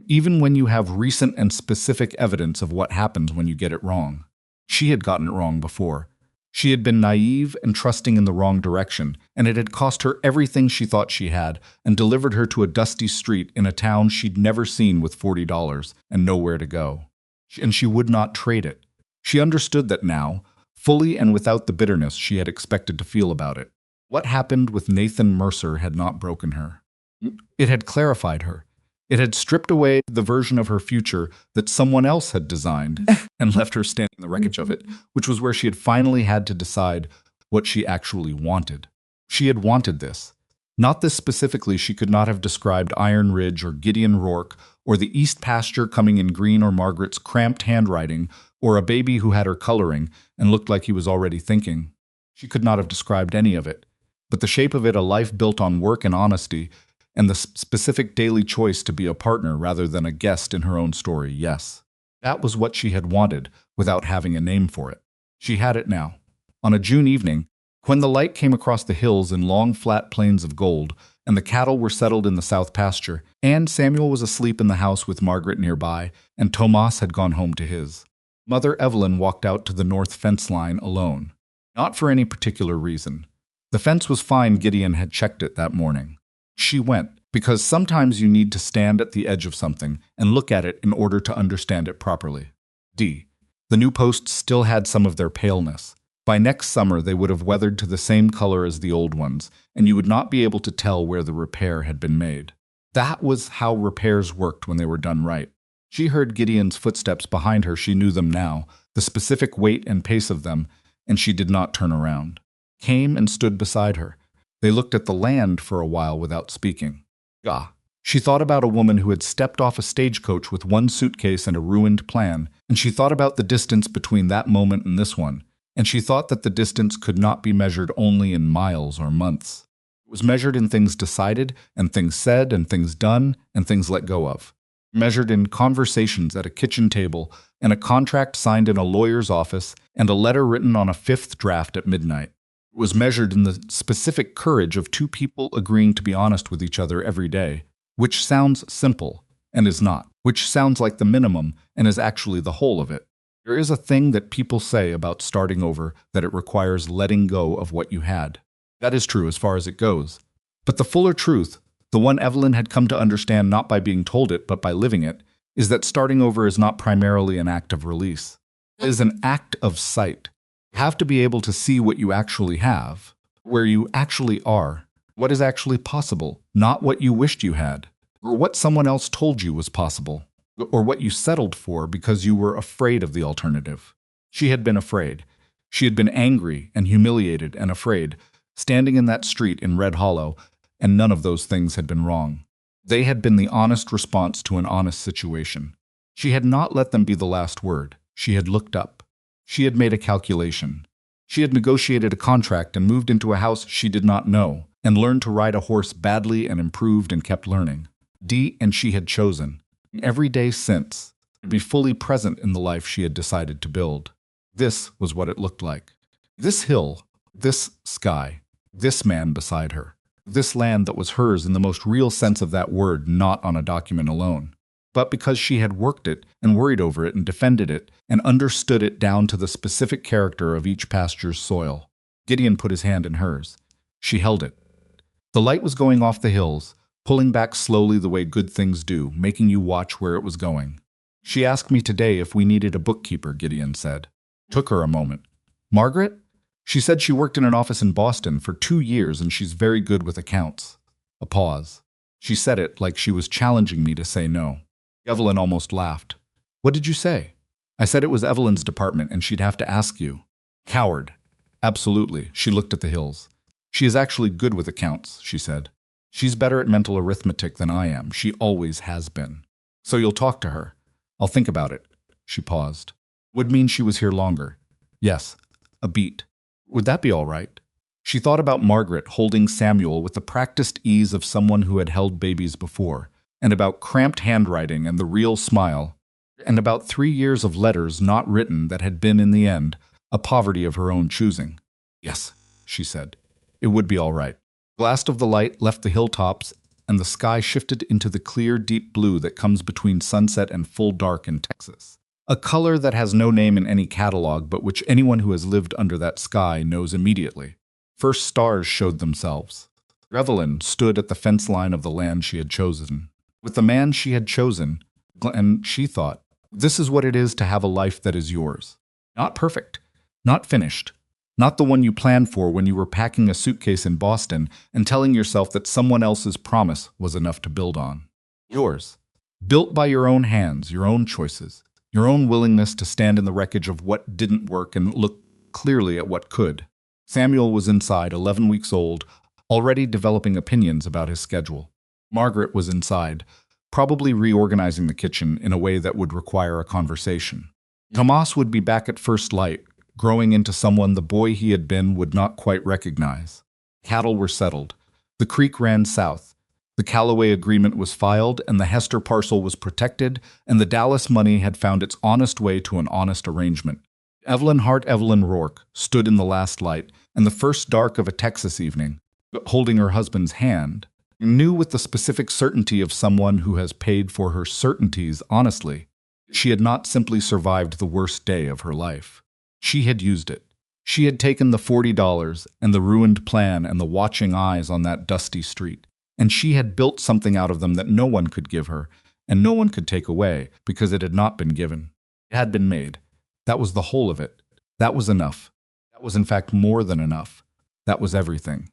even when you have recent and specific evidence of what happens when you get it wrong. She had gotten it wrong before. She had been naive and trusting in the wrong direction, and it had cost her everything she thought she had and delivered her to a dusty street in a town she'd never seen with $40 and nowhere to go. And she would not trade it. She understood that now, fully and without the bitterness she had expected to feel about it. What happened with Nathan Mercer had not broken her. It had clarified her. It had stripped away the version of her future that someone else had designed and left her standing in the wreckage of it, which was where she had finally had to decide what she actually wanted. She had wanted this. Not this specifically. She could not have described Iron Ridge or Gideon Rourke or the East pasture coming in green or Margaret's cramped handwriting or a baby who had her coloring and looked like he was already thinking. She could not have described any of it, but the shape of it, a life built on work and honesty, and the specific daily choice to be a partner rather than a guest in her own story, yes. That was what she had wanted without having a name for it. She had it now. On a June evening, when the light came across the hills in long flat plains of gold, and the cattle were settled in the south pasture, and Samuel was asleep in the house with Margaret nearby, and Tomas had gone home to his. Mother Evelyn walked out to the north fence line alone. Not for any particular reason. The fence was fine. Gideon had checked it that morning. She went, because sometimes you need to stand at the edge of something and look at it in order to understand it properly. The new posts still had some of their paleness. By next summer, they would have weathered to the same color as the old ones, and you would not be able to tell where the repair had been made. That was how repairs worked when they were done right. She heard Gideon's footsteps behind her. She knew them now, the specific weight and pace of them, and she did not turn around. Came and stood beside her. They looked at the land for a while without speaking. Ah. She thought about a woman who had stepped off a stagecoach with one suitcase and a ruined plan, and she thought about the distance between that moment and this one, and she thought that the distance could not be measured only in miles or months. It was measured in things decided, and things said, and things done, and things let go of. Measured in conversations at a kitchen table, and a contract signed in a lawyer's office, and a letter written on a fifth draft at midnight. It was measured in the specific courage of two people agreeing to be honest with each other every day, which sounds simple and is not, which sounds like the minimum and is actually the whole of it. There is a thing that people say about starting over, that it requires letting go of what you had. That is true as far as it goes. But the fuller truth, the one Evelyn had come to understand not by being told it but by living it, is that starting over is not primarily an act of release. It is an act of sight. You have to be able to see what you actually have, where you actually are, what is actually possible, not what you wished you had, or what someone else told you was possible, or what you settled for because you were afraid of the alternative. She had been afraid. She had been angry and humiliated and afraid, standing in that street in Red Hollow, and none of those things had been wrong. They had been the honest response to an honest situation. She had not let them be the last word. She had looked up. She had made a calculation. She had negotiated a contract and moved into a house she did not know, and learned to ride a horse badly and improved and kept learning. And she had chosen, every day since, to be fully present in the life she had decided to build. This was what it looked like. This hill, this sky, this man beside her, this land that was hers in the most real sense of that word, not on a document alone. But because she had worked it and worried over it and defended it and understood it down to the specific character of each pasture's soil. Gideon put his hand in hers. She held it. The light was going off the hills, pulling back slowly the way good things do, making you watch where it was going. She asked me today if we needed a bookkeeper, Gideon said. Took her a moment. Margaret? She said she worked in an office in Boston for 2 years and she's very good with accounts. A pause. She said it like she was challenging me to say no. Evelyn almost laughed. What did you say? I said it was Evelyn's department and she'd have to ask you. Coward. Absolutely. She looked at the hills. She is actually good with accounts, she said. She's better at mental arithmetic than I am. She always has been. So you'll talk to her. I'll think about it. She paused. Would mean she was here longer. Yes, a beat. Would that be all right? She thought about Margaret holding Samuel with the practiced ease of someone who had held babies before, and about cramped handwriting and the real smile, and about 3 years of letters not written that had been, in the end, a poverty of her own choosing. Yes, she said. It would be all right. The blast of the light left the hilltops, and the sky shifted into the clear, deep blue that comes between sunset and full dark in Texas. A color that has no name in any catalog, but which anyone who has lived under that sky knows immediately. First stars showed themselves. Evelyn stood at the fence line of the land she had chosen. With the man she had chosen, and she thought, this is what it is to have a life that is yours. Not perfect, not finished, not the one you planned for when you were packing a suitcase in Boston and telling yourself that someone else's promise was enough to build on. Yours. Built by your own hands, your own choices, your own willingness to stand in the wreckage of what didn't work and look clearly at what could. Samuel was inside, 11 weeks old, already developing opinions about his schedule. Margaret was inside, probably reorganizing the kitchen in a way that would require a conversation. Tomas would be back at first light, growing into someone the boy he had been would not quite recognize. Cattle were settled. The creek ran south. The Callaway agreement was filed, and the Hester parcel was protected, and the Dallas money had found its honest way to an honest arrangement. Evelyn Hart, Evelyn Rourke, stood in the last light, and the first dark of a Texas evening, holding her husband's hand, knew with the specific certainty of someone who has paid for her certainties honestly. She had not simply survived the worst day of her life. She had used it. She had taken the $40 and the ruined plan and the watching eyes on that dusty street, and she had built something out of them that no one could give her, and no one could take away, because it had not been given. It had been made. That was the whole of it. That was enough. That was in fact more than enough. That was everything.